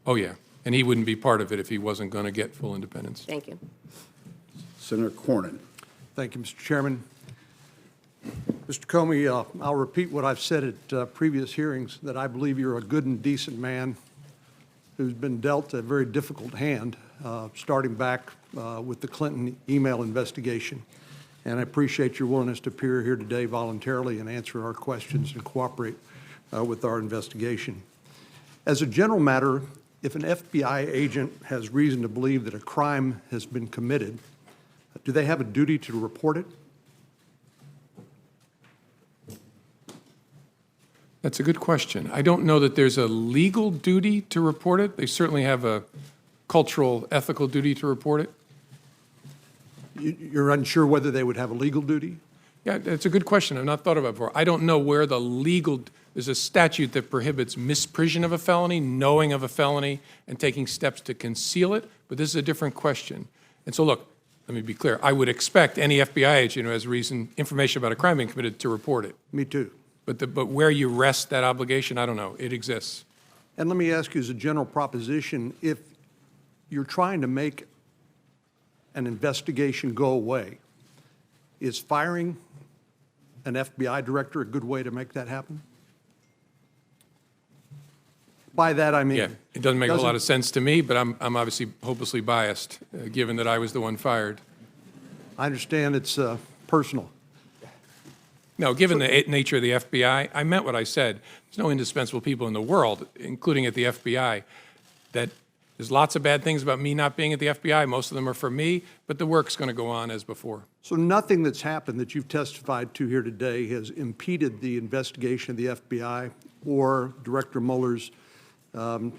Oh, yeah. And he wouldn't be part of it if he wasn't going to get full independence. Thank you. Senator Cornyn. Thank you, Mr. Chairman. Mr. Comey, I'll repeat what I've said at previous hearings, that I believe you're a good and decent man who's been dealt a very difficult hand, starting back with the Clinton email investigation. And I appreciate your willingness to appear here today voluntarily and answer our questions and cooperate with our investigation. As a general matter, if an FBI agent has reason to believe that a crime has been committed, do they have a duty to report it? That's a good question. I don't know that there's a legal duty to report it. They certainly have a cultural, ethical duty to report it. You're unsure whether they would have a legal duty? Yeah, it's a good question. I've not thought about it before. I don't know where the legal, there's a statute that prohibits misprision of a felony, knowing of a felony, and taking steps to conceal it, but this is a different question. And so look, let me be clear. I would expect any FBI agent who has information about a crime being committed to report it. Me too. But where you rest that obligation, I don't know. It exists. And let me ask you as a general proposition, if you're trying to make an investigation go away, is firing an FBI director a good way to make that happen? By that I mean... Yeah, it doesn't make a lot of sense to me, but I'm obviously hopelessly biased, given that I was the one fired. I understand it's personal. No, given the nature of the FBI, I meant what I said. There's no indispensable people in the world, including at the FBI, that there's lots of bad things about me not being at the FBI. Most of them are for me, but the work's going to go on as before. So nothing that's happened that you've testified to here today has impeded the investigation of the FBI or Director Mueller's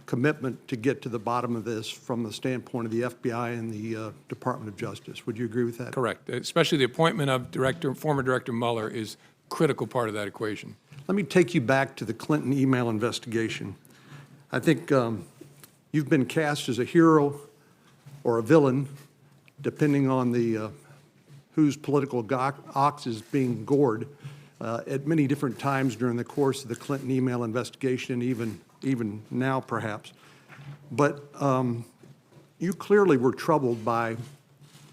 commitment to get to the bottom of this from the standpoint of the FBI and the Department of Justice. Would you agree with that? Correct. Especially the appointment of former Director Mueller is a critical part of that equation. Let me take you back to the Clinton email investigation. I think you've been cast as a hero or a villain, depending on whose political ox is being gored at many different times during the course of the Clinton email investigation, even now perhaps. But you clearly were troubled by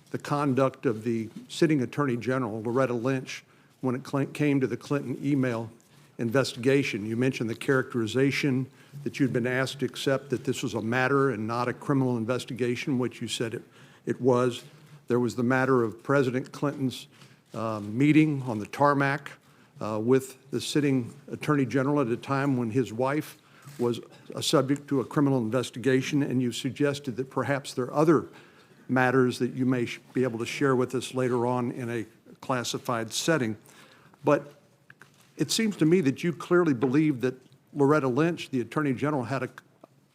the conduct of the sitting Attorney General, Loretta Lynch, when it came to the Clinton email investigation. You mentioned the characterization that you'd been asked to accept that this was a matter and not a criminal investigation, which you said it was. There was the matter of President Clinton's meeting on the tarmac with the sitting Attorney General at a time when his wife was subject to a criminal investigation, and you suggested that perhaps there are other matters that you may be able to share with us later on in a classified setting. But it seems to me that you clearly believe that Loretta Lynch, the Attorney General, had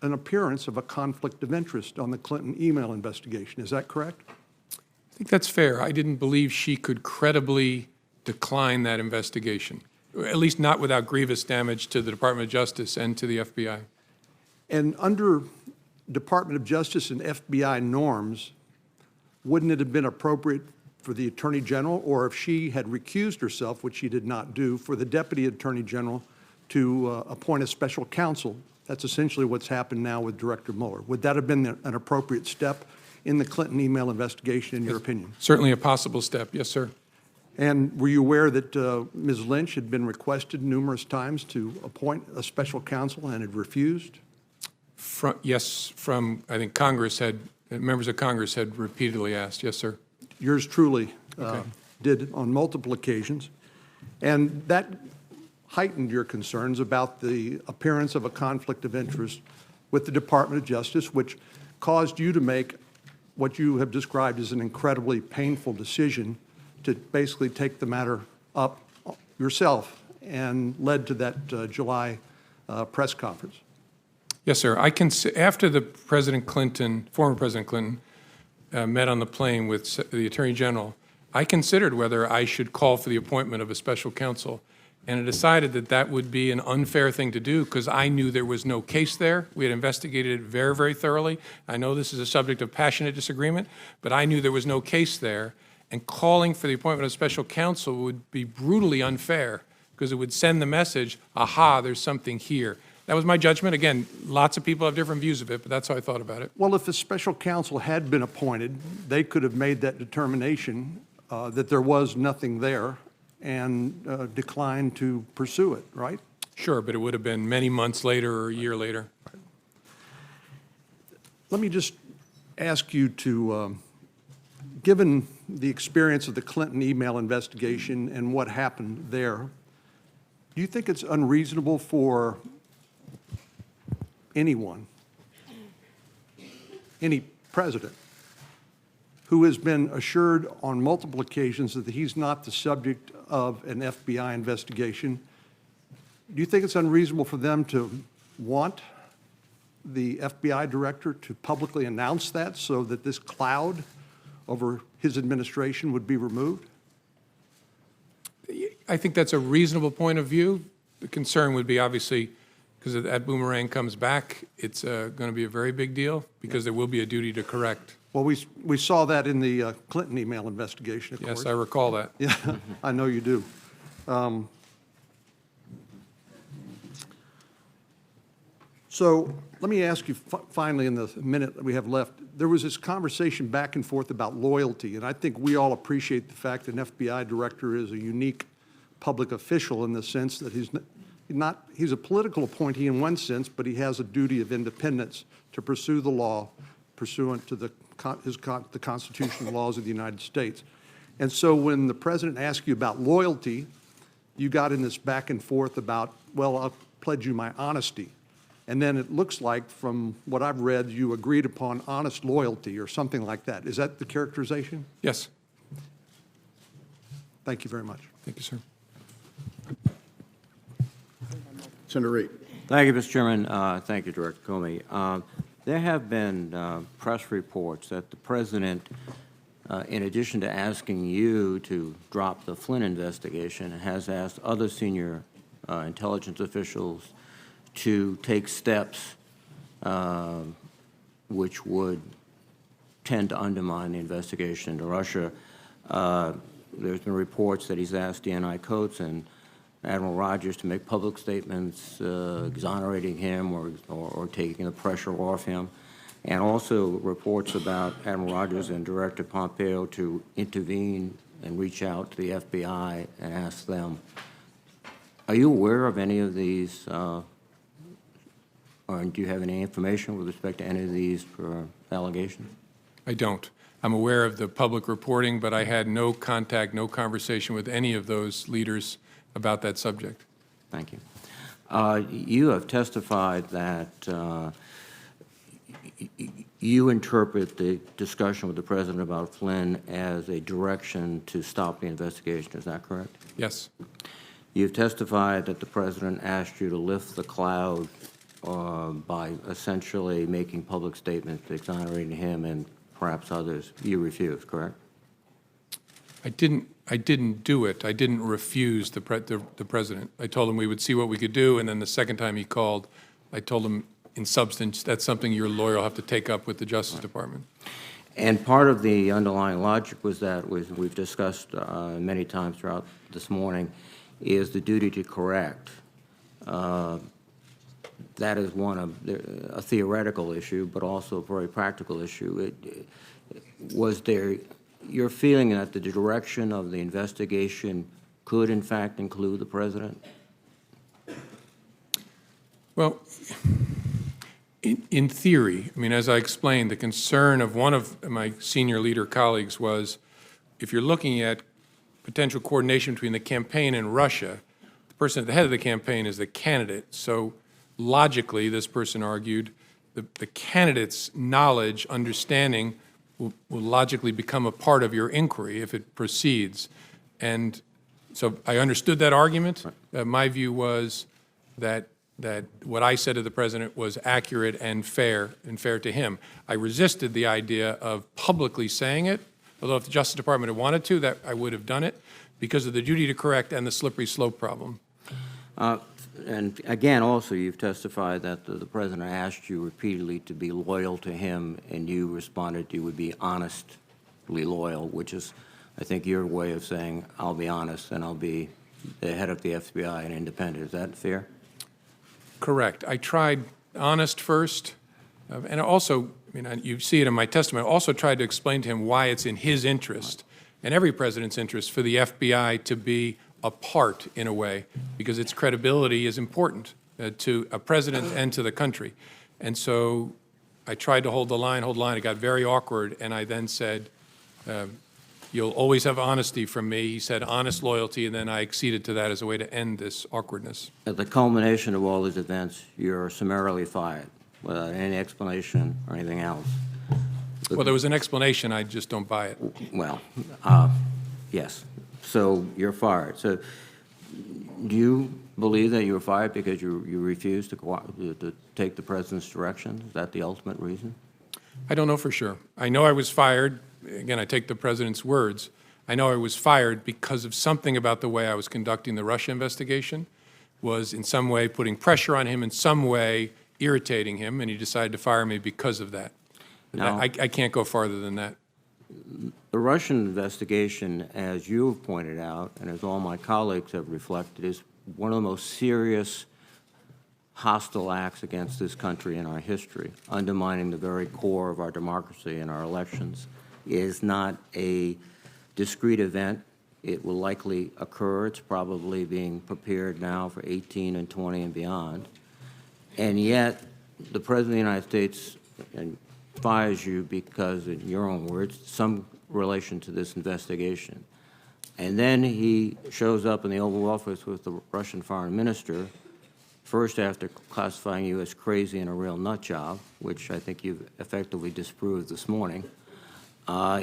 an appearance of a conflict of interest on the Clinton email investigation. Is that correct? I think that's fair. I didn't believe she could credibly decline that investigation, at least not without grievous damage to the Department of Justice and to the FBI. And under Department of Justice and FBI norms, wouldn't it have been appropriate for the Attorney General, or if she had recused herself, which she did not do, for the Deputy Attorney General to appoint a special counsel? That's essentially what's happened now with Director Mueller. Would that have been an appropriate step in the Clinton email investigation, in your opinion? Certainly a possible step, yes, sir. And were you aware that Ms. Lynch had been requested numerous times to appoint a special counsel and had refused? Yes, I think members of Congress had repeatedly asked, yes, sir. Yours truly Okay. did on multiple occasions. And that heightened your concerns about the appearance of a conflict of interest with the Department of Justice, which caused you to make what you have described as an incredibly painful decision to basically take the matter up yourself, and led to that July press conference. Yes, sir. After the former President Clinton, met on the plane with the Attorney General, I considered whether I should call for the appointment of a special counsel, and I decided that that would be an unfair thing to do because I knew there was no case there. We had investigated it very, very thoroughly. I know this is a subject of passionate disagreement, but I knew there was no case there, and calling for the appointment of a special counsel would be brutally unfair because it would send the message, aha, there's something here. That was my judgment. Again, lots of people have different views of it, but that's how I thought about it. Well, if a special counsel had been appointed, they could have made that determination that there was nothing there and declined to pursue it, right? Sure, but it would have been many months later or a year later. Let me just ask you to, given the experience of the Clinton email investigation and what happened there, do you think it's unreasonable for anyone, any president, who has been assured on multiple occasions that he's not the subject of an FBI investigation, do you think it's unreasonable for them to want the FBI director to publicly announce that so that this cloud over his administration would be removed? I think that's a reasonable point of view. The concern would be obviously, because if that boomerang comes back, it's going to be a very big deal because there will be a duty to correct. Well, we saw that in the Clinton email investigation, of course. Yes, I recall that. Yeah, I know you do. So let me ask you finally, in the minute that we have left, there was this conversation back and forth about loyalty, and I think we all appreciate the fact that an FBI director is a unique public official in the sense that he's a political appointee in one sense, but he has a duty of independence to pursue the law pursuant to the constitutional laws of the United States. And so when the president asked you about loyalty, you got in this back and forth about, well, I'll pledge you my honesty. And then it looks like, from what I've read, you agreed upon honest loyalty or something like that. Is that the characterization? Yes. Thank you very much. Thank you, sir. Senator Reid. Thank you, Mr. Chairman. Thank you, Director Comey. There have been press reports that the president, in addition to asking you to drop the Flynn investigation, has asked other senior intelligence officials to take steps which would tend to undermine the investigation into Russia. There's been reports that he's asked DNI Coates and Admiral Rogers to make public statements exonerating him or taking the pressure off him, and also reports about Admiral Rogers and Director Pompeo to intervene and reach out to the FBI and ask them. Are you aware of any of these, or do you have any information with respect to any of these allegations? I don't. I'm aware of the public reporting, but I had no contact, no conversation with any of those leaders about that subject. Thank you. You have testified that you interpret the discussion with the President about Flynn as a direction to stop the investigation. Is that correct? Yes. You've testified that the President asked you to lift the cloud by essentially making public statements exonerating him and perhaps others. You refused, correct? I didn't do it. I didn't refuse the President. I told him we would see what we could do, and then the second time he called, I told him in substance, that's something your lawyer will have to take up with the Justice Department. And part of the underlying logic was that, we've discussed many times throughout this morning, is the duty to correct. That is a theoretical issue, but also a very practical issue. Was there your feeling that the direction of the investigation could, in fact, include the President? Well, in theory, I mean, as I explained, the concern of one of my senior leader colleagues was, if you're looking at potential coordination between the campaign and Russia, the person at the head of the campaign is the candidate. So logically, this person argued, the candidate's knowledge, understanding will logically become a part of your inquiry if it proceeds. And so I understood that argument. My view was that what I said to the President was accurate and fair to him. I resisted the idea of publicly saying it, although if the Justice Department had wanted to, that I would have done it, because of the duty to correct and the slippery slope problem. And again, also, you've testified that the President asked you repeatedly to be loyal to him, and you responded you would be honestly loyal, which is, I think, your way of saying, I'll be honest and I'll be the head of the FBI and independent. Is that fair? Correct. I tried honest first, and also, I mean, you see it in my testimony, I also tried to explain to him why it's in his interest, and every president's interest, for the FBI to be apart in a way, because its credibility is important to a president and to the country. And so I tried to hold the line. It got very awkward, and I then said, you'll always have honesty from me. He said honest loyalty, and then I acceded to that as a way to end this awkwardness. At the culmination of all these events, you're summarily fired without any explanation or anything else. Well, there was an explanation. I just don't buy it. Well, yes. So you're fired. So do you believe that you were fired because you refused to take the President's direction? Is that the ultimate reason? I don't know for sure. I know I was fired. Again, I take the President's words. I know I was fired because of something about the way I was conducting the Russia investigation was in some way putting pressure on him, in some way irritating him, and he decided to fire me because of that. Now, I can't go farther than that. The Russian investigation, as you've pointed out, and as all my colleagues have reflected, is one of the most serious hostile acts against this country in our history, undermining the very core of our democracy and our elections. It is not a discrete event. It will likely occur. It's probably being prepared now for 18 and 20 and beyond. And yet, the President of the United States fires you because, in your own words, some relation to this investigation. And then he shows up in the Oval Office with the Russian foreign minister, first after classifying you as crazy and a real nut job, which I think you've effectively disproved this morning.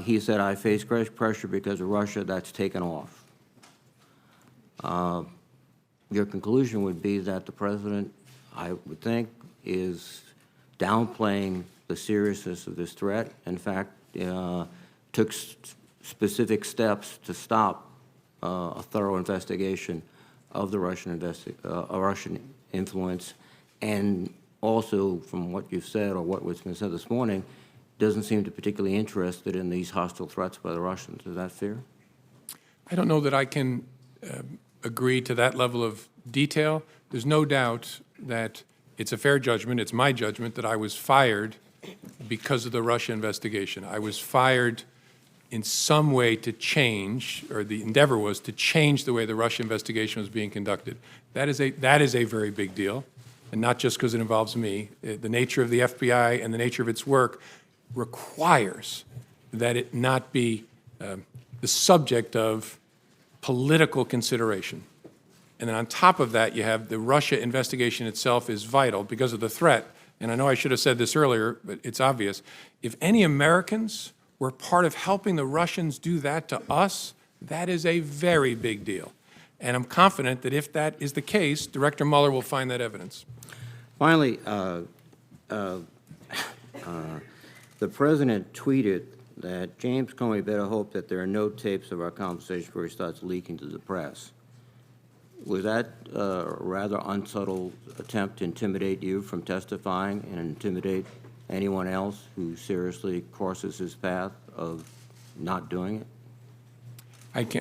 He said, I face great pressure because of Russia. That's taken off. Your conclusion would be that the President, I would think, is downplaying the seriousness of this threat. In fact, took specific steps to stop a thorough investigation of the Russian influence, and also, from what you've said or what was been said this morning, doesn't seem to be particularly interested in these hostile threats by the Russians. Is that fair? I don't know that I can agree to that level of detail. There's no doubt that it's a fair judgment, it's my judgment, that I was fired because of the Russia investigation. I was fired in some way to change, or the endeavor was to change the way the Russia investigation was being conducted. That is a very big deal, and not just because it involves me. The nature of the FBI and the nature of its work requires that it not be the subject of political consideration. And then on top of that, you have the Russia investigation itself is vital because of the threat. And I know I should have said this earlier, but it's obvious. If any Americans were part of helping the Russians do that to us, that is a very big deal. And I'm confident that if that is the case, Director Mueller will find that evidence. Finally, the President tweeted that James Comey better hope that there are no tapes of our conversation before he starts leaking to the press. Was that a rather unsubtle attempt to intimidate you from testifying and intimidate anyone else who seriously crosses his path of not doing it?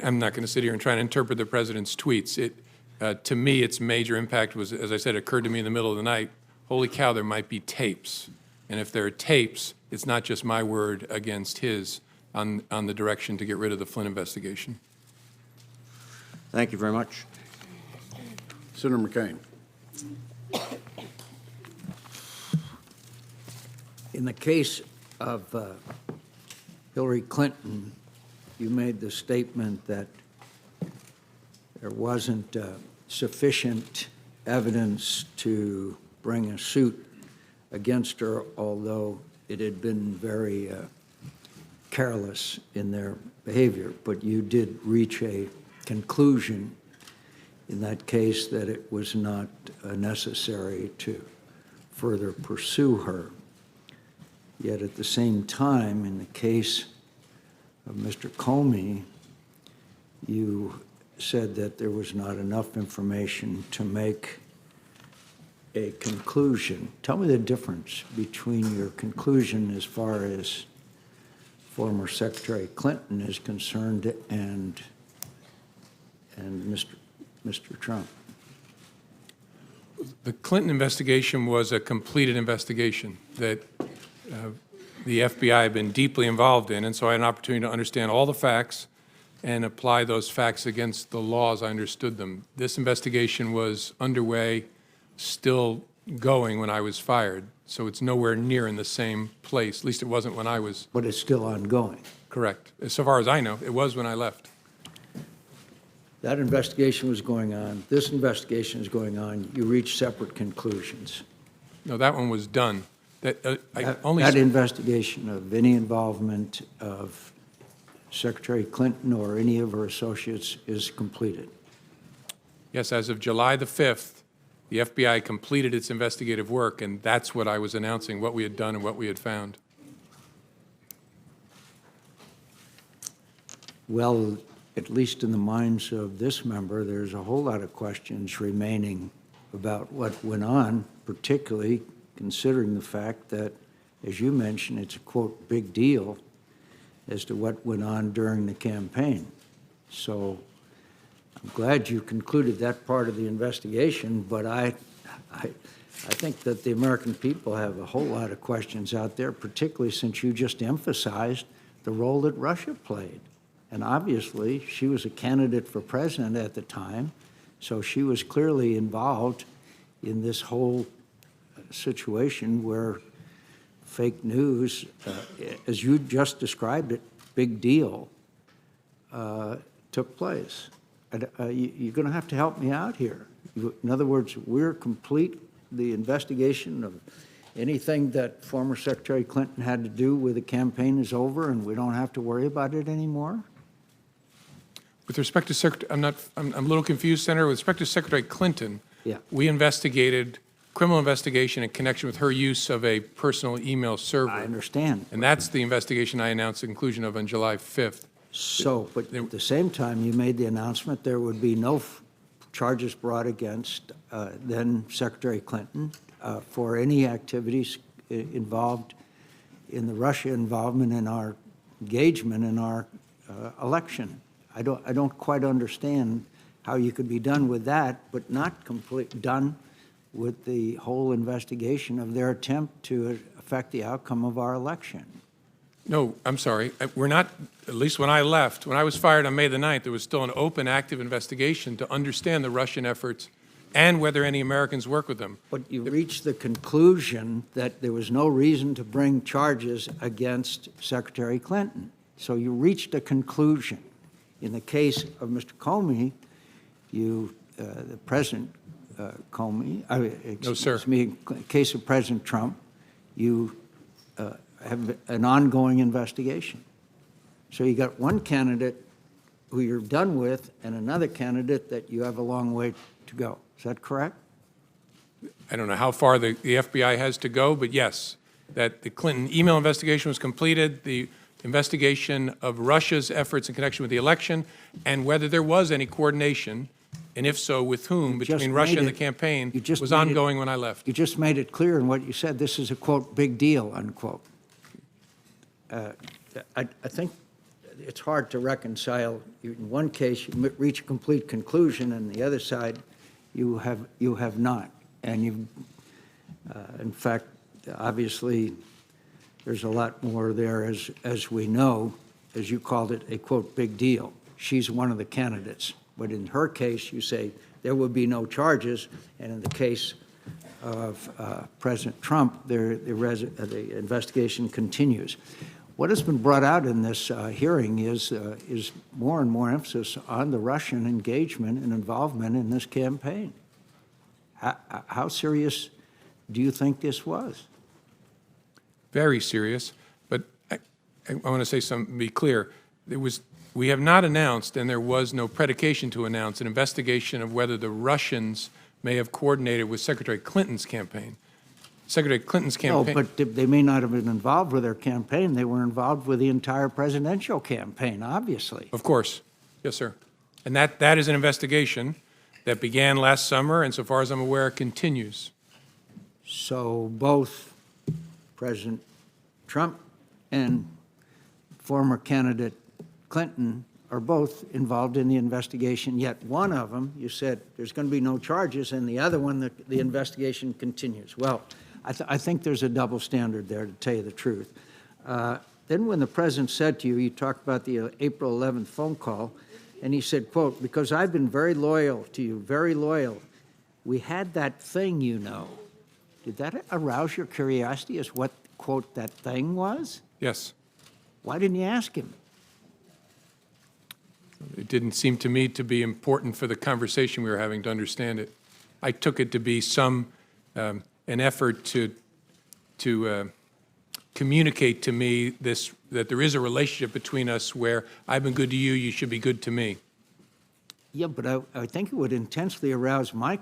I'm not going to sit here and try to interpret the President's tweets. To me, its major impact was, as I said, it occurred to me in the middle of the night, holy cow, there might be tapes. And if there are tapes, it's not just my word against his on the direction to get rid of the Flynn investigation. Thank you very much. Senator McCain. In the case of Hillary Clinton, you made the statement that there wasn't sufficient evidence to bring a suit against her, although it had been very careless in their behavior. But you did reach a conclusion in that case that it was not necessary to further pursue her. Yet at the same time, in the case of Mr. Comey, you said that there was not enough information to make a conclusion. Tell me the difference between your conclusion as far as former Secretary Clinton is concerned and Mr. Trump. The Clinton investigation was a completed investigation that the FBI had been deeply involved in, and so I had an opportunity to understand all the facts and apply those facts against the law as I understood them. This investigation was underway, still going when I was fired, so it's nowhere near in the same place. At least it wasn't when I was. But it's still ongoing. Correct. So far as I know, it was when I left. That investigation was going on. This investigation is going on. You reached separate conclusions. No, that one was done. That investigation of any involvement of Secretary Clinton or any of her associates is completed. Yes, as of July the 5th, the FBI completed its investigative work, and that's what I was announcing, what we had done and what we had found. Well, at least in the minds of this member, there's a whole lot of questions remaining about what went on, particularly considering the fact that, as you mentioned, it's a, quote, big deal as to what went on during the campaign. So I'm glad you concluded that part of the investigation, but I think that the American people have a whole lot of questions out there, particularly since you just emphasized the role that Russia played. And obviously, she was a candidate for president at the time, so she was clearly involved in this whole situation where fake news, as you just described it, big deal, took place. You're going to have to help me out here. In other words, we're complete the investigation of anything that former Secretary Clinton had to do with the campaign is over and we don't have to worry about it anymore? With respect to Secretary, I'm a little confused, Senator. With respect to Secretary Clinton, Yeah. we investigated criminal investigation in connection with her use of a personal email server. I understand. And that's the investigation I announced the conclusion of on July 5th. So, but at the same time, you made the announcement there would be no charges brought against then Secretary Clinton for any activities involved in the Russia involvement in our engagement in our election. I don't quite understand how you could be done with that, but not done with the whole investigation of their attempt to affect the outcome of our election. No, I'm sorry. We're not, at least when I left, when I was fired on May the 9th, there was still an open, active investigation to understand the Russian efforts and whether any Americans work with them. But you reached the conclusion that there was no reason to bring charges against Secretary Clinton. So you reached a conclusion. In the case of Mr. Comey, the President Comey, No, sir. excuse me, in the case of President Trump, you have an ongoing investigation. So you got one candidate who you're done with and another candidate that you have a long way to go. Is that correct? I don't know how far the FBI has to go, but yes, that the Clinton email investigation was completed, the investigation of Russia's efforts in connection with the election, and whether there was any coordination, and if so, with whom, between Russia and the campaign, was ongoing when I left. You just made it clear in what you said. This is a, quote, big deal, unquote. I think it's hard to reconcile. In one case, you reach a complete conclusion, and the other side, you have not. And you've, in fact, obviously, there's a lot more there, as we know, as you called it, a, quote, big deal. She's one of the candidates. But in her case, you say there would be no charges, and in the case of President Trump, the investigation continues. What has been brought out in this hearing is more and more emphasis on the Russian engagement and involvement in this campaign. How serious do you think this was? Very serious, but I want to say something, be clear. We have not announced, and there was no predication to announce, an investigation of whether the Russians may have coordinated with Secretary Clinton's campaign. Secretary Clinton's campaign. No, but they may not have been involved with their campaign. They were involved with the entire presidential campaign, obviously. Of course. Yes, sir. And that is an investigation that began last summer, and so far as I'm aware, continues. So both President Trump and former candidate Clinton are both involved in the investigation, yet one of them, you said there's going to be no charges, and the other one, the investigation continues. Well, I think there's a double standard there, to tell you the truth. Then when the president said to you, you talked about the April 11th phone call, and he said, quote, because I've been very loyal to you, very loyal. We had that thing, you know. Did that arouse your curiosity as what, quote, that thing was? Yes. Why didn't you ask him? It didn't seem to me to be important for the conversation we were having to understand it. I took it to be an effort to communicate to me that there is a relationship between us where I've been good to you, you should be good to me. Yeah, but I think it would intensely arouse my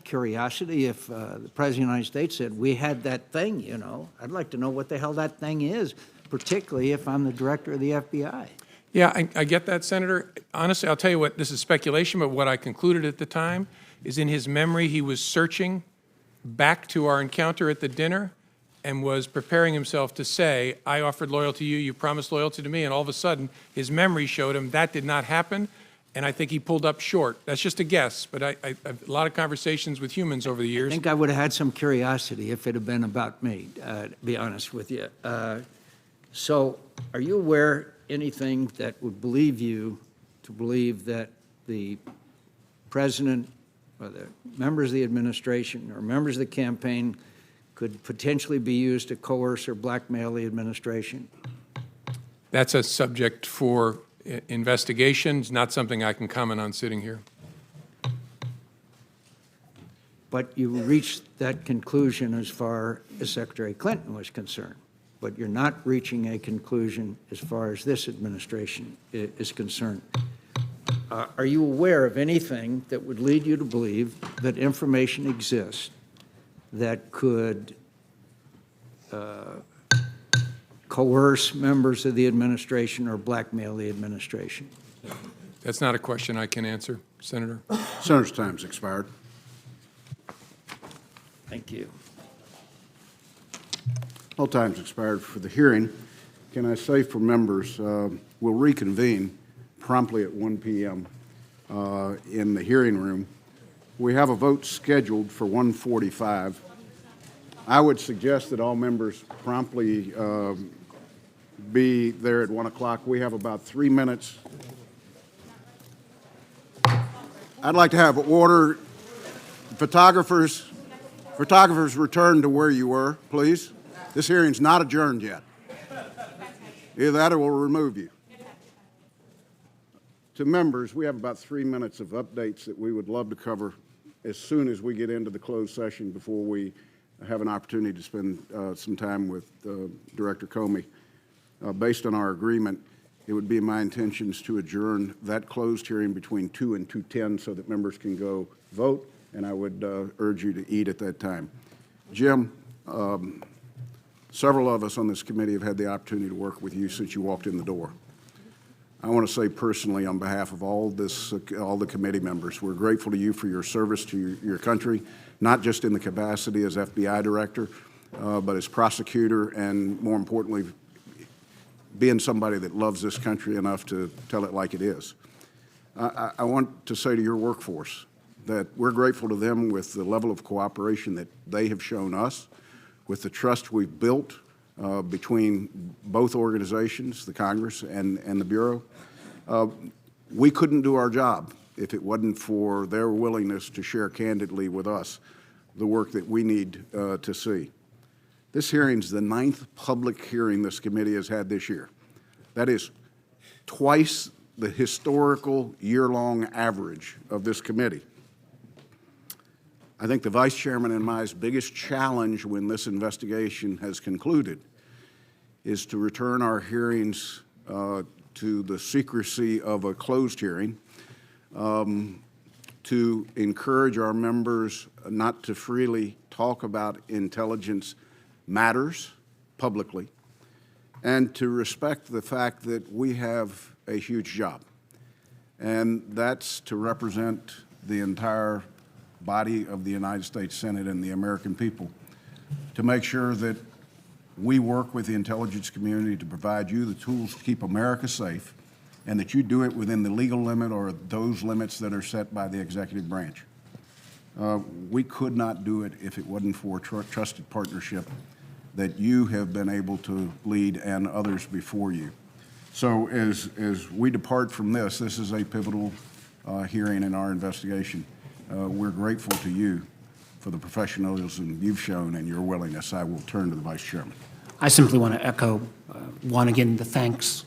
curiosity if the President of the United States said, we had that thing, you know. I'd like to know what the hell that thing is, particularly if I'm the director of the FBI. Yeah, I get that, Senator. Honestly, I'll tell you what, this is speculation, but what I concluded at the time is in his memory he was searching back to our encounter at the dinner and was preparing himself to say, I offered loyalty to you, you promised loyalty to me, and all of a sudden his memory showed him that did not happen, and I think he pulled up short. That's just a guess, but I've a lot of conversations with humans over the years. I think I would have had some curiosity if it had been about me, to be honest with you. So are you aware anything that would believe you to believe that the president or the members of the administration or members of the campaign could potentially be used to coerce or blackmail the administration? That's a subject for investigation. It's not something I can comment on sitting here. But you reached that conclusion as far as Secretary Clinton was concerned. But you're not reaching a conclusion as far as this administration is concerned. Are you aware of anything that would lead you to believe that information exists that could coerce members of the administration or blackmail the administration? That's not a question I can answer, Senator. Senator's time's expired. Thank you. All time's expired for the hearing. Can I say for members, we'll reconvene promptly at 1 p.m. In the hearing room. We have a vote scheduled for 1:45. I would suggest that all members promptly be there at 1 o'clock. We have about 3 minutes. I'd like to have order. Photographers return to where you were, please. This hearing's not adjourned yet. Either that or we'll remove you. To members, we have about 3 minutes of updates that we would love to cover as soon as we get into the closed session before we have an opportunity to spend some time with Director Comey. Based on our agreement, it would be my intentions to adjourn that closed hearing between 2 and 2:10 so that members can go vote, and I would urge you to eat at that time. Jim, several of us on this committee have had the opportunity to work with you since you walked in the door. I want to say personally on behalf of all the committee members, we're grateful to you for your service to your country, not just in the capacity as FBI director, but as prosecutor, and more importantly, being somebody that loves this country enough to tell it like it is. I want to say to your workforce that we're grateful to them with the level of cooperation that they have shown us, with the trust we've built between both organizations, the Congress and the Bureau. We couldn't do our job if it wasn't for their willingness to share candidly with us the work that we need to see. This hearing's the 9th public hearing this committee has had this year. That is twice the historical year-long average of this committee. I think the Vice Chairman and my biggest challenge when this investigation has concluded is to return our hearings to the secrecy of a closed hearing, to encourage our members not to freely talk about intelligence matters publicly, and to respect the fact that we have a huge job, and that's to represent the entire body of the United States Senate and the American people, to make sure that we work with the intelligence community to provide you the tools to keep America safe, and that you do it within the legal limit or those limits that are set by the executive branch. We could not do it if it wasn't for a trusted partnership that you have been able to lead and others before you. So as we depart from this is a pivotal hearing in our investigation. We're grateful to you for the professionalism you've shown and your willingness. I will turn to the Vice Chairman. I simply want to echo, again, the thanks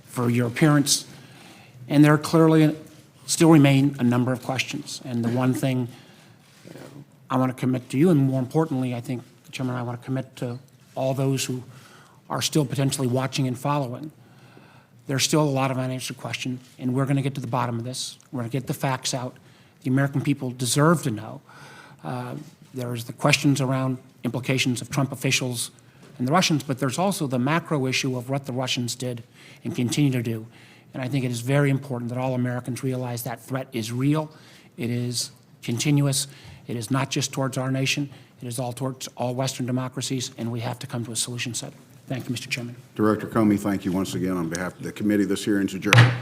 for your appearance. And there clearly still remain a number of questions. And the one thing I want to commit to you, and more importantly, I think, Chairman, I want to commit to all those who are still potentially watching and following. There's still a lot of unanswered questions, and we're going to get to the bottom of this. We're going to get the facts out. The American people deserve to know. There's the questions around implications of Trump officials and the Russians, but there's also the macro issue of what the Russians did and continue to do. And I think it is very important that all Americans realize that threat is real. It is continuous. It is not just towards our nation. It is all towards all Western democracies, and we have to come to a solution set. Thank you, Mr. Chairman. Director Comey, thank you once again on behalf of the committee. This hearing's adjourned.